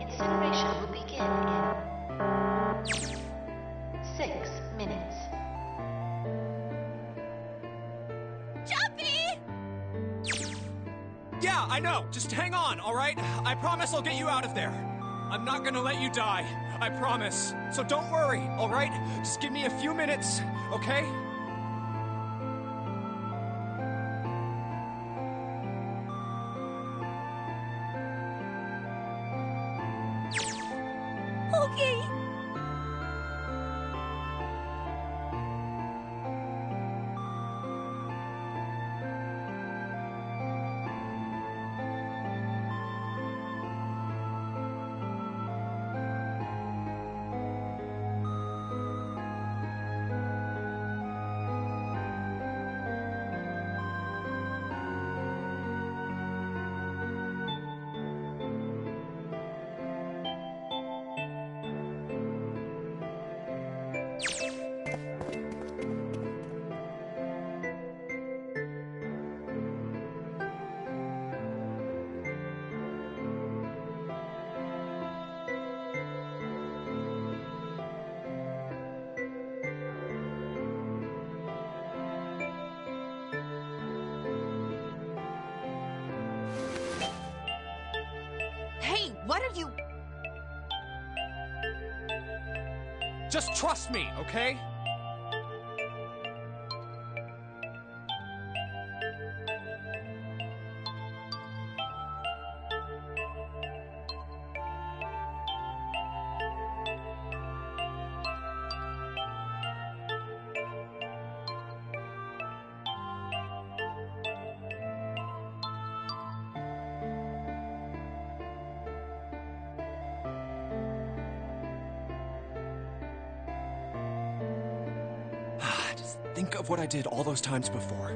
Incineration will begin in 6 minutes. Jumpy! Yeah, I know. Just hang on, all right? I promise I'll get you out of there. I'm not gonna let you die. I promise. So don't worry, all right? Just give me a few minutes, okay? Okay. Hey, what are you... Just trust me, okay? Just think of what I did all those times before.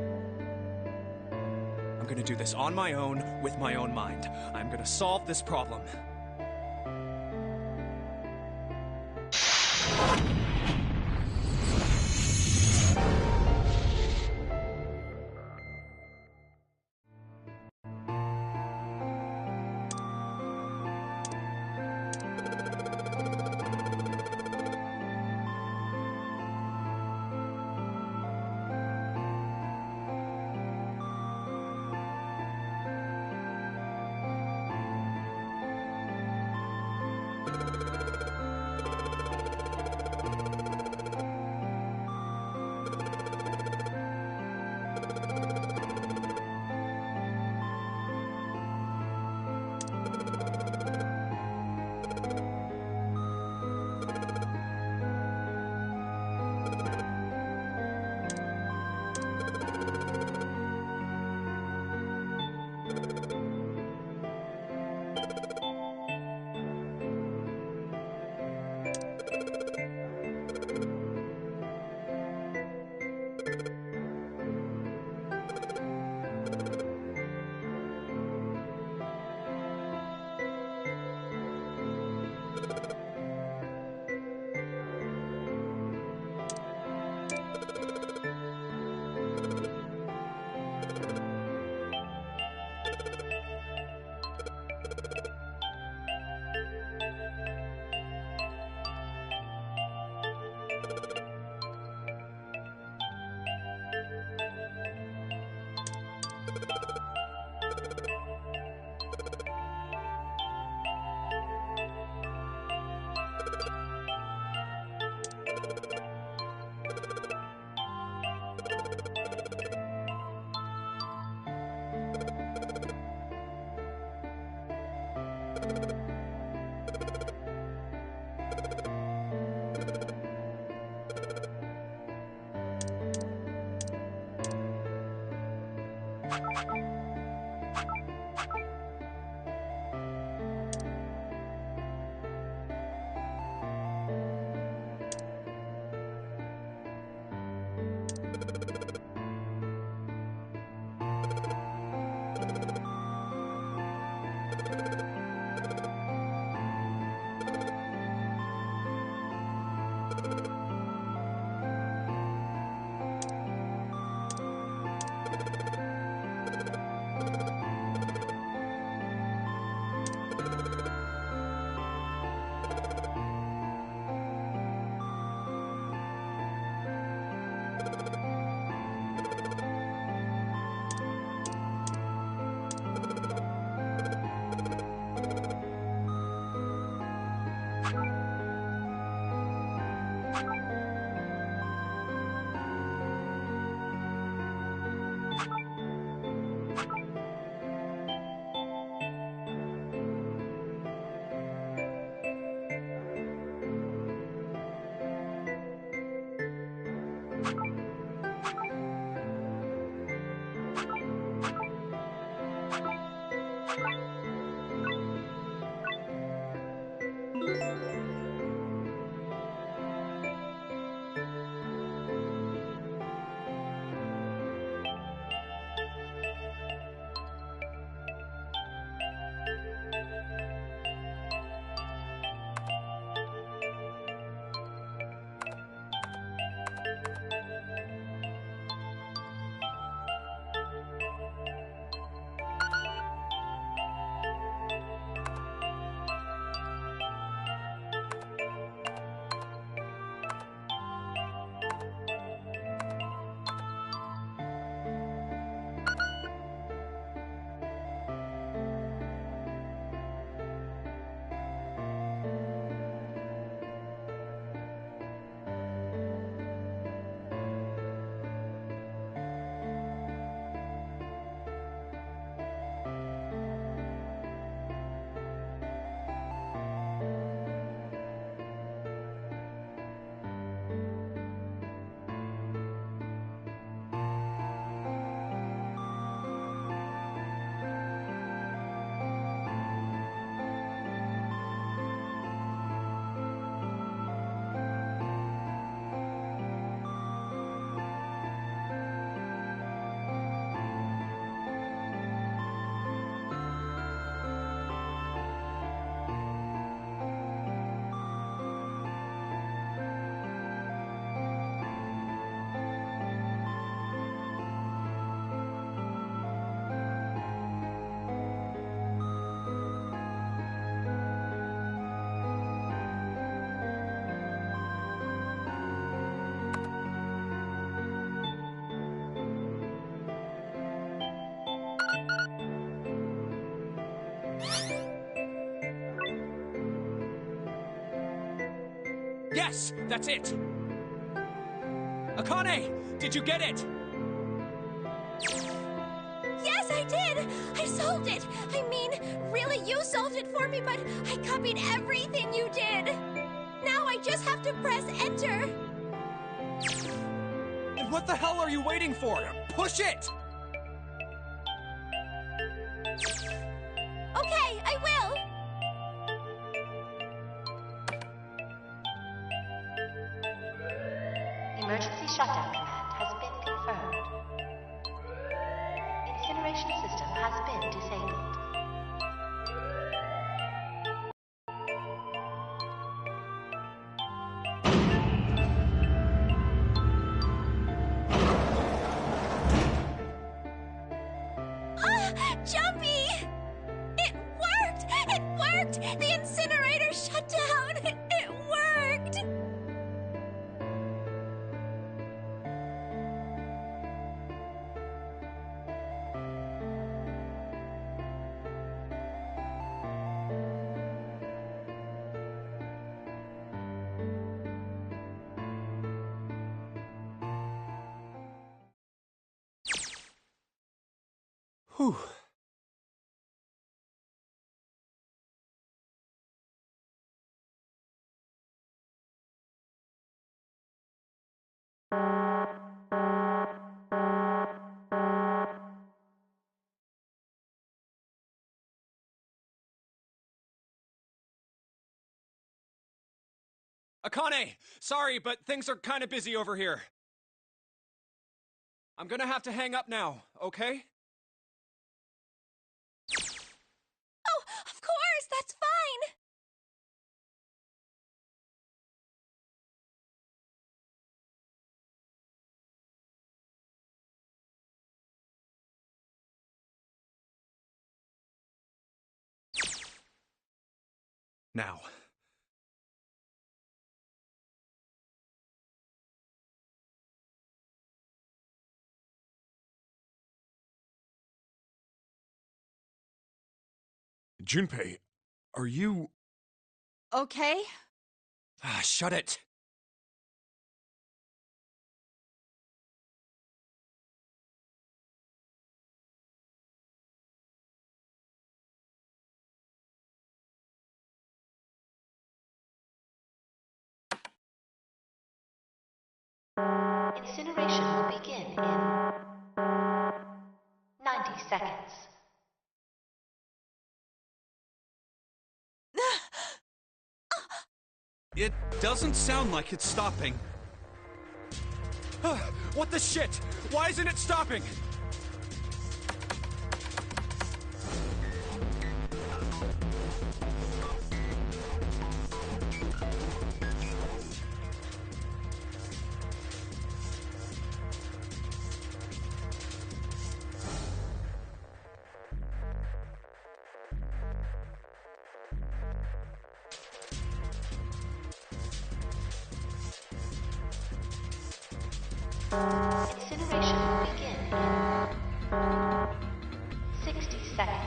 I'm gonna do this on my own, with my own mind. I'm gonna solve this problem. Yes, that's it! Akane, did you get it? Yes, I did! I solved it! I mean, really, you solved it for me, but I copied everything you did! Now I just have to press enter! And what the hell are you waiting for? Push it! Okay, I will! Emergency shutdown command has been confirmed. Incineration system has been disabled. Jumpy! It worked! It worked! The incinerator shut down! It worked! Whew. Akane, sorry, but things are kind of busy over here. I'm gonna have to hang up now, okay? Oh, of course, that's fine. Now. Junpei, are you... Okay. Ah, shut it. Incineration will begin in 90 seconds. It doesn't sound like it's stopping. What the shit? Why isn't it stopping? Incineration will begin in 60 seconds.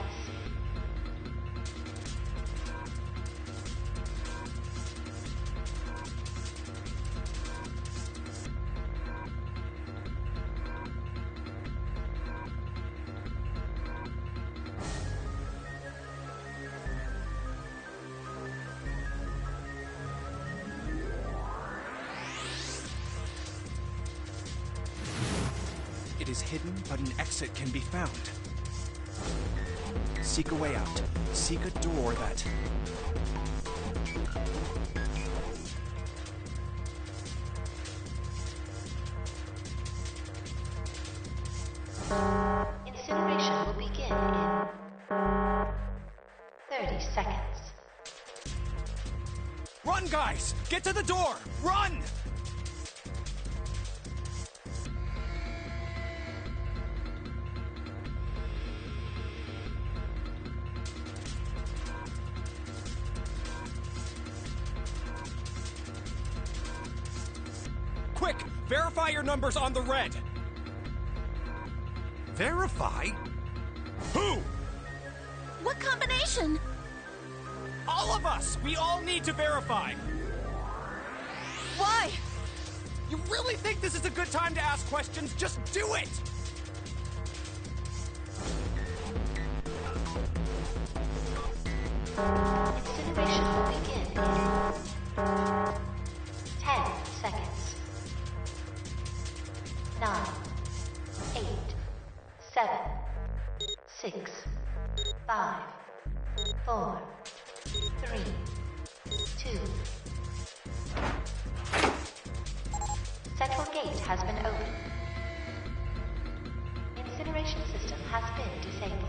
It is hidden, but an exit can be found. Seek a way out. Seek a door that... Incineration will begin in 30 seconds. Run, guys! Get to the door! Run! Quick! Verify your numbers on the red! Verify? Who? What combination? All of us! We all need to verify! Why? You really think this is a good time to ask questions? Just do it! Incineration will begin in 10 seconds. 9, 8, 7, 6, 5, 4, 3, 2. Central gate has been opened. Incineration system has been disabled.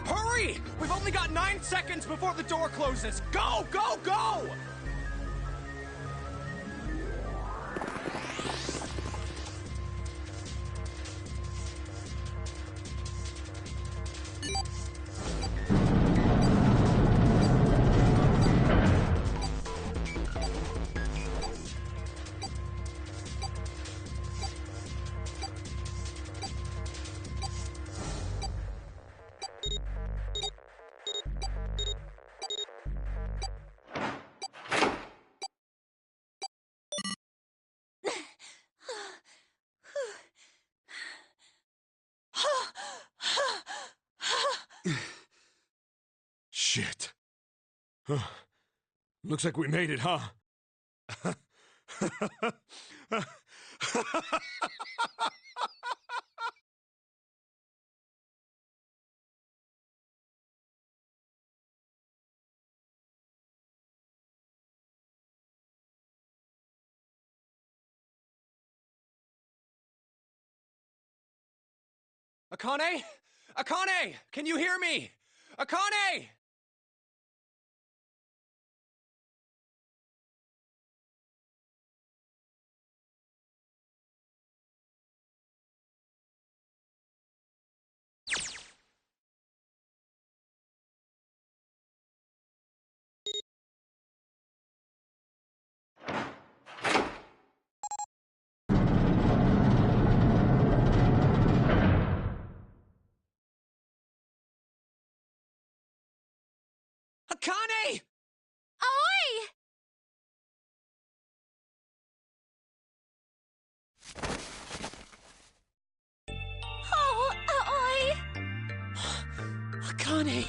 Hurry! We've only got 9 seconds before the door closes! Go, go, go! Shit. Looks like we made it, huh? Akane? Akane! Can you hear me? Akane! Akane! Oi! Oh, oi! Akane!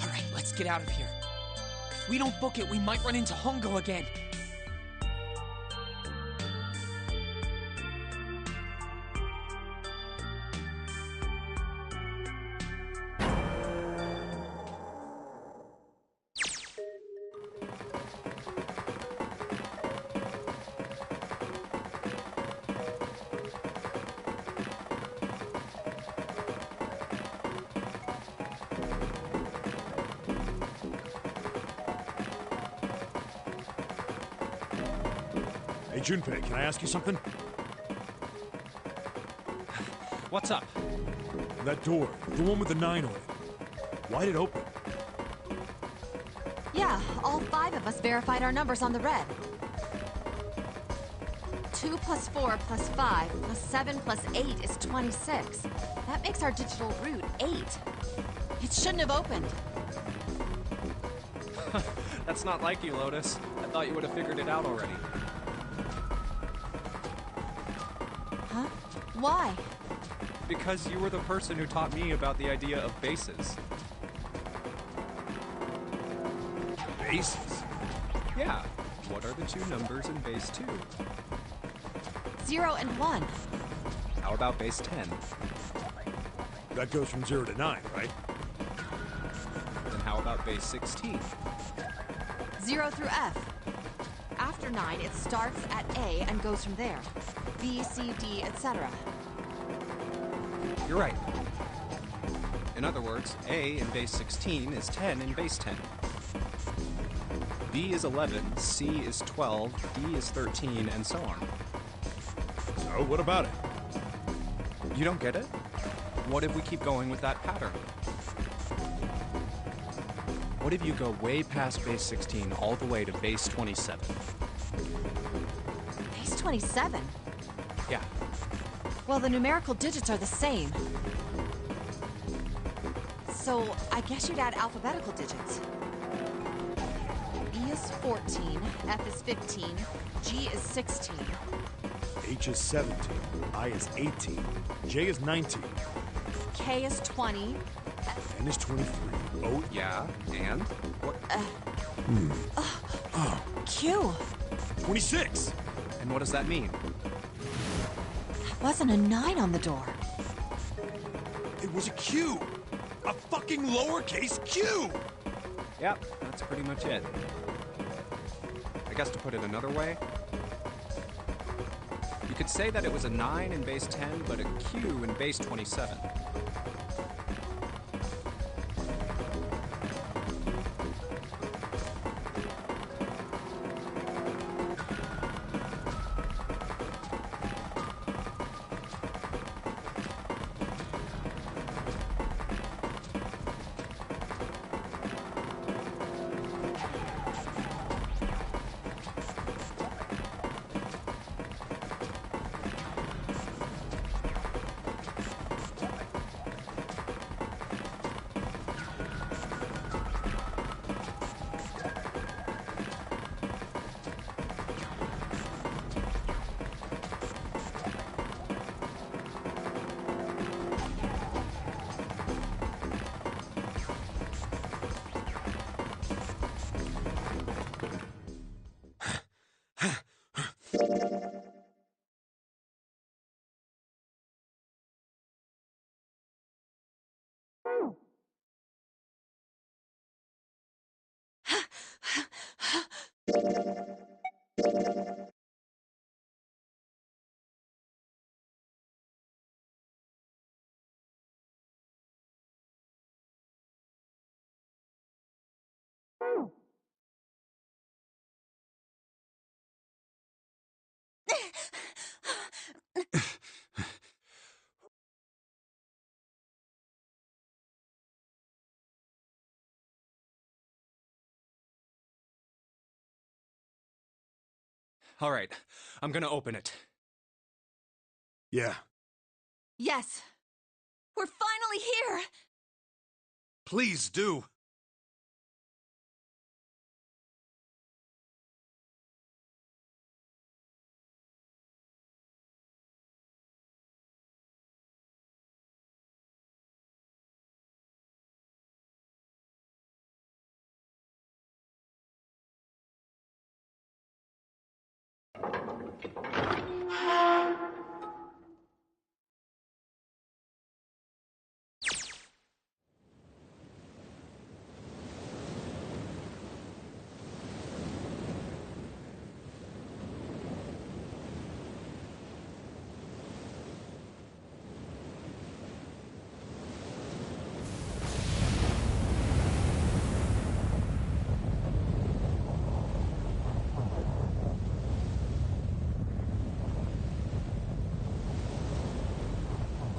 Alright, let's get out of here. If we don't book it, we might run into Hongo again. Hey, Junpei, can I ask you something? What's up? That door, the one with the 9 on it. Why'd it open? Yeah, all 5 of us verified our numbers on the red. 2 plus 4 plus 5 plus 7 plus 8 is 26. That makes our digital route 8. It shouldn't have opened. That's not like you, Lotus. I thought you would have figured it out already. Huh? Why? Because you were the person who taught me about the idea of bases. Bases? Yeah. What are the 2 numbers in base 2? 0 and 1. How about base 10? That goes from 0 to 9, right? Then how about base 16? 0 through F. After 9, it starts at A and goes from there. B, C, D, etc. You're right. In other words, A in base 16 is 10 in base 10. B is 11, C is 12, D is 13, and so on. So, what about it? You don't get it? What if we keep going with that pattern? What if you go way past base 16 all the way to base 27? Base 27? Yeah. Well, the numerical digits are the same. So, I guess you'd add alphabetical digits. B is 14, F is 15, G is 16. H is 17, I is 18, J is 19, K is 20. N is 23. Oh, Yeah, and? What? Q. 26! And what does that mean? Wasn't a 9 on the door. It was a Q! A fucking lowercase Q! Yep, that's pretty much it. I guess to put it another way, you could say that it was a 9 in base 10, but a Q in base 27. All right, I'm gonna open it. Yeah. Yes. We're finally here! Please do.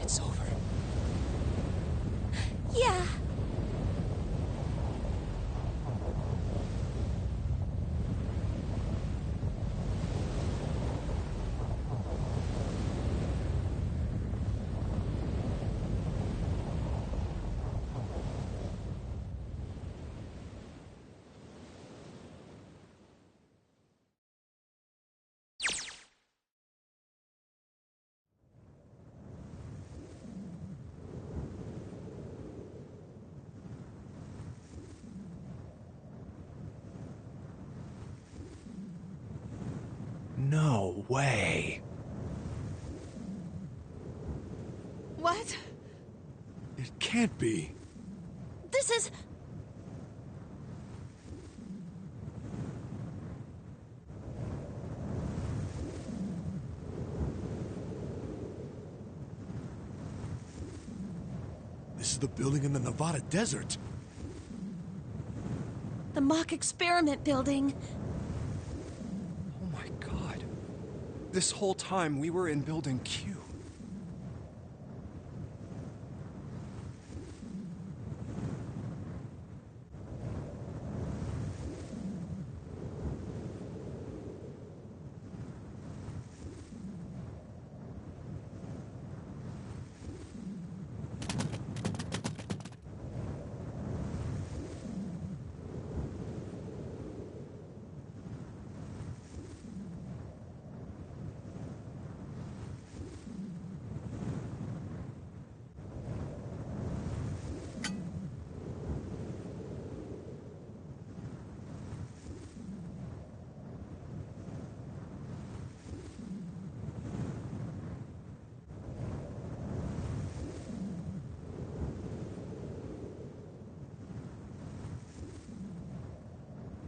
It's over. Yeah. No way. What? It can't be. This is... This is the building in the Nevada desert. the mock experiment building. Oh my god. This whole time we were in Building Q.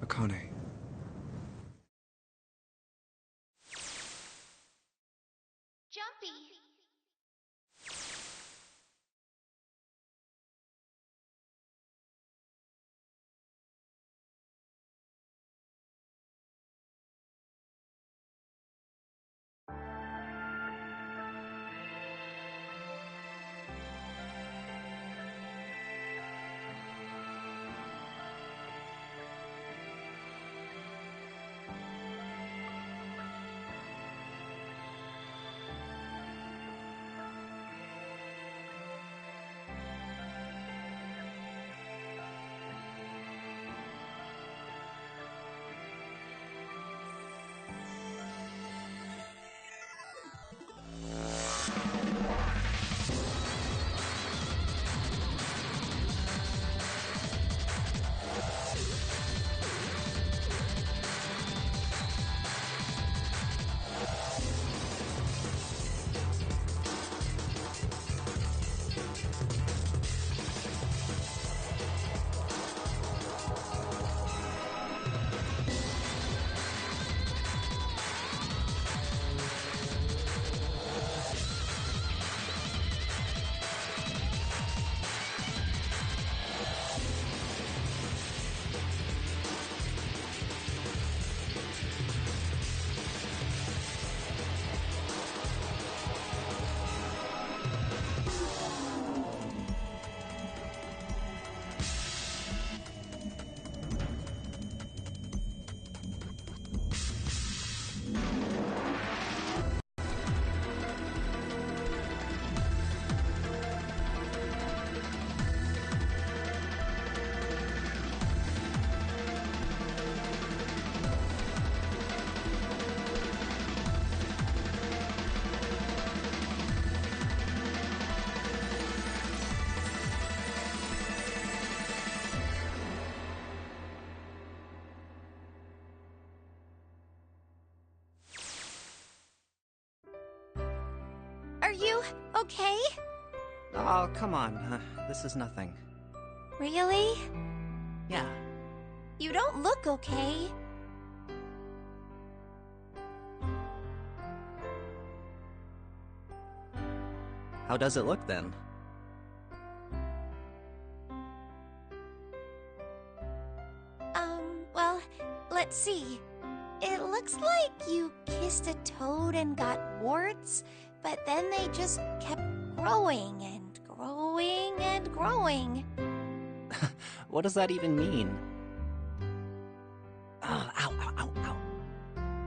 Akane. Jumpy. Are you okay? Oh, come on. This is nothing. Really? Yeah. You don't look okay. How does it look then? Well, let's see. It looks like you kissed a toad and got warts, but then they just kept growing and growing and growing. What does that even mean? Oh, ow, ow, ow, ow.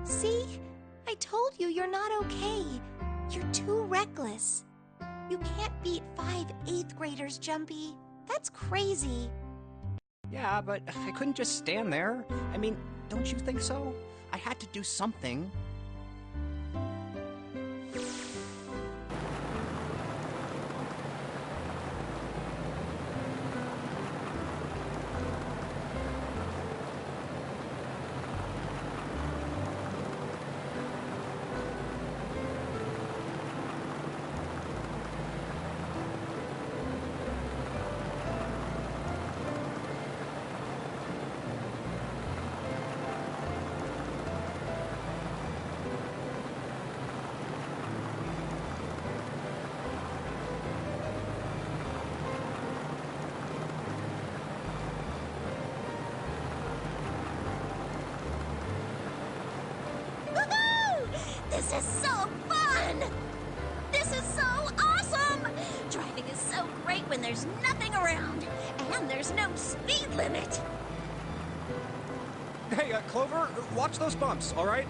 See? I told you you're not okay. You're too reckless. You can't beat 5 8th graders, Jumpy. That's crazy. Yeah, but I couldn't just stand there. I mean, don't you think so? I had to do something. This is so fun! This is so awesome! Driving is so great when there's nothing around, and there's no speed limit. Hey, Clover, watch those bumps, all right?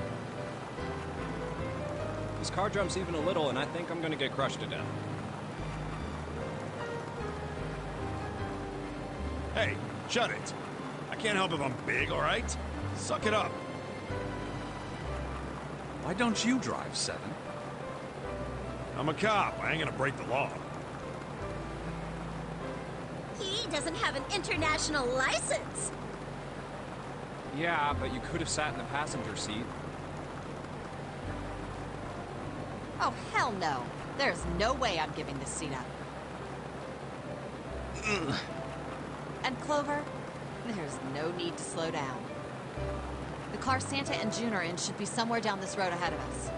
This car jumps even a little, and I think I'm gonna get crushed to death. Hey, shut it. I can't help if I'm big, all right? Suck it up. Why don't you drive, Seven? I'm a cop. I ain't gonna break the law. He doesn't have an international license. Yeah, but you could have sat in the passenger seat. Oh, hell no. There's no way I'm giving this seat up. And Clover, there's no need to slow down. The car Santa and June are in should be somewhere down this road ahead of us.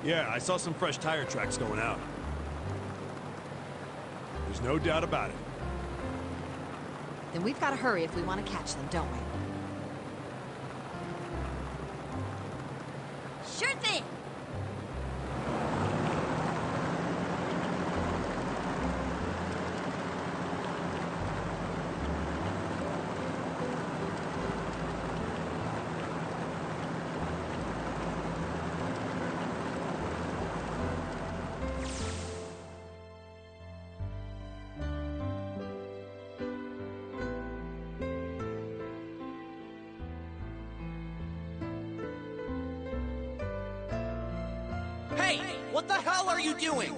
Yeah, I saw some fresh tire tracks going out. There's no doubt about it. Then we've got to hurry if we want to catch them, don't we? Sure thing. Hey! What the hell are you doing?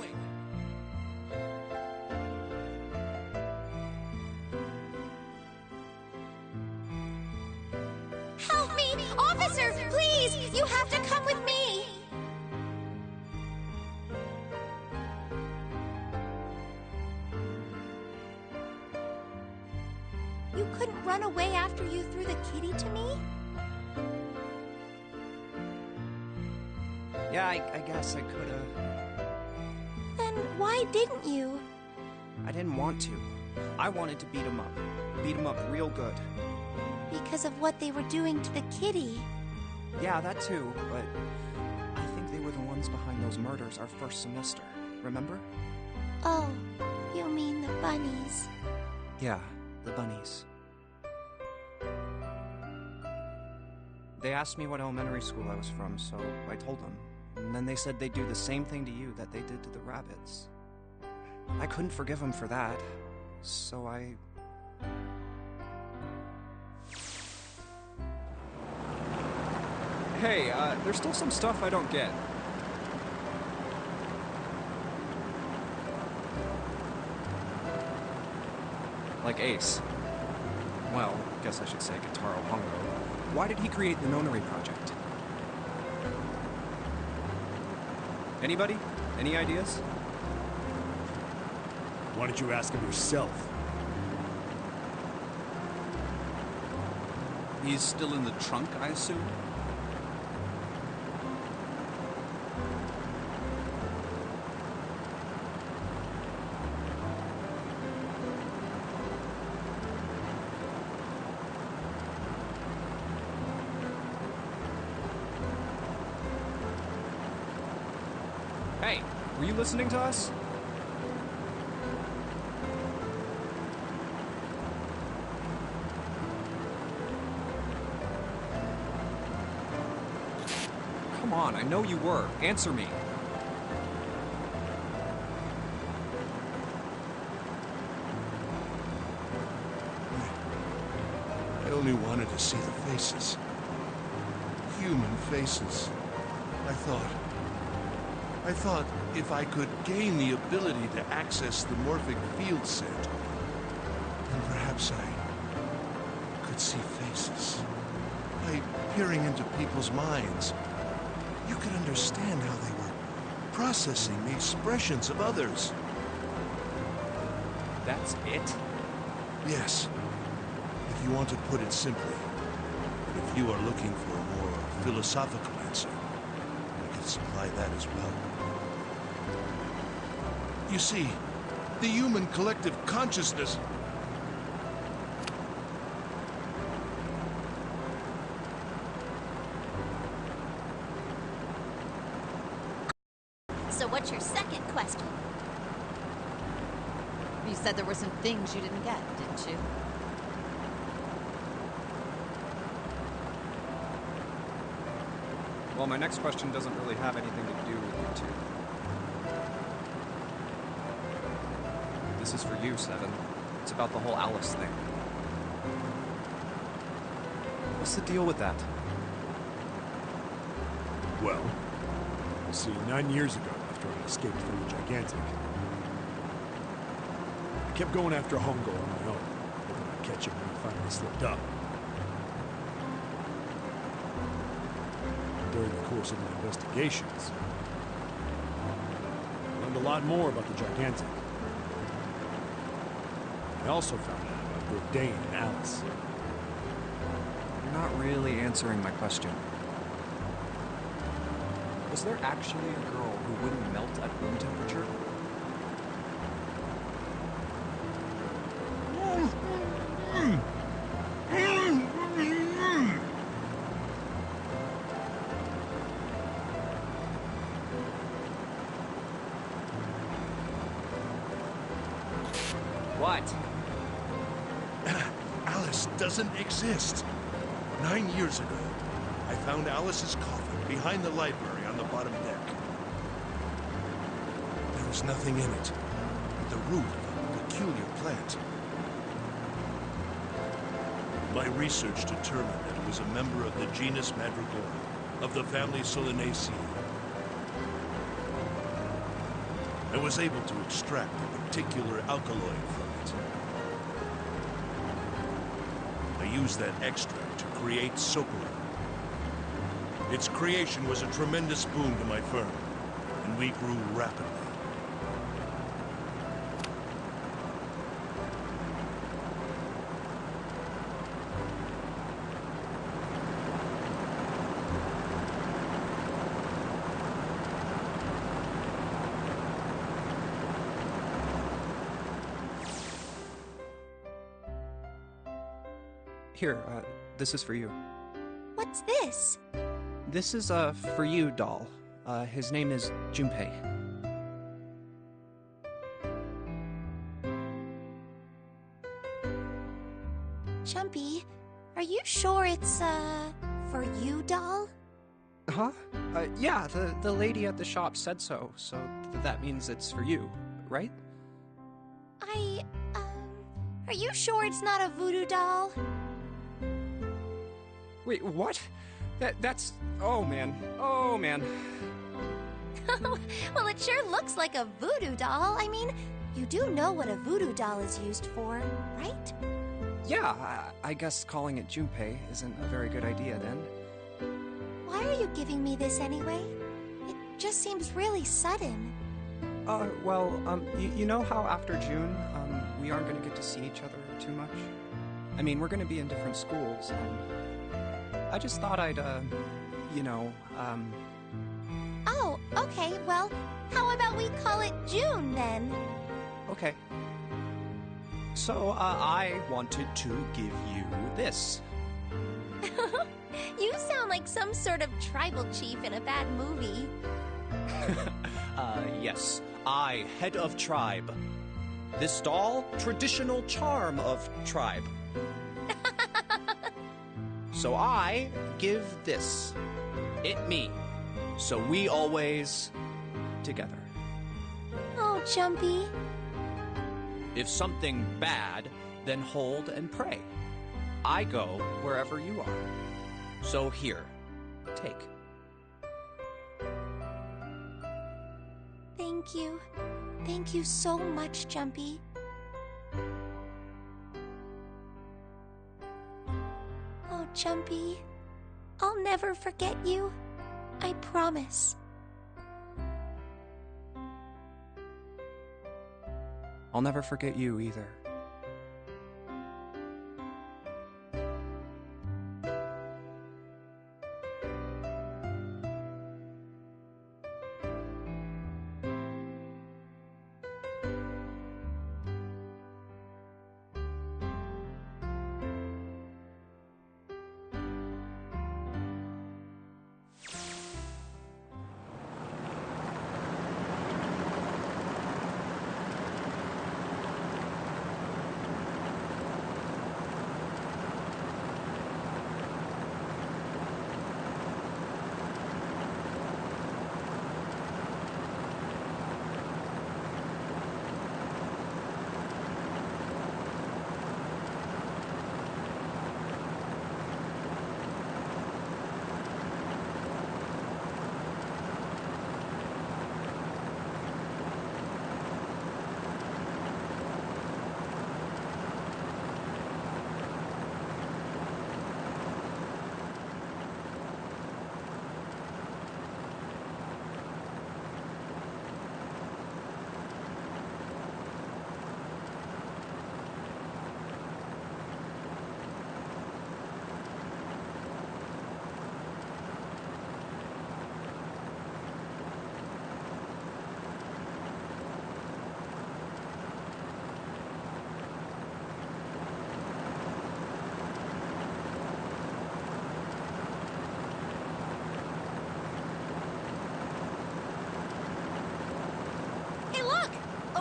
Help me! Officer, please! You have to come with me! You couldn't run away after you threw the kitty to me? Yeah, I guess I could've. Then why didn't you? I didn't want to. I wanted to beat him up. Beat him up real good. Because of what they were doing to the kitty. Yeah, that too, but I think they were the ones behind those murders our first semester. Remember? Oh, you mean the bunnies. Yeah, the bunnies. They asked me what elementary school I was from, so I told them. And then they said they'd do the same thing to you that they did to the rabbits. I couldn't forgive them for that, so I... Hey, there's still some stuff I don't get. Like Ace. Well, guess I should say Gitaro Hongo. Why did he create the Nonary Project? Anybody? Any ideas? Why don't you ask him yourself? He's still in the trunk, I assume? Hey, were you listening to us? Come on, I know you were. Answer me. I only wanted to see the faces. Human faces. I thought if I could gain the ability to access the morphic field set, then perhaps I could see faces. By peering into people's minds, you could understand how they were processing the expressions of others. That's it? Yes. If you want to put it simply, if you are looking for a more philosophical answer, I can supply that as well. You see, the human collective consciousness... So what's your second question? You said there were some things you didn't get, didn't you? Well, my next question doesn't really have anything to do with you two. This is for you, Seven. It's about the whole Alice thing. What's the deal with that? Well, see, 9 years ago, after I escaped from the Gigantic, I kept going after Hongo on my own, hoping I'd catch him when he finally slipped up. During the course of my investigations, I learned a lot more about the Gigantic. I also found out about Bourdain and Alice. You're not really answering my question. Was there actually a girl who wouldn't melt at room temperature? What? Alice doesn't exist. 9 years ago, I found Alice's coffin behind the library on the bottom deck. There was nothing in it but the root of a peculiar plant. My research determined that it was a member of the genus Madrigola, of the family Solanaceae. I was able to extract a particular alkaloid from it. I used that extract to create Sokolin. Its creation was a tremendous boon to my firm, and we grew rapidly. Here, this is for you. What's this? This is a for you doll. His name is Junpei. Jumpy, are you sure it's, for you doll? Huh? Yeah, the lady at the shop said so, so that means it's for you, right? Are you sure it's not a voodoo doll? Wait, what? That's... Oh, man. Oh, man. Well, it sure looks like a voodoo doll. I mean, you do know what a voodoo doll is used for, right? Yeah, I guess calling it Junpei isn't a very good idea, then. Why are you giving me this anyway? It just seems really sudden. You know how after June, we aren't gonna get to see each other too much? I mean, we're gonna be in different schools, and I just thought I'd, Oh, okay, well, how about we call it June, then? Okay. So, I wanted to give you this. You sound like some sort of tribal chief in a bad movie. Yes. I, head of tribe. This doll, traditional charm of tribe. So I give this. It me. So we always together. Oh, Jumpy. If something bad, then hold and pray. I go wherever you are. So here, take. Thank you. Thank you so much, Jumpy. Oh, Jumpy, I'll never forget you. I promise. I'll never forget you either.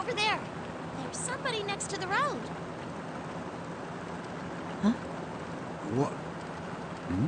over there. There's somebody next to the road. What? Hmm?